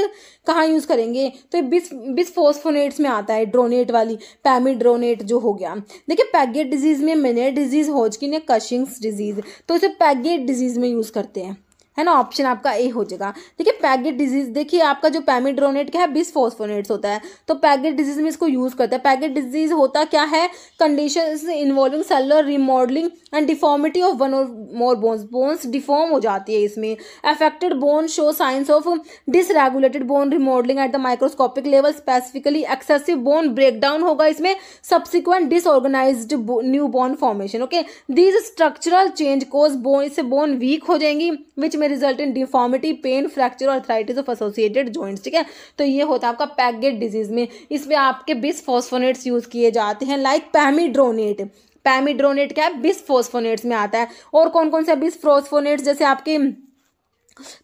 कहाँ यूज करेंगे, तो ये बिसफॉस्फोनेट्स में आता है, ड्रोनेट वाली पैमिड्रोनेट जो हो गया। देखिए पैगेट डिजीज में मेनियर डिजीज, होजकिन या कशिंग्स डिजीज, तो इसे पैगेट डिजीज में यूज करते हैं, है ना, ऑप्शन आपका ए हो जाएगा। देखिए पैगेट डिजीज, देखिए आपका जो पैमिड्रोनेट क्या है, बिसफॉस्फोनेट्स होता है, तो पैगेट डिजीज में इसको यूज करते हैं। पैगेट डिजीज होता क्या है, conditions involving cellular remodelling and deformity of one or more bones, bones deform हो जाती है इसमें। Affected bone show signs of dysregulated bone remodelling at the microscopic level, specifically excessive bone breakdown होगा इसमें, subsequent disorganised new bone formation. Okay, these structural change cause bone, इससे bone weak हो जाएंगी, which में result in deformity, pain, fracture और arthritis of associated joints. ठीक है, तो ये होता है आपका पैगेट डिजीज में, इसमें आपके बिसफॉस्फोनेट्स यूज किए जाते हैं, लाइक पैमिड्रोनेट। पैमिड्रोनेट क्या है, बिसफॉस्फोनेट्स में आता है। और कौन कौन से बिसफॉस्फोनेट्स, जैसे आपके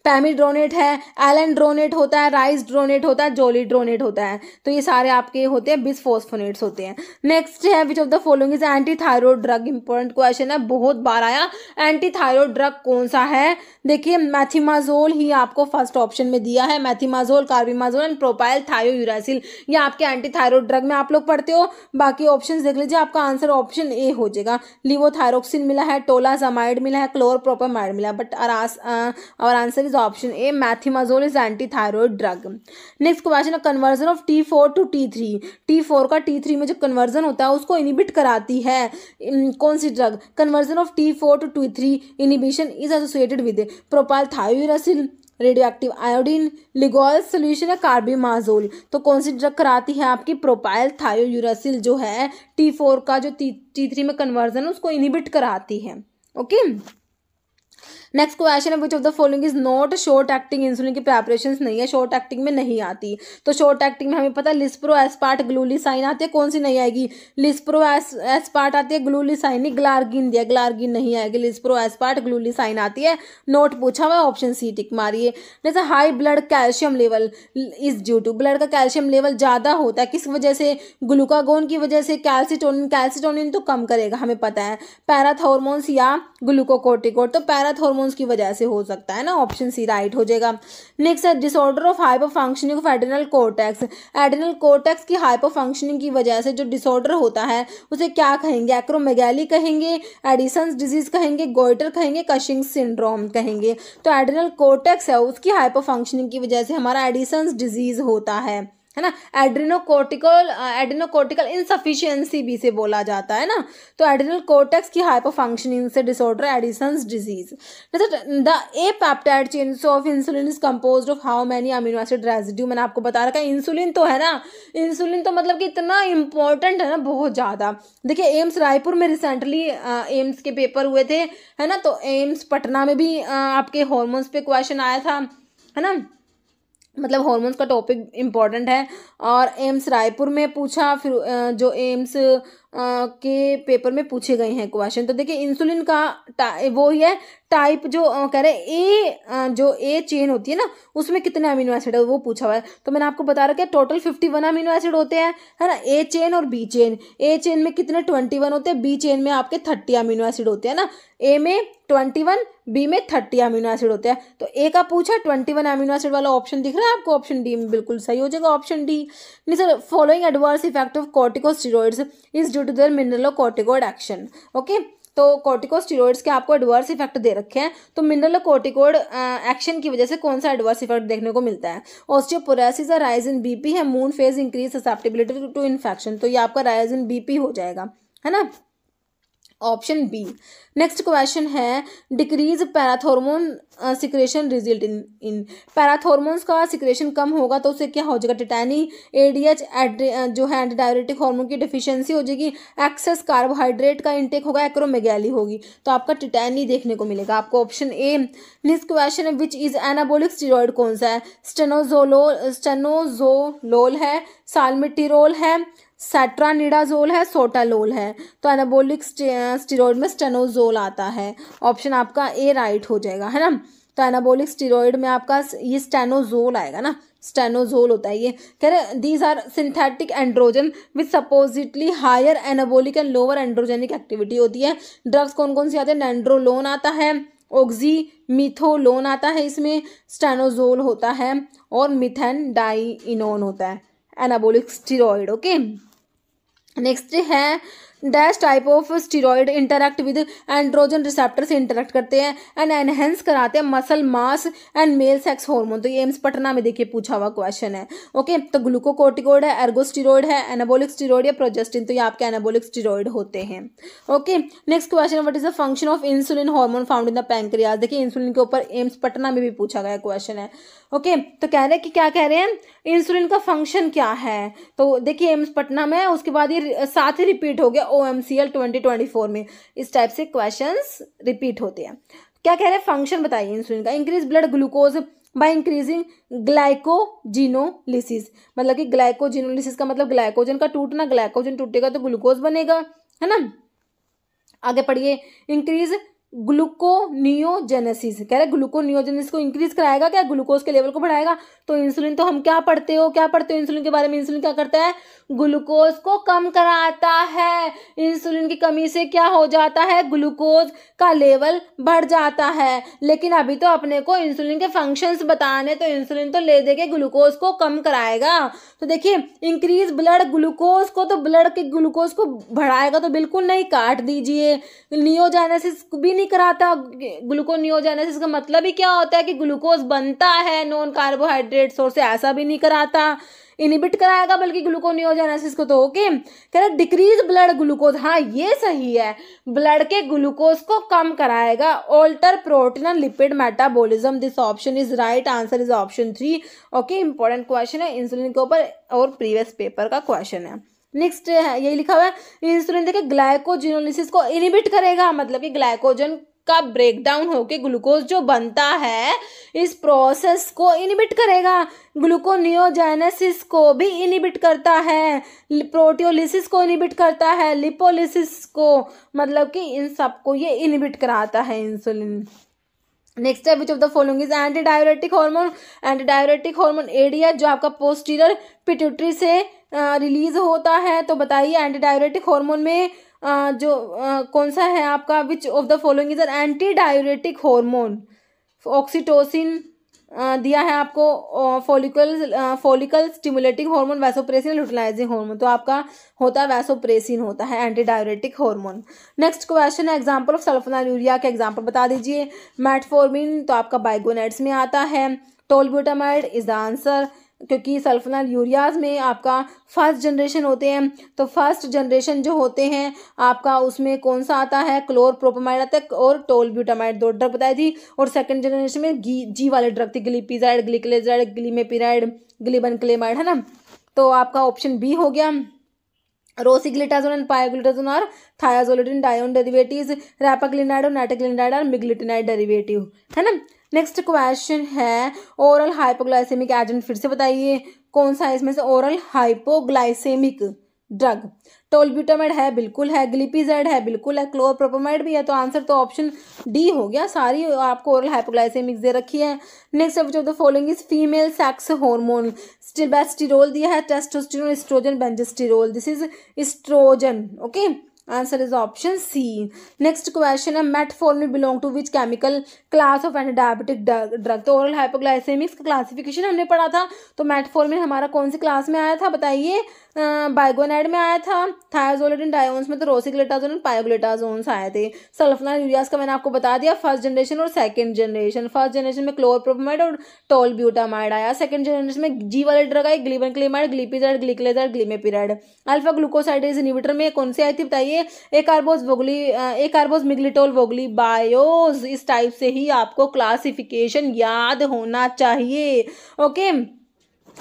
पैमिड्रोनेट है, एलेंड्रोनेट होता है, राइसड्रोनेट होता है, जोलिड्रोनेट होता है। तो ये सारे आपके होते हैं बिसफॉस्फोनेट्स होते हैं। नेक्स्ट है which of the following is anti thyroid drug. Important question है, बहुत बार आया। एंटी थायराइड ड्रग कौन सा है? देखिए मैथिमाजोल ही आपको फर्स्ट ऑप्शन में दिया है। मैथिमाजोल, कार्बिमाजोल एंड प्रोपाइल थायोयूरासिल, ये आपके एंटी थायराइड ड्रग में आप लोग पढ़ते हो। बाकी ऑप्शंस देख लीजिए, आपका आंसर ऑप्शन ए हो जाएगा। लिवोथायरोक्सिन मिला है, टोलाजामाइड मिला है, क्लोरप्रोपामाइड मिला, but our answer is option A, methimazole is anti thyroid drug. Next question है conversion of T4 to T3। T4 का T3 में जो कन्वर्जन होता है उसको इनिबिट कराती है कौन सी drug? Conversion of T4 to T3 inhibition is associated with propylthiouracil, radio active iodine, Lugol solution है, कार्बिमाजोल। तो कौन सी ड्रग कराती है आपकी? प्रोपाइल थायोयूरासिल जो है T4 का जो T3 में कन्वर्जन है उसको इनिबिट कराती है। ओके। नेक्स्ट क्वेश्चन है which of the following is not short acting insulin की प्रेपरेशंस नहीं है, शॉर्ट एक्टिंग में नहीं आती। तो शॉर्ट एक्टिंग में हमें पता है लिस्प्रो एस्पार्ट ग्लूलिसाइन आती है, कौन सी नहीं आएगी? लिस्प्रो एस्पार्ट आती है, ग्लूलिसाइन नहीं, ग्लार्गिन दिया, ग्लार्गिन नहीं आएगी, लिस्प्रो एस्पार्ट ग्लूलिसाइन आती है। नोट पूछा हुआ, ऑप्शन सी टिक मारिए। जैसे high blood calcium level is due to, blood का कैल्शियम लेवल ज़्यादा होता है किस वजह से? ग्लूकागोन की वजह से। कैल्सिटोनिन, कैल्सिटोनिन तो कम करेगा हमें पता है। पैराथॉर्मोन्स या ग्लूकोकोर्टिकोड, तो पैराथॉर्मोन्स की वजह से हो सकता है ना, ऑप्शन सी राइट हो जाएगा। नेक्स्ट है disorder of hyper functioning of adrenal cortex. Adrenal cortex की हाइपर फंक्शनिंग की वजह से जो डिसऑर्डर होता है उसे क्या कहेंगे? एक्रोमेगैली कहेंगे, एडिसन्स डिजीज कहेंगे, गोइटर कहेंगे, कशिंग सिंड्रोम कहेंगे। तो एड्रिनल कोर्टेक्स है उसकी हाइपर फंक्शनिंग की वजह से हमारा एडिसन्स डिजीज होता है ना। एड्रिनोकोर्टिकल इनसफिशिएंसी भी से बोला जाता है ना। तो एड्रिनल कोर्टेक्स की हाइपर फंक्शनिंग से disorder Edison's disease. The A peptide chain of insulin is composed of how many amino acid residue. मैंने आपको बता रखा है इंसुलिन तो है ना, इंसुलिन तो मतलब कि इतना इंपॉर्टेंट है ना, बहुत ज़्यादा। देखिए एम्स रायपुर में रिसेंटली एम्स के पेपर हुए थे है ना, तो एम्स पटना में भी आपके हॉर्मोन्स पे क्वेश्चन आया था है ना, मतलब हॉर्मोन्स का टॉपिक इम्पॉर्टेंट है। और एम्स रायपुर में पूछा, फिर जो एम्स के पेपर में पूछे गए हैं क्वेश्चन। तो देखिए इंसुलिन का वो ही है टाइप जो कह रहे ए, जो ए चेन होती है ना उसमें कितने अमीनो एसिड है वो पूछा हुआ है। तो मैंने आपको बता रखा है टोटल 51 अमीनो एसिड होते हैं है ना, ए चेन और बी चेन। ए चेन में कितने 21 होते हैं, बी चेन में आपके 30 अमीनो एसिड होते हैं ना। ए में 21, बी में 30 अमीनो एसिड होते हैं। तो ए का पूछा 21 अमीनो एसिड वाला ऑप्शन दिख रहा है आपको, ऑप्शन डी में बिल्कुल सही हो जाएगा, ऑप्शन डी। नहीं sir, following adverse effect of corticosteroids is due to their mineralocorticoid action. Okay, तो कॉर्टिकोस्टेरॉइड्स के आपको एडवर्स इफेक्ट दे रखे हैं, तो मिनरलोकॉर्टिकॉइड एक्शन की वजह से कौन सा एडवर्स इफेक्ट देखने को मिलता है? ऑस्टियोपोरोसिस, राइज इन बीपी है, moon face increase susceptibility to infection. तो ये आपका राइज इन बीपी हो जाएगा है ना, ऑप्शन बी। नेक्स्ट क्वेश्चन है decrease parathormone secretion result in parathormones का सिक्रेशन कम होगा तो उससे क्या हो जाएगा? टिटैनी, एडीएच जो है एंटी डायरेटिक हार्मोन की डिफिशियंसी हो जाएगी, एक्सेस कार्बोहाइड्रेट का इंटेक होगा, एक्रोमेगैली होगी। तो आपका टिटैनी देखने को मिलेगा आपको, ऑप्शन ए। नेक्स्ट क्वेश्चन है विच इज एनाबोलिक स्टेरॉइड कौन सा है? स्टेनोजोलोल है, साल्मिटिरोल है, सेट्रानिडाजोल है, सोटालोल है। तो एनाबोलिक स्टेरॉइड में स्टेनोजोल आता है, ऑप्शन आपका ए राइट हो जाएगा है ना। तो एनाबोलिक स्टेरॉइड में आपका ये स्टेनोजोल आएगा ना, स्टेनोजोल होता है ये। कह रहे these are synthetic androgen with supposedly higher anabolic and lower androgenic activity होती है। ड्रग्स कौन कौन सी आते हैं? नेंड्रोलोन आता है, ऑक्सीमिथोलोन आता है, इसमें स्टेनोजोल होता है और मिथेन डाइइनोन होता है एनाबोलिक स्टेरॉइड। ओके, नेक्स्ट है dash type of steroid interact with androgen receptor से इंटरैक्ट करते हैं एंड एनहेंस कराते हैं muscle mass and male sex hormone. तो ये एम्स पटना में देखिए पूछा हुआ क्वेश्चन है। ओके, तो ग्लूकोकोर्टिकोइड है, एर्गोस्टेरॉइड है, एनाबोलिक स्टेरॉइड या प्रोजेस्टिन। तो ये आपके एनाबोलिक स्टेरॉइड होते हैं। Okay, next question, what is the function of insulin hormone found in the pancreas. देखिए इंसुलिन के ऊपर एम्स पटना में भी पूछा गया क्वेश्चन है। ओके, तो कह रहे हैं कि क्या कह रहे हैं, इंसुलिन का फंक्शन क्या है? तो देखिए एम्स पटना में, उसके बाद ये साथ ही रिपीट हो गया OMCL 2024 में। इस टाइप से क्वेश्चंस रिपीट होते हैं। क्या कह रहे हैं, फंक्शन बताइए इंसुलिन का। Increase blood glucose by increasing glycogenolysis, मतलब कि ग्लाइकोजिनोलिसिस का मतलब ग्लाइकोजन का टूटना, ग्लाइकोजन टूटेगा तो ग्लूकोज बनेगा है ना। आगे पढ़िए, इंक्रीज ग्लूकोनियोजेनेसिस, कह रहे ग्लूकोनियोजेनेसिस को इंक्रीज कराएगा क्या, ग्लूकोज के लेवल को बढ़ाएगा। तो इंसुलिन तो हम क्या पढ़ते हो इंसुलिन के बारे में, इंसुलिन क्या करता है, ग्लूकोज को कम कराता है। इंसुलिन की कमी से क्या हो जाता है, ग्लूकोज का लेवल बढ़ जाता है। लेकिन अभी तो अपने को इंसुलिन के फंक्शंस बताने, तो इंसुलिन तो ले दे के ग्लूकोज को कम कराएगा। तो देखिए इंक्रीज ब्लड ग्लूकोज को, तो ब्लड के ग्लूकोज को बढ़ाएगा तो बिल्कुल नहीं, काट दीजिए। नियोजेनेसिस भी नहीं कराता, ग्लूकोनियोजेनेसिस का मतलब ही क्या होता है कि ग्लूकोज बनता है नॉन कार्बोहाइड्रेट सोर्स से, ऐसा भी नहीं कराता। इनिबिट कराएगा बल्कि ग्लूकोनियोजेनेसिस को। तो ओके, कह रहे डिक्रीज ब्लड ग्लूकोज, हाँ ये सही है, ब्लड के ग्लूकोज को कम कराएगा। Alter protein and lipid metabolism, this option is right, answer is option 3। Okay, important question है इंसुलिन के ऊपर और प्रीवियस पेपर का क्वेश्चन है। नेक्स्ट है, यही लिखा हुआ है, इंसुलिन देखिए ग्लाइकोजिनोलिसिस को इनिबिट करेगा, मतलब कि ग्लाइकोजन का ब्रेकडाउन होके ग्लूकोज जो बनता है इस प्रोसेस को इनिबिट करेगा। ग्लूकोनियोजेनेसिस को भी इनिबिट करता है, प्रोटियोलिसिस को इनिबिट करता है, लिपोलिसिस को, मतलब कि इन सबको ये इनिबिट कराता है इंसुलिन। नेक्स्ट है, which of the following is anti diuretic hormone. Anti diuretic hormone ADH जो आपका पोस्टीरियर पिट्यूटरी से रिलीज होता है। तो बताइए एंटी डायरेटिक हार्मोन में कौन सा है आपका, which of the following is an anti diuretic hormone. Oxytocin दिया है आपको, follicle stimulating hormone, vasopressin, luteinising hormone. तो आपका होता है वैसोप्रेसिन, होता है anti diuretic hormone. Next question है, एग्जांपल ऑफ सल्फोनाइलूरिया के एग्जांपल बता दीजिए। मेटफॉर्मिन तो आपका बाइगोनेट्स में आता है। टोलब्यूटामाइड इज द आंसर, क्योंकि सल्फोनाइलूरियाज में आपका फर्स्ट जनरेशन होते हैं। तो फर्स्ट जनरेशन जो होते हैं आपका उसमें कौन सा आता है, क्लोरप्रोपामाइड आता है और टोलब्यूटामाइड, 2 ड्रग बताई थी। और सेकंड जनरेशन में जी वाले ड्रग थी, ग्लिपिजाइड, ग्लिकलेजाइड, ग्लिमेपिराइड, ग्लिबनक्लेमाइड, है ना। तो आपका ऑप्शन बी हो गया। रोसिग्लिटाजोन एंड पायोग्लिटाजोन और थायाजोलिडिन डायोन डेरिवेटिव्स, रैपाग्लिनाइड और नाइट्रोग्लिनाइड और मिग्लिटिनाइड डेरिवेटिव, है ना। नेक्स्ट क्वेश्चन है, ओरल हाइपोग्लाइसेमिक एजेंट, फिर से बताइए कौन सा है इसमें से ओरल हाइपोग्लाइसेमिक ड्रग। टोलब्यूटामाइड है, बिल्कुल है। ग्लिपिजाइड है, बिल्कुल है। क्लोरप्रोपामाइड भी है। तो आंसर तो ऑप्शन डी हो गया, सारी आपको ओरल हाइपोग्लाइसेमिक दे रखी है। Next of the following is female sex hormone. Stilbestrol दिया है, testosterone, estrogen, benzestrol, this is estrogen. Okay, answer is option C. Next question है, metformin belong to which chemical class of anti diabetic drug. तो oral hypoglycaemics का classification हमने पढ़ा था। तो metformin हमारा कौन सी क्लास में आया था बताइए, बाइगोनाइड में आया था। थायाजोलिडिन डायोन्स में तो रोसिग्लिटाजोन और पायोग्लिटाजोन्स आए थे। सल्फोनाइलूरियाज का मैंने आपको बता दिया, फर्स्ट जनरेशन और सेकंड जनरेशन। फर्स्ट जनरेशन में क्लोरप्रोपामाइड और टोलब्यूटामाइड आया। सेकंड जनरेशन में जी वाले ड्रग आए, glibenclamide, glipizide, gliclazide, glimepiride. Alpha glucosidase inhibitor में कौन सी आई थी बताइए, एकार्बोज मिग्लिटोल वोगली बायोज। इस टाइप से ही आपको क्लासिफिकेशन याद होना चाहिए। Okay,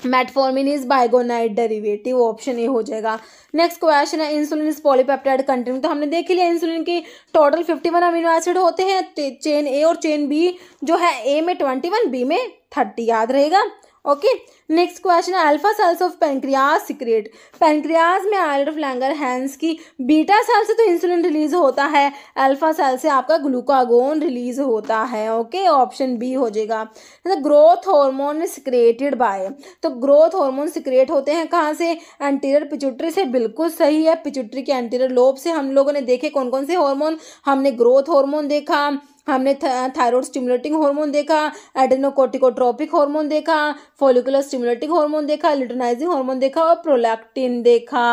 metformin is biguanide derivative, option A हो जाएगा। नेक्स्ट क्वेश्चन है, इंसुलिन इज पॉलीपेप्टाइड कंटेनिंग। तो हमने देख लिया इंसुलिन के टोटल 51 अमीनो एसिड होते हैं, चेन ए और चेन बी जो है ए में 21, बी में 30, याद रहेगा। ओके, नेक्स्ट क्वेश्चन है, alpha cells of pancreas secrete. Pancreas में आइलेट ऑफ लैंगरहैंस की बीटा सेल से तो इंसुलिन रिलीज होता है, अल्फा सेल से आपका ग्लूकागोन रिलीज होता है। ओके, ऑप्शन बी हो जाएगा। ग्रोथ हार्मोन सिक्रेटेड बाय, तो ग्रोथ हार्मोन सिक्रेट होते हैं कहाँ से, एंटीरियर पिट्यूटरी से, बिल्कुल सही है। पिट्यूटरी के एंटीरियर लोब से हम लोगों ने देखे कौन कौन से हार्मोन, हमने ग्रोथ हार्मोन देखा, हमने थायराइड स्टिमुलेटिंग हार्मोन देखा, एडेनोकोर्टिकोट्रोपिक हार्मोन देखा, फॉलिकुलर स्टिमुलेटिंग हार्मोन देखा, लुटेनाइजिंग हार्मोन देखा और प्रोलैक्टिन देखा,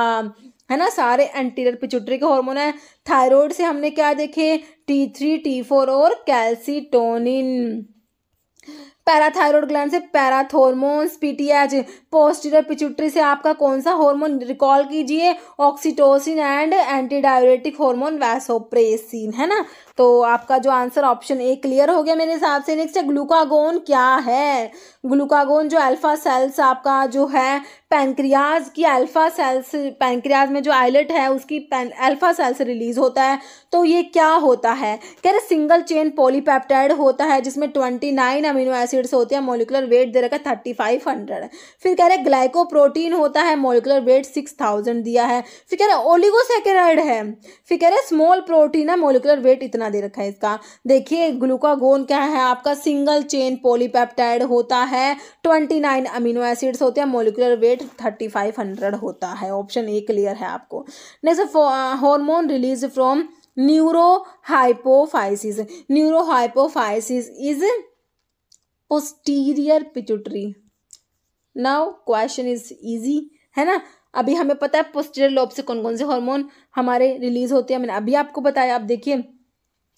है ना। सारे एंटीरियर पिट्यूटरी के हार्मोन है। थायराइड से हमने क्या देखे, T3, T4 और कैल्सिटोनिन। पैराथायरॉयड ग्लैंड से पैराथॉर्मोन्स, पीटीएच। पोस्टीरियर पिट्यूटरी से आपका कौन सा हार्मोन रिकॉल कीजिए, oxytocin and anti diuretic hormone vasopressin, है ना। तो आपका जो आंसर ऑप्शन ए क्लियर हो गया मेरे हिसाब से। नेक्स्ट है, ग्लूकागोन क्या है। ग्लूकागोन जो अल्फा सेल्स आपका जो है पैनक्रियाज की अल्फा सेल्स, पैनक्रियाज में जो आइलेट है उसकी अल्फा सेल से रिलीज होता है। तो ये क्या होता है, कह रहे सिंगल चेन पॉलीपेप्टाइड होता है जिसमें 29 अमीनो एसिड एसिड्स होते हैं, मोलिकुलर वेट दे रखा है 3500। फिर कह रहे हैं ग्लाइकोप्रोटीन होता है, मोलिकुलर वेट 6000 दिया है। फिर कह रहे हैं ओलिगोसैकेराइड है, फिर कह रहे हैं स्मॉल प्रोटीन है, मोलिकुलर वेट इतना दे रखा है इसका। देखिए ग्लूकागोन क्या है आपका, सिंगल चेन पॉलीपेप्टाइड होता है, 29 अमीनो एसिड्स होते हैं, मोलिकुलर वेट 3500 होता है। ऑप्शन ए क्लियर है आपको। Next, hormone release from neurohypophysis. Neurohypophysis is posterior pituitary. Now question is easy है ना। अभी हमें पता है पोस्टीरियर लोब से कौन कौन से हार्मोन हमारे रिलीज होते हैं, मैंने अभी आपको बताया। आप देखिए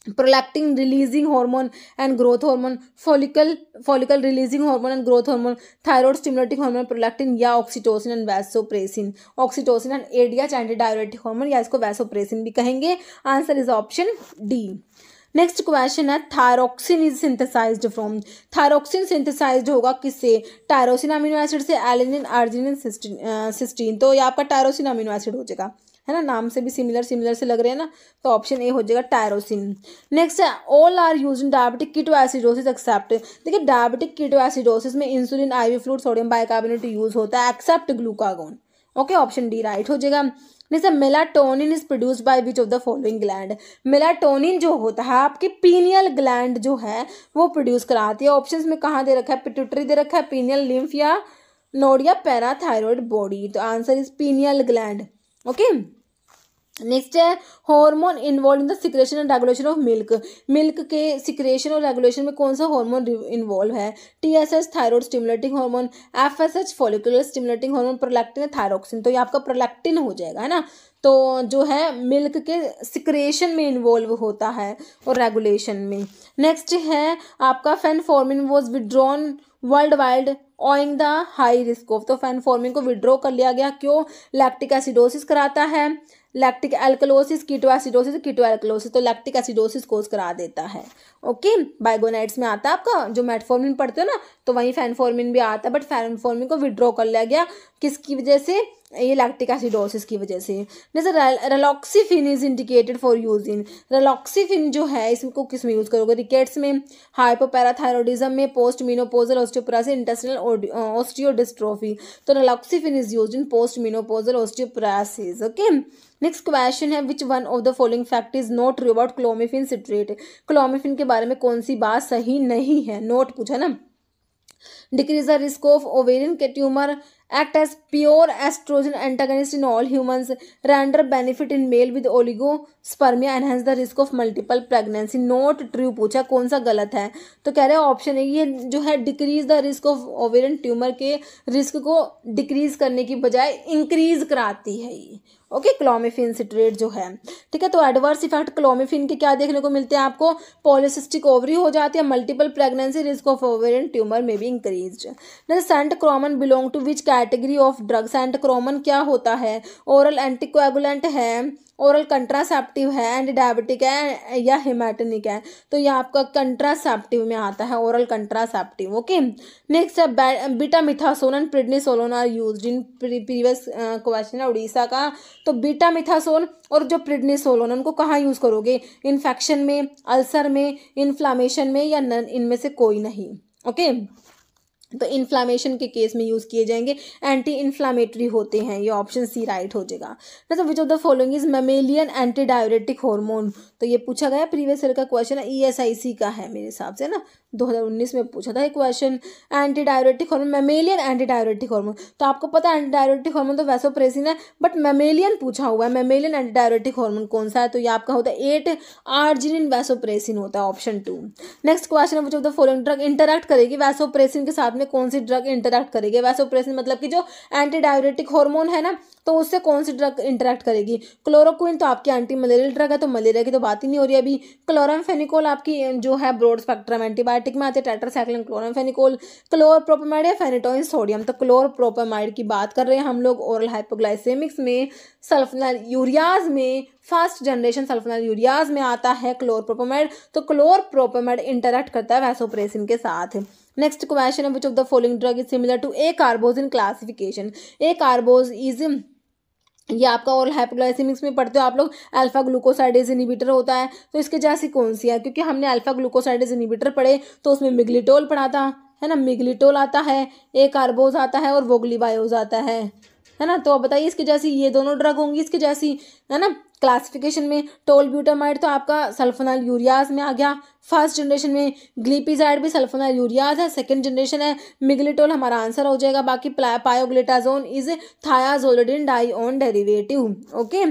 prolactin releasing hormone and growth hormone, follicle releasing hormone and growth hormone, thyroid stimulating hormone prolactin या oxytocin and vasopressin. Oxytocin and ADH anti diuretic hormone या इसको वैसोप्रेसिन भी कहेंगे। Answer is option D. Next question है thyroxine is synthesised from. Thyroxine synthesised होगा किससे, tyrosine amino acid से, alanine, arginine, cysteine. तो ये आपका टायरोसिन अमीनो एसिड हो जाएगा, है ना, नाम से भी सिमिलर से लग रहे हैं ना, तो ऑप्शन ए हो जाएगा टायरोसिन। नेक्स्ट है all are use in diabetic ketoacidosis except. देखिए डायबिटिक कीटोएसिडोसिस में insulin, IV fluid, sodium bicarbonate use होता है except glucagon. Okay, option D right हो जाएगा। Next melatonin is produced by which of the following gland. Melatonin जो होता है आपकी पीनियल ग्लैंड जो है वो प्रोड्यूस कराती है। ऑप्शंस में कहाँ दे रखा है, पिट्यूटरी दे रखा है, पीनियल लिम्फ या नोड या पैराथायरॉयड बॉडी। तो answer is pineal gland. Okay, next है hormone involve in the secretion and regulation of milk. Milk के सिक्रेशन और रेगुलेशन में कौन सा हार्मोन इन्वॉल्व है, TSH thyroid stimulating hormone, FSH follicular stimulating hormone, prolactin, thyroxine. तो ये आपका प्रोलैक्टिन हो जाएगा, है ना। तो जो है मिल्क के सिक्रेशन में इन्वॉल्व होता है और रेगुलेशन में। नेक्स्ट है आपका phenformin was withdrawn world wide owing the high risk of. तो फेनफॉर्मिन को विड्रॉ कर लिया गया, क्यों, लैक्टिक एसिडोसिस कराता है, लैक्टिक एल्कलोसिस, कीटोएसिडोसिस, कीटोएल्कलोसिस। तो लैक्टिक एसिडोसिस कोज करा देता है। ओके, बाइगोनाइट्स में आता है आपका, जो मेटफॉर्मिन पढ़ते हो ना, तो वहीं फेनफॉर्मिन भी आता है, बट फेनफॉर्मिन को विड्रॉ कर लिया गया किसकी वजह से, ये लैक्टिक एसिडोसिस की वजह से। जैसे raloxifene is indicated for use in. Raloxifene जो है इसको किस में यूज करोगे, रिकेट्स में, हाइपोपैराथायरॉइडिज्म में, post menopausal osteoporosis, intestinal osteodystrophy. तो raloxifene is used in post menopausal osteoporosis. Okay, next question है which one of the following fact is not true about clomiphene citrate. Clomiphene के बारे में कौन सी बात सही नहीं है, नोट पूछा ना। Decrease the risk of ovarian के tumour, act as pure estrogen antagonist in all humans, render benefit in male with oligospermia, enhance the risk of multiple pregnancy। Note true पूछा, कौन सा गलत है, तो कह रहे हैं ऑप्शन है ये जो है decrease the risk of ovarian tumour के रिस्क को डिक्रीज करने की बजाय इंक्रीज कराती है ये। ओके, क्लोमिफिन सिट्रेट जो है, ठीक है। तो एडवर्स इफेक्ट क्लोमिफिन के क्या देखने को मिलते हैं आपको, पॉलिसिस्टिक ओवरी हो जाती है, multiple pregnancy, risk of ovarian tumour में भी increase. Centchroman belong to which category of drug. Centchroman क्या होता है, ओरल एंटीकोएगुलेंट है, ओरल कंट्रासेप्टिव है, एंटी डायबिटिक है या हेमाटोनिक है। तो ये आपका कंट्रासेप्टिव में आता है, ओरल कंट्रासेप्टिव। ओके, नेक्स्ट है betamethasone and prednisolone are used in. Previous question है उड़ीसा का। तो बीटा मिथासोन और जो प्रिडनिसोलोन उनको कहाँ यूज करोगे, इन्फेक्शन में, अल्सर में, इन्फ्लामेशन में या नन, इनमें से कोई नहीं। ओके, तो इन्फ्लामेशन के केस में यूज किए जाएंगे, एंटी इन्फ्लामेटरी होते हैं, ये ऑप्शन सी राइट हो जाएगा। मतलब विच of the following is mammalian anti diuretic hormone. तो ये पूछा गया प्रीवियस ईयर का क्वेश्चन है, ESIC का है मेरे हिसाब से ना, 2019 में पूछा था ये question. Anti diuretic hormone, mammalian anti diuretic hormone. तो आपको पता है एंटी डायरेटिक हार्मोन तो वैसोप्रेसिन है, बट मेमेलियन पूछा हुआ है, मेमेलियन एंटी डायरेटिक हार्मोन कौन सा है, तो ये आपका होता है 8 आर्जिनिन वैसोप्रेसिन होता है, ऑप्शन 2। नेक्स्ट क्वेश्चन है which of the following drug interact करेगी वैसोप्रेसिन के साथ में, कौन सी ड्रग इंटरैक्ट करेगी, वैसोप्रेसिन मतलब कि जो एंटी डायरेटिक हार्मोन है ना, तो उससे कौन सी ड्रग इंटरैक्ट करेगी। क्लोरोक्विन तो आपकी एंटी मलेरियल ड्रग है, तो मलेरिया की तो बात ही नहीं हो रही अभी। क्लोरामफेनिकोल आपकी जो है ब्रॉड स्पेक्ट्रम एंटीबायोटिक में आती है, टेट्रासाइक्लिन क्लोरामफेनिकोल। क्लोरप्रोपेमाइड या फेनिटोइन सोडियम, तो क्लोरप्रोपेमाइड की बात कर रहे हैं हम लोग। ओरल हाइपोग्लाइसेमिक्स में, सल्फोनाइल यूरियाज में, फर्स्ट जनरेशन सल्फोनाइल यूरियाज में आता है क्लोरप्रोपेमाइड। तो क्लोरप्रोपेमाइड इंटरैक्ट करता है वैसोप्रेसिन के साथ। नेक्स्ट क्वेश्चन है which of the following drug is similar to acarbose in classification. Acarbose is, ये आपका ओरल हाइपोग्लाइसेमिक्स में पढ़ते हो आप लोग, अल्फा ग्लूकोसाइडेज इनिबिटर होता है। तो इसके जैसी कौन सी है, क्योंकि हमने अल्फा ग्लूकोसाइडेज इनिबिटर पढ़े तो उसमें मिग्लिटोल पढ़ा था, है ना, मिग्लिटोल आता है, एकार्बोज आता है और वोग्लीबायोज आता है ना। तो अब बताइए इसके जैसी ये दोनों ड्रग होंगी इसके जैसी, है ना। क्लासिफिकेशन में टोलब्यूटामाइड तो आपका सल्फोनाइल यूरियाज में आ गया। फर्स्ट जनरेशन में ग्लिपिजाइड भी सल्फोनाइल यूरियाज है। सेकंड जनरेशन है मिग्लिटोल, हमारा आंसर हो जाएगा। बाकी pioglitazone is thiazolidinedione derivative. Okay,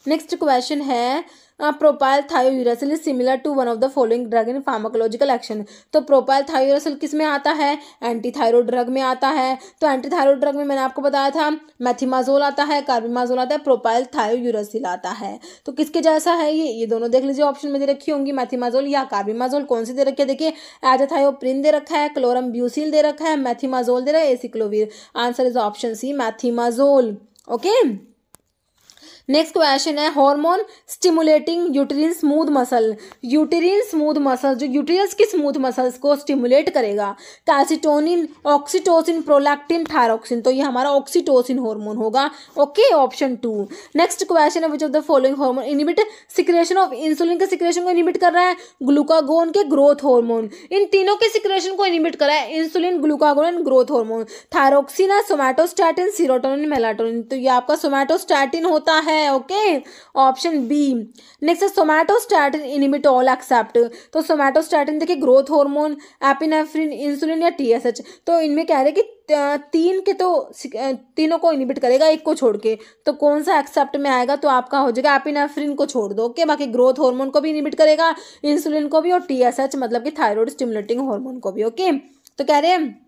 next question है propylthiouracil is similar to one of the following drug in pharmacological action. तो प्रोपाइल थायोयूरासिल किस में आता है, एंटी थायराइड ड्रग में आता है। तो एंटी थायराइड ड्रग में मैंने आपको बताया था मेथिमाजोल आता है, कार्बिमाजोल आता है, प्रोपाइल थायोयूरासिल आता है। तो किसके जैसा है ये दोनों देख लीजिए, ऑप्शन में दे रखी होंगी मेथिमाजोल या कार्बिमाजोल। कौन सी दे रखी है, देखिए एजाथायोप्रिन दे रखा है, क्लोरम ब्यूसिल दे रखा है, मेथिमाजोल दे रहा है, acyclovir. Answer is option C methimazole. Okay, next question है hormone stimulating uterine smooth muscle. Uterine smooth muscle, जो यूटेरस की स्मूथ मसल्स को स्टिमुलेट करेगा, कैल्सिटोनिन, ऑक्सीटोसिन, प्रोलैक्टिन, थायरोक्सिन। तो ये हमारा ऑक्सीटोसिन हार्मोन होगा। Okay, option 2। नेक्स्ट क्वेश्चन है which of the following hormone inhibit secretion of insulin के सिक्रेशन को इनहिबिट कर रहा है, ग्लूकागोन के ग्रोथ हार्मोन। इन तीनों के सिक्रेशन को इनहिबिट कर रहा है, insulin, glucagon and growth hormone. Thyroxine है, सोमैटोस्टैटिन, सीरोटोनिन, मेलाटोनिन। तो ये आपका सोमैटोस्टैटिन होता है। Okay, option B. नेक्स्ट है सोमैटोस्टैटिन इनहिबिट ऑल एक्सेप्ट। तो सोमैटोस्टैटिन देखिए ग्रोथ हार्मोन, एपिनेफ्रिन, इंसुलिन या टीएसएच। तो इनमें कह रहे कि तीन के तो तीनों को इनहिबिट करेगा, एक को छोड़ के। तो कौन सा एक्सेप्ट में आएगा, तो आपका हो जाएगा एपिनेफ्रिन को छोड़ दो। ओके, बाकी ग्रोथ हार्मोन को भी इनहिबिट करेगा, इंसुलिन को भी, और टीएसएच मतलब कि थायराइड स्टिमुलेटिंग हार्मोन को भी। ओके, तो कह रहे हैं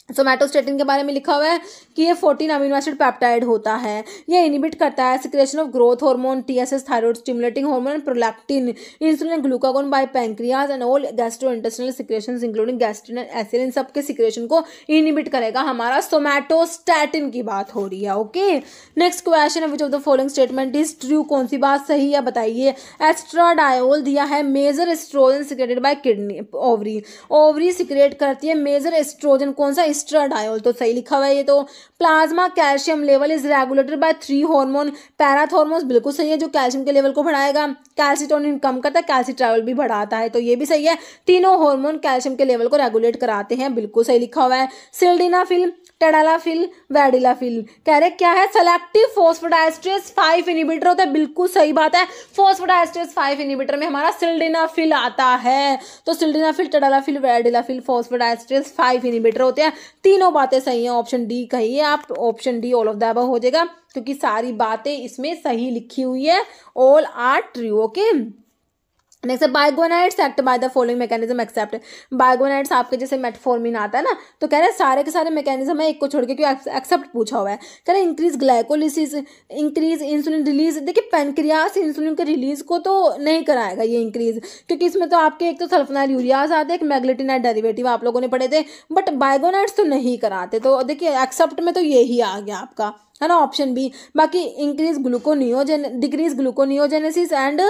सोमैटोस्टैटिन के बारे में लिखा हुआ है कि ये 14 अमीनो एसिड पेप्टाइड होता है। ये इनहिबिट करता है secretion of growth hormone, TSH, thyroid stimulating hormone, prolactin, insulin, glucagon by pancreas and all gastrointestinal secretions including gastrin and acid. इन सब के सिक्रेशन को इनहिबिट करेगा। हमारा सोमैटोस्टैटिन की बात हो रही है। ओके, नेक्स्ट क्वेश्चन है which of the following statement is true. कौन सी बात सही है बताइए। एस्ट्राडायोल दिया है, major estrogen secreted by kidney, ovary. Ovary secrete करती है मेजर एस्ट्रोजन, कौन सा, एस्ट्राडायोल। तो सही लिखा हुआ है ये तो। Plasma calcium level is regulated bye 3 hormone. Parathormone बिल्कुल सही है, जो कैल्शियम के लेवल को बढ़ाएगा। कैल्सिटोनिन कम करता है, कैल्सिट्रायोल भी बढ़ाता है। तो ये भी सही है, तीनों हार्मोन कैल्शियम के लेवल को रेगुलेट कराते हैं। बिल्कुल सही लिखा हुआ है। Sildenafil, tadalafil, वैडिलाफिल। कह रहे क्या है, सेलेक्टिव फॉस्फोडाइस्ट्रेस 5 इनहिबिटर होता है। बिल्कुल सही बात है, फॉस्फोडाइस्ट्रेस 5 इनहिबिटर में हमारा सिल्डेनाफिल आता है। तो सिल्डेनाफिल, टेडालाफिल, वैडिलाफिल, फॉस्फोडाइस्ट्रेस 5 इनहिबिटर होते हैं। तीनों बातें सही हैं। ऑप्शन डी कहिए आप, option D all of the above हो जाएगा, क्योंकि सारी बातें इसमें सही लिखी हुई है। All are true. Okay, next है biguanides act by the following mechanism except. Biguanides आपके जैसे मेटफॉर्मिन आता है ना, तो कह रहे हैं सारे के सारे मैकेनिज्म है, एक को छोड़ के क्यों एक्सेप्ट पूछा हुआ है। कह रहे हैं increase glycolysis, increase insulin release. देखिए पेनक्रियास इंसुलिन के रिलीज को तो नहीं कराएगा ये इंक्रीज, क्योंकि इसमें तो आपके एक तो सल्फोनाइल यूरियाज आते हैं, एक मैग्लेटिनाइड डेरिवेटिव आप लोगों ने पढ़े थे, बट बायगोनाइड्स तो नहीं कराते। तो देखिए एक्सेप्ट में तो यही आ गया आपका, है ना, ऑप्शन बी। बाकी increase decrease gluconeogenesis and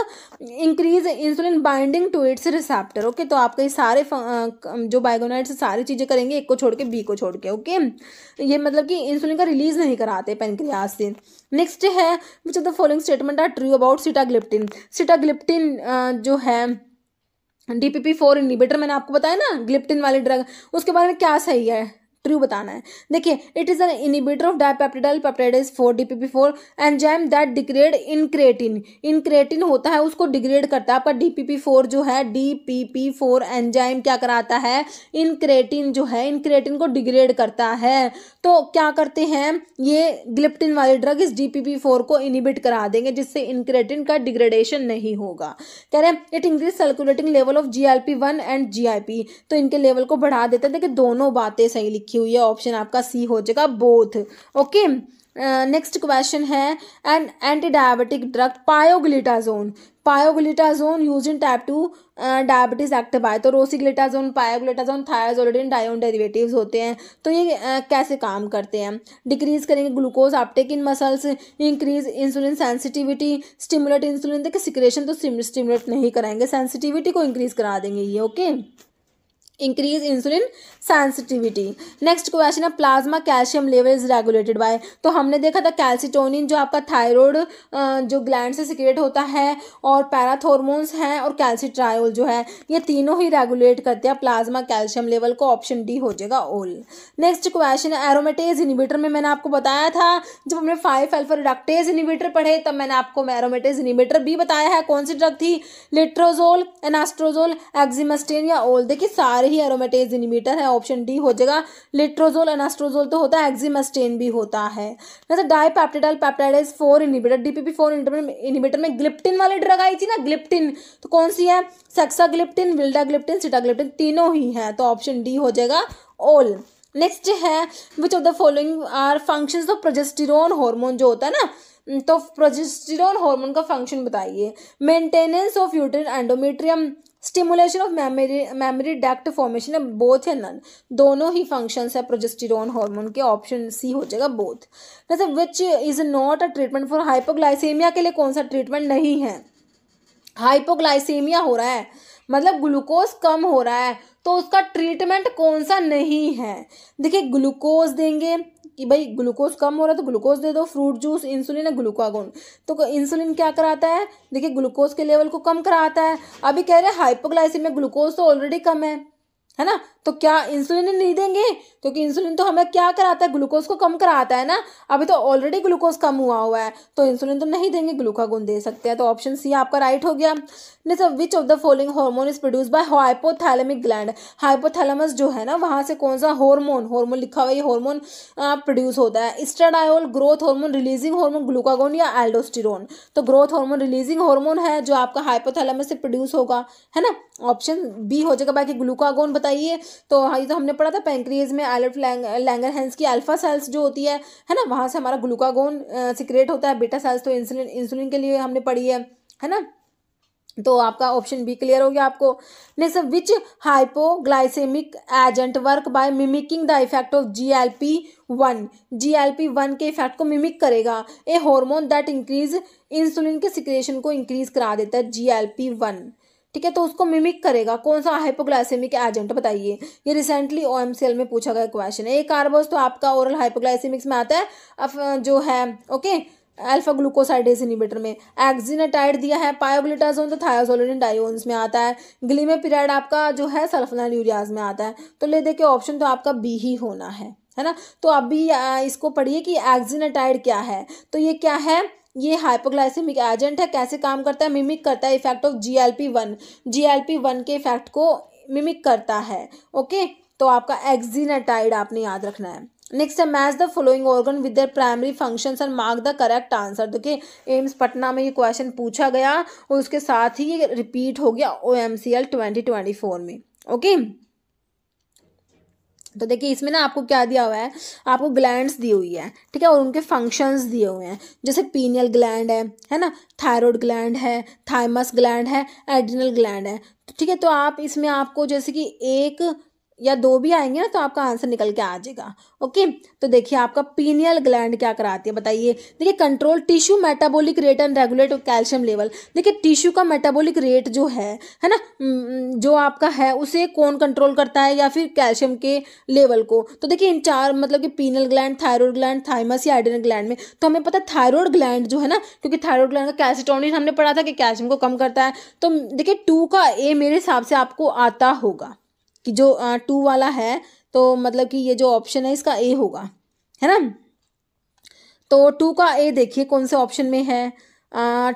increase insulin binding to its receptor. Okay, तो आपके सारे जो बायगोनाइड्स सारी चीज़ें करेंगे, एक को छोड़ के, बी को छोड़ के। ओके, ये मतलब कि इंसुलिन का रिलीज नहीं कराते पेनक्रियास से। नेक्स्ट है which of the following statement are true about sitagliptin. Sitagliptin जो है DPP-4 इनहिबिटर, मैंने आपको बताया ना ग्लिप्टिन वाली ड्रग, उसके बारे में क्या सही है, ट्रू बताना है। देखिए it is an inhibitor of dipeptidyl peptidase 4 DPP-4 enzyme that degrade incretin. Incretin होता है, उसको डिग्रेड करता है। आपका DPP-4 जो है, DPP-4 एंजाइम क्या कराता है, इनक्रेटिन जो है, इनक्रेटिन को डिग्रेड करता है। तो क्या करते हैं ये ग्लिप्टिन वाली ड्रग इस DPP-4 को इनहिबिट करा देंगे, जिससे इनक्रेटिन का डिग्रेडेशन नहीं होगा। कह रहे हैं it increase circulating level of GLP-1 and GIP। तो इनके लेवल को बढ़ा देते हैं। देखिए दोनों बातें सही लिखी हुई है, ऑप्शन आपका सी हो जाएगा, बोथ। ओके, नेक्स्ट क्वेश्चन है an anti diabetic drug pioglitazone. Pioglitazone use in type 2 diabetes act by. तो रोसिग्लिटाजोन, पायोग्लिटाजोन, थायाजोलिडिन डायोन डेरिवेटिव्स होते हैं। तो ये कैसे काम करते हैं, डिक्रीज करेंगे glucose uptake in muscles, increase insulin sensitivity, stimulate insulin. देखिए सिक्रेशन तो स्टिमुलेट नहीं कराएंगे, सेंसिटिविटी को इंक्रीज करा देंगे ये। Okay, increase insulin sensitivity. Next question है plasma calcium level is regulated by. तो हमने देखा था कैल्सिटोनिन जो आपका थायराइड जो ग्लैंड से सिक्रेट होता है, और पैराथॉर्मोन्स हैं, और कैल्सिट्रायोल जो है, ये तीनों ही रेगुलेट करते हैं प्लाज्मा कैल्शियम लेवल को। ऑप्शन डी हो जाएगा ऑल। नेक्स्ट क्वेश्चन है एरोमेटेज इनिबिटर में मैंने आपको बताया था जब हमने 5 अल्फा रिडक्टेज इनिबिटर पढ़े तब मैंने आपको एरोमेटेज इनिबिटर भी बताया है। कौन सी ड्रग थी? लेट्रोजोल, एनास्ट्रोजोल, एक्जिमेस्टेन या ओल। देखिए सारे ही एरोमेटेज इनिबिटर है। ऑप्शन डी हो जाएगा। लेट्रोजोल, एनास्ट्रोजोल तो होता है, एक्जिमेस्टेन भी होता है। जैसे डाइपेप्टिडाइल पेप्टाइडेज 4 इनिबिटर, DPP-4 इनिबिटर में ग्लिप्टिन वाली ड्रग आई थी ना, ग्लिप्टिन, तो कौन सी है? सेक्साग्लिप्टिन, विल्डाग्लिप्टिन, सिटाग्लिप्टिन, तीनों ही है। तो ऑप्शन डी हो जाएगा ऑल। नेक्स्ट है which of the following are functions of progesterone hormone जो होता है ना, तो प्रोजेस्टेरोन हार्मोन का फंक्शन बताइए। Maintenance of uterine endometrium, stimulation of mammary duct formation है, बोथ है नन, दोनों ही फंक्शंस है प्रोजेस्टेरोन हार्मोन के। ऑप्शन सी हो जाएगा बोथ। जैसे which is not a treatment for hypoglycaemia, के लिए कौन सा ट्रीटमेंट नहीं है? हाइपोग्लाइसेमिया हो रहा है मतलब ग्लूकोज कम हो रहा है, तो उसका ट्रीटमेंट कौन सा नहीं है? देखिए ग्लूकोज देंगे कि भाई ग्लूकोज कम हो रहा है तो ग्लूकोज दे दो, फ्रूट जूस, इंसुलिन है, ग्लूकागोन। तो इंसुलिन क्या कराता है? देखिए ग्लूकोज के लेवल को कम कराता है। अभी कह रहे हैं हाइपोग्लाइसेमिया, ग्लूकोज तो ऑलरेडी कम है ना, तो क्या इंसुलिन नहीं देंगे? क्योंकि इंसुलिन तो हमें क्या कराता है? ग्लूकोज को कम कराता है ना। अभी तो ऑलरेडी ग्लूकोज कम हुआ है, तो इंसुलिन तो नहीं देंगे, ग्लूकागोन दे सकते हैं। तो ऑप्शन सी आपका राइट हो गया। Next, which of the following hormone is produce bye hypothalamic gland. Hypothalamus जो है ना, वहां से कौन सा हार्मोन लिखा हुआ है, ये हार्मोन प्रोड्यूस होता है। Estradiol, growth hormone, releasing hormone, glucagon या एल्डोस्टेरोन। तो ग्रोथ हार्मोन रिलीजिंग हार्मोन है जो आपका हाइपोथैलेमस से प्रोड्यूस होगा, है ना। ऑप्शन बी हो जाएगा। बाकी ग्लूकागोन बताइए, तो ये तो हमने पढ़ा था पैंक्रियाज में एल्बर्ट लैंगरहैंस की अल्फा सेल्स जो होती है ना, वहां से हमारा ग्लूकागोन सिक्रेट होता है। बीटा सेल्स तो इंसुलिन के लिए हमने पढ़ी है ना। तो आपका ऑप्शन बी क्लियर हो गया आपको। Next, which hypoglycaemic agent work by mimicking the effect of GLP-1। GLP-1 के इफेक्ट को मिमिक करेगा। A hormone that increase insulin के सिक्रेशन को इंक्रीज करा देता है, GLP-1, ठीक है। तो उसको मिमिक करेगा कौन सा हाइपोग्लाइसेमिक एजेंट बताइए। ये रिसेंटली OMCL में पूछा गया क्वेश्चन है। एक कार्बोस तो आपका ओरल हाइपोग्लाइसेमिक्स में आता है, अब जो है ओके अल्फा ग्लूकोसाइडेज इनिबिटर में। एक्जिनाटाइड दिया है, पायोग्लूटाजोन तो थायोसोलिन डायोन्स में आता है। ग्लिमेपिराइड आपका जो है सल्फोनाइल यूरियाज में आता है। तो ले देखिए ऑप्शन तो आपका बी ही होना है ना। तो अभी इसको पढ़िए कि एक्जिनाटाइड क्या है। तो ये क्या है? ये हाइपोग्लाइसेमिक एजेंट है। कैसे काम करता है? मिमिक करता है इफेक्ट ऑफ GLP-1 के इफेक्ट को मिमिक करता है। ओके, तो आपका एक्जिनाटाइड आपने याद रखना है। नेक्स्ट है match the following organ with their primary functions and mark the correct answer. देखिए एम्स पटना में ये क्वेश्चन पूछा गया और उसके साथ ही ये रिपीट हो गया OMCL 2024 में। ओके, तो देखिए इसमें ना आपको क्या दिया हुआ है, आपको ग्लैंड्स दी हुई है, ठीक है, और उनके फंक्शंस दिए हुए हैं। जैसे पीनियल ग्लैंड है ना, थायराइड ग्लैंड है, थाइमस ग्लैंड है, एड्रिनल ग्लैंड है, ठीक है। तो आप इसमें आपको जैसे कि 1 या 2 भी आएंगे ना तो आपका आंसर निकल के आ जाएगा। ओके, तो देखिए आपका पीनियल ग्लैंड क्या कराती है बताइए। देखिए control tissue metabolic rate and regulate calcium level. देखिए टिश्यू का मेटाबॉलिक रेट जो है ना, जो आपका है उसे कौन कंट्रोल करता है, या फिर कैल्शियम के लेवल को। तो देखिए इन 4 मतलब कि pineal gland, thyroid gland, thymus या एड्रिनल ग्लैंड में तो हमें पता है थायराइड ग्लैंड जो है ना, क्योंकि थायराइड ग्लैंड का कैल्सिटोनिन हमने पढ़ा था कि कैल्शियम को कम करता है। तो देखिए 2 का A मेरे हिसाब से आपको आता होगा कि जो 2 वाला है, तो मतलब कि ये जो ऑप्शन है इसका A होगा, है ना। तो 2 का A देखिए कौन से ऑप्शन में है।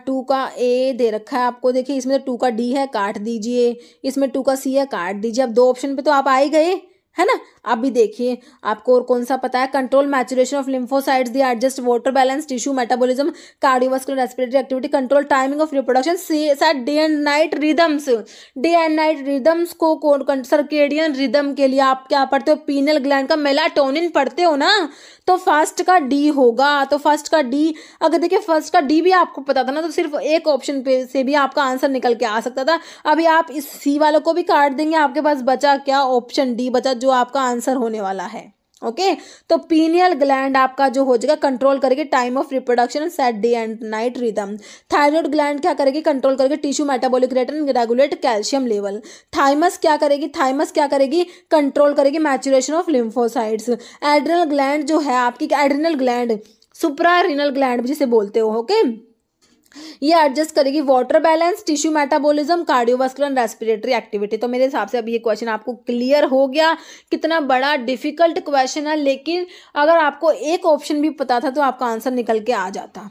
2 का A दे रखा है आपको। देखिए इसमें तो 2 का D है, काट दीजिए। इसमें 2 का C है, काट दीजिए। अब 2 ऑप्शन पे तो आप आ ही गए, है ना। आप भी देखिए आपको और कौन सा पता है। Control maturation of lymphocytes, they adjust water balance, tissue metabolism, cardiovascular respiratory activity, control timing of reproduction, set day and night rhythms. Day and night rhythms को सर्केडियन रिदम के लिए आप क्या पढ़ते हो? पीनियल ग्लैंड का मेलाटोनिन पढ़ते हो ना, तो फर्स्ट का D होगा। तो फर्स्ट का D, अगर देखिए फर्स्ट का D भी आपको पता था ना, तो सिर्फ एक ऑप्शन पे से भी आपका आंसर निकल के आ सकता था। अभी आप इस C वालों को भी काट देंगे, आपके पास बचा क्या? ऑप्शन D बचा, जो आपका आंसर होने वाला है। ओके। तो पीनियल ग्लैंड आपका जो हो जाएगा कंट्रोल करेगी time of reproduction, set day and night rhythm. Thyroid gland क्या करेगी, कंट्रोल करेगी tissue metabolic rate and regulate calcium level. Thymus क्या करेगी, थाइमस क्या करेगी, कंट्रोल करेगी maturation of lymphocytes. Adrenal gland जो है आपकी, adrenal gland supra renal gland जिसे बोलते हो, ओके, ये एडजस्ट करेगी water balance, tissue metabolism, cardiovascular and respiratory activity. तो मेरे हिसाब से अभी ये क्वेश्चन आपको क्लियर हो गया। कितना बड़ा डिफिकल्ट क्वेश्चन है, लेकिन अगर आपको एक ऑप्शन भी पता था तो आपका आंसर निकल के आ जाता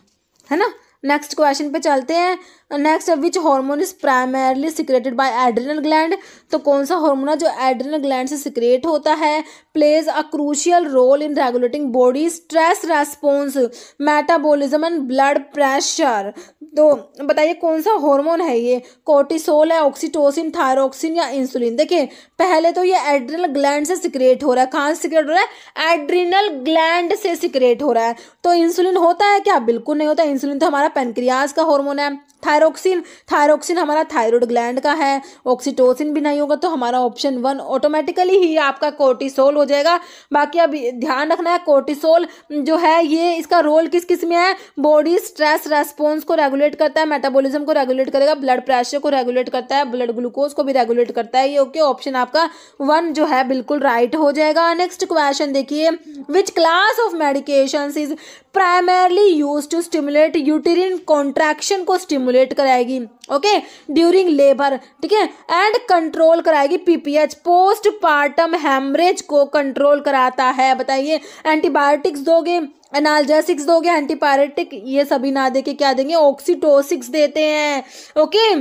है ना। नेक्स्ट क्वेश्चन पे चलते हैं। Next, which hormone is primarily secreted by adrenal gland. तो कौन सा हार्मोन है जो एड्रिनल ग्लैंड से सिक्रेट होता है। Plays a crucial role in regulating body stress response, metabolism and blood pressure. तो बताइए कौन सा हार्मोन है ये, कोर्टिसोल है, ऑक्सीटोसिन, थायरोक्सिन या इंसुलिन। देखिए पहले तो ये एड्रिनल ग्लैंड से सिक्रेट हो रहा है। कहाँ से सिक्रेट हो रहा है, एड्रिनल ग्लैंड से सिक्रेट हो रहा है। तो इंसुलिन होता है क्या, बिल्कुल नहीं होता। इंसुलिन तो हमारा पेनक्रियाज का हार्मोन है। थायरोक्सिन हमारा थायराइड ग्लैंड का है। ऑक्सीटोसिन भी नहीं होगा, तो हमारा ऑप्शन 1 ऑटोमेटिकली ही आपका कोर्टिसोल हो जाएगा। बाकी अब ध्यान रखना है, कोर्टिसोल जो है ये इसका रोल किस किस में है, बॉडी स्ट्रेस रेस्पॉन्स को रेगुलेट करता है, मेटाबॉलिज्म को रेगुलेट करेगा, ब्लड प्रेशर को रेगुलेट करता है, ब्लड ग्लूकोज को भी रेगुलेट करता है। ये ओके, ऑप्शन आपका 1 जो है बिल्कुल राइट हो जाएगा। नेक्स्ट क्वेश्चन देखिए, which class of medications is primarily use to stimulate uterine contraction को स्टिमुलेट कराएगी, ओके, ड्यूरिंग लेबर, ठीक है, एंड कंट्रोल कराएगी पीपीएच, पोस्ट पार्टम हेमरेज को कंट्रोल कराता है। बताइए एंटीबायोटिक्स दोगे, एनाल्जेसिक्स दोगे, एंटीपायरेटिक, ये सभी ना देके क्या देंगे, ऑक्सीटोसिक्स देते हैं, ओके।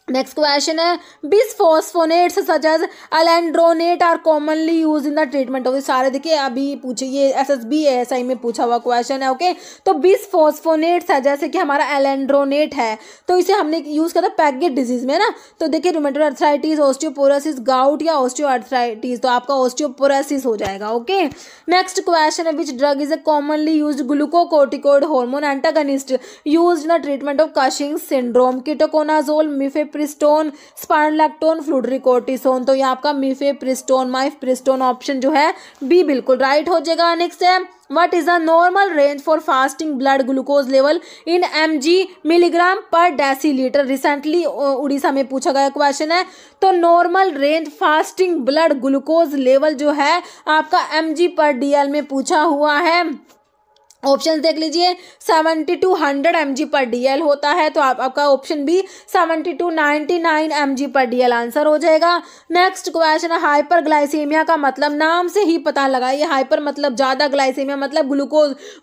नेक्स्ट क्वेश्चन है, bisphosphonates such as alendronate are commonly use in the treatment of. सारे देखिए अभी पूछे, ये एसएसबी एएसआई में पूछा हुआ क्वेश्चन है, ओके। तो बिसफॉस्फोनेट्स है, जैसे कि हमारा एलेंड्रोनेट है, तो इसे हमने यूज किया था पैगेट डिजीज में ना। तो देखिए रूमेटॉइड अर्थराइटिस, ऑस्टियोपोरोसिस, गाउट या ऑस्टियोआर्थराइटिस, तो आपका ऑस्टियोपोरोसिस हो जाएगा, ओके। नेक्स्ट क्वेश्चन है, which drug is a commonly used glucocorticoid hormone antagonist used in the treatment of Cushing syndrome. Ketoconazole, mifepristone, spironolactone, fludrocortisone. तो ये आपका मिफेप्रिस्टोन ऑप्शन जो है बी बिल्कुल राइट हो जाएगा। नेक्स्ट है, What is the normal range for fasting blood glucose level in mg milligram पर डेसीलीटर। रिसेंटली उड़ीसा में पूछा गया क्वेश्चन है। तो normal range fasting blood glucose level जो है आपका mg पर dl में पूछा हुआ है। ऑप्शन देख लीजिए, 70 to 100 mg पर dl होता है, तो आपका ऑप्शन बी 70 to 99 mg पर dl आंसर हो जाएगा। नेक्स्ट क्वेश्चन है, हाइपर ग्लाइसीमिया का मतलब नाम से ही पता लगाइए। हाइपर मतलब ज्यादा, ग्लाइसीमिया मतलब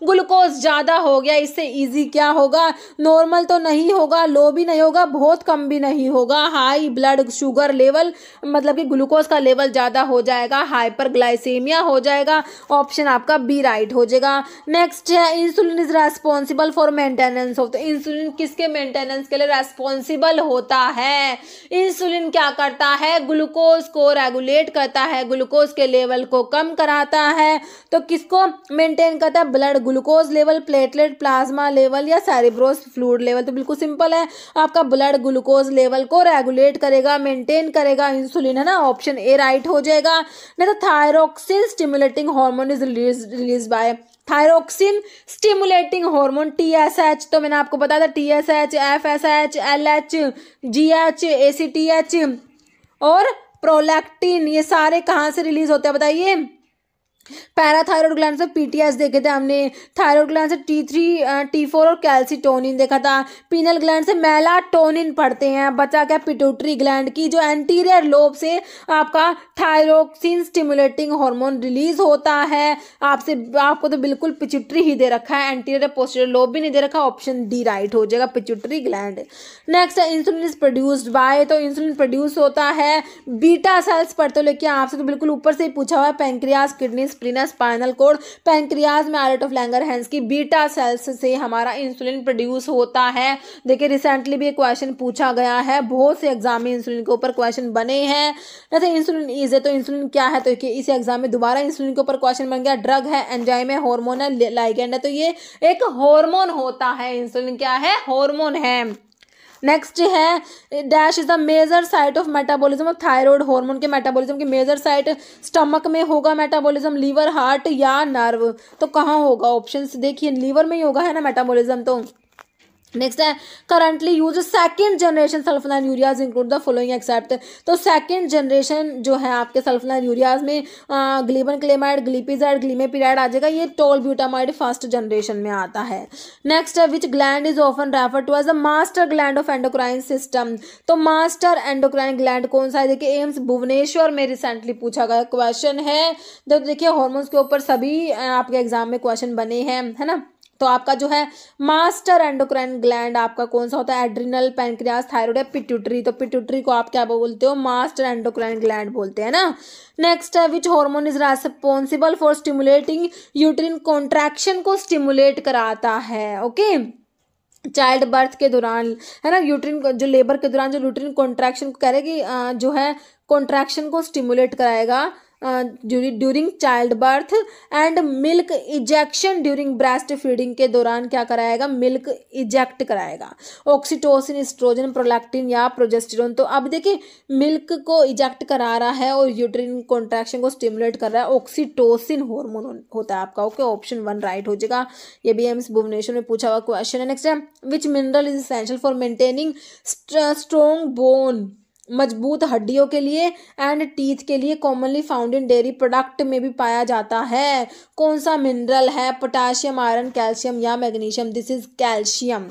ग्लूकोज ज्यादा हो गया। इससे इजी क्या होगा, नॉर्मल तो नहीं होगा, लो भी नहीं होगा, बहुत कम भी नहीं होगा, हाई ब्लड शुगर लेवल मतलब कि ग्लूकोज का लेवल ज्यादा हो जाएगा, हाइपर ग्लाइसीमिया हो जाएगा। ऑप्शन आपका बी राइट हो जाएगा। नेक्स्ट है, insulin is responsible for maintenance of. तो इंसुलिन किसके मेंटेनेंस के लिए रेस्पॉन्सिबल होता है, इंसुलिन क्या करता है, ग्लूकोज को रेगुलेट करता है, ग्लूकोज के लेवल को कम कराता है। तो किसको मेंटेन करता है, blood glucose level, platelet, plasma level या सेरेब्रोस फ्लूइड लेवल। तो बिल्कुल सिंपल है, आपका ब्लड ग्लूकोज लेवल को रेगुलेट करेगा, मेंटेन करेगा इंसुलिन, है ना। ऑप्शन ए राइट हो जाएगा। नहीं तो thyroxine stimulating hormone is release by, thyroxine stimulating hormone TSH। तो मैंने आपको बताया था TSH, FSH, LH, GH, ACTH और प्रोलैक्टिन, ये सारे कहाँ से रिलीज होते हैं बताइए। पैराथायरॉयड ग्लैंड से PTH देखे थे हमने, थायरॉयड ग्लैंड से T3, T4 और कैल्सिटोनिन देखा था। पीनल ग्लैंड से मेलाटोनिन पढ़ते हैं। बचा क्या, पिट्यूटरी ग्लैंड की जो एंटीरियर लोब से आपका थायरोक्सिन स्टिमुलेटिंग हार्मोन रिलीज होता है। आपको तो बिल्कुल पिट्यूटरी ही दे रखा है, एंटीरियर पोस्टीरियर लोब भी नहीं दे रखा। ऑप्शन डी राइट हो जाएगा, पिट्यूटरी ग्लैंड। नेक्स्ट है, इंसुलिन इज प्रोड्यूस्ड बाय। तो इंसुलिन प्रोड्यूस होता है बीटा सेल्स पर। तो लेकिन आपसे तो बिल्कुल ऊपर से ही पूछा हुआ है, pancreas, kidney, spleen, spinal cord. Pancreas में आर्ट ऑफ लैंगरहैंस की बीटा सेल्स से हमारा इंसुलिन प्रोड्यूस होता है। देखिए रिसेंटली भी एक क्वेश्चन पूछा गया है, बहुत से एग्जाम में इंसुलिन के ऊपर क्वेश्चन बने हैं। जैसे इंसुलिन इज है, तो इंसुलिन क्या है, तो इस एग्जाम में दोबारा इंसुलिन के ऊपर क्वेश्चन बन गया। ड्रग है, एंजाइम है, हार्मोन है, लाइगेंड है। तो ये एक हार्मोन होता है, इंसुलिन क्या है, हार्मोन है। नेक्स्ट है dash is the major site of metabolism of thyroid hormone के मेटाबॉलिज्म की मेजर साइट स्टमक में होगा मेटाबॉलिज्म, लीवर, हार्ट या नर्व। तो कहाँ होगा? ऑप्शंस देखिए, लीवर में ही होगा है ना मेटाबॉलिज्म। तो नेक्स्ट है currently use second generation sulfonyl ureas include the following except. तो सेकेंड जनरेशन जो है आपके सल्फोनाइल यूरियाज में ग्लीबेनक्लेमाइड, ग्लिपिजाइड, ग्लीमेपिराइड आ जाएगा। ये टोल ब्यूटामाइड फर्स्ट जनरेशन में आता है। नेक्स्ट है which gland is often refer to as the master gland of endocrine system. तो मास्टर एंडोक्राइन ग्लैंड कौन सा है? देखिए एम्स भुवनेश्वर में रिसेंटली पूछा गया क्वेश्चन है। तो देखिए हार्मोन्स के ऊपर सभी आपके एग्जाम में क्वेश्चन बने हैं, है ना। तो आपका जो है मास्टर एंडोक्राइन ग्लैंड आपका कौन सा होता है? एड्रिनल, पैनक्रियास, थायराइड या पिट्यूटरी। तो पिट्यूटरी को आप क्या बोलते हो? मास्टर एंडोक्राइन ग्लैंड बोलते हैं ना। नेक्स्ट है which hormone is responsible for stimulating uterine contraction को स्टिमुलेट कराता है। ओके चाइल्ड बर्थ के दौरान, है ना, यूट्रिन जो लेबर के दौरान जो यूट्रिन कॉन्ट्रैक्शन को कह रहे कि जो है कॉन्ट्रैक्शन को स्टिमुलेट कराएगा during child birth and milk ejection during breast feeding के दौरान क्या कराएगा? मिल्क इजेक्ट कराएगा। ऑक्सीटोसिन, एस्ट्रोजन, प्रोलैक्टिन या प्रोजेस्टेरोन। तो अब देखिए मिल्क को इजेक्ट करा रहा है और यूट्रिन कॉन्ट्रैक्शन को स्टिमुलेट कर रहा है, ऑक्सीटोसिन हार्मोन होता है आपका। ओके ऑप्शन 1 राइट हो जाएगा। ये भी एम्स भुवनेश्वर में पूछा हुआ क्वेश्चन है। नेक्स्ट है विच mineral is essential for maintaining strong bone, मजबूत हड्डियों के लिए एंड टीथ के लिए, commonly found in dairy product में भी पाया जाता है। कौन सा मिनरल है? पोटाशियम, आयरन, कैल्शियम या मैग्नीशियम। दिस इज कैल्शियम,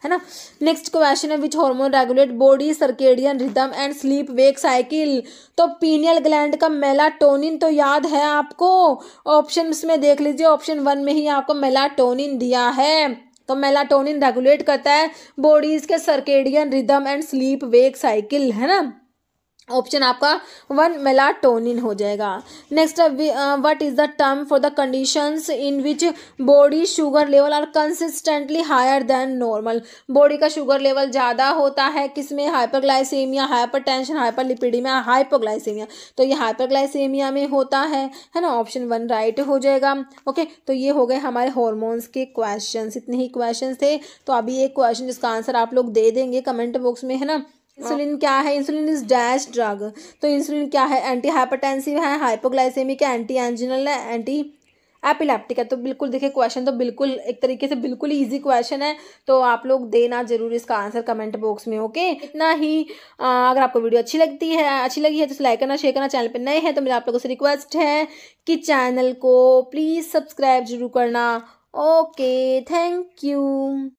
है ना। नेक्स्ट क्वेश्चन है which hormone regulate body circadian rhythm and sleep wake cycle. तो पीनियल ग्लैंड का मेलाटोनिन तो याद है आपको, ऑप्शंस में देख लीजिए, ऑप्शन 1 में ही आपको मेलाटोनिन दिया है। तो मेलाटोनिन रेगुलेट करता है बॉडीज के circadian rhythm and sleep wake cycle, है ना। ऑप्शन आपका 1 मेलाटोनिन हो जाएगा। Next what is the term for the conditions in which body sugar level are consistently higher than normal. Body का शुगर लेवल ज़्यादा होता है किसमें? Hyperglycaemia, hypertension, hyperlipidaemia, hypoglycaemia. तो ये हाइपरग्लाइसेमिया में होता है ना। ऑप्शन 1 राइट हो जाएगा। ओके तो ये हो गए हमारे हॉर्मोन्स के क्वेश्चंस, इतने ही क्वेश्चंस थे। तो अभी एक क्वेश्चन जिसका आंसर आप लोग दे देंगे कमेंट बॉक्स में, है ना। इंसुलिन क्या है? Insulin is dash drug. तो इंसुलिन क्या है? एंटी हाइपरटेंसिव है, हाइपोग्लाइसेमिक है, एंटी एंजिनल है, एंटी एपिलेप्टिक है। तो बिल्कुल देखिए क्वेश्चन तो बिल्कुल एक तरीके से बिल्कुल इजी क्वेश्चन है। तो आप लोग देना जरूर इसका आंसर कमेंट बॉक्स में। ओके इतना ही। अगर आपको वीडियो अच्छी लगी है तो लाइक करना, शेयर करना। चैनल पर नए हैं तो मेरा आप लोगों से रिक्वेस्ट है कि चैनल को प्लीज़ सब्सक्राइब जरूर करना। Okay thank you.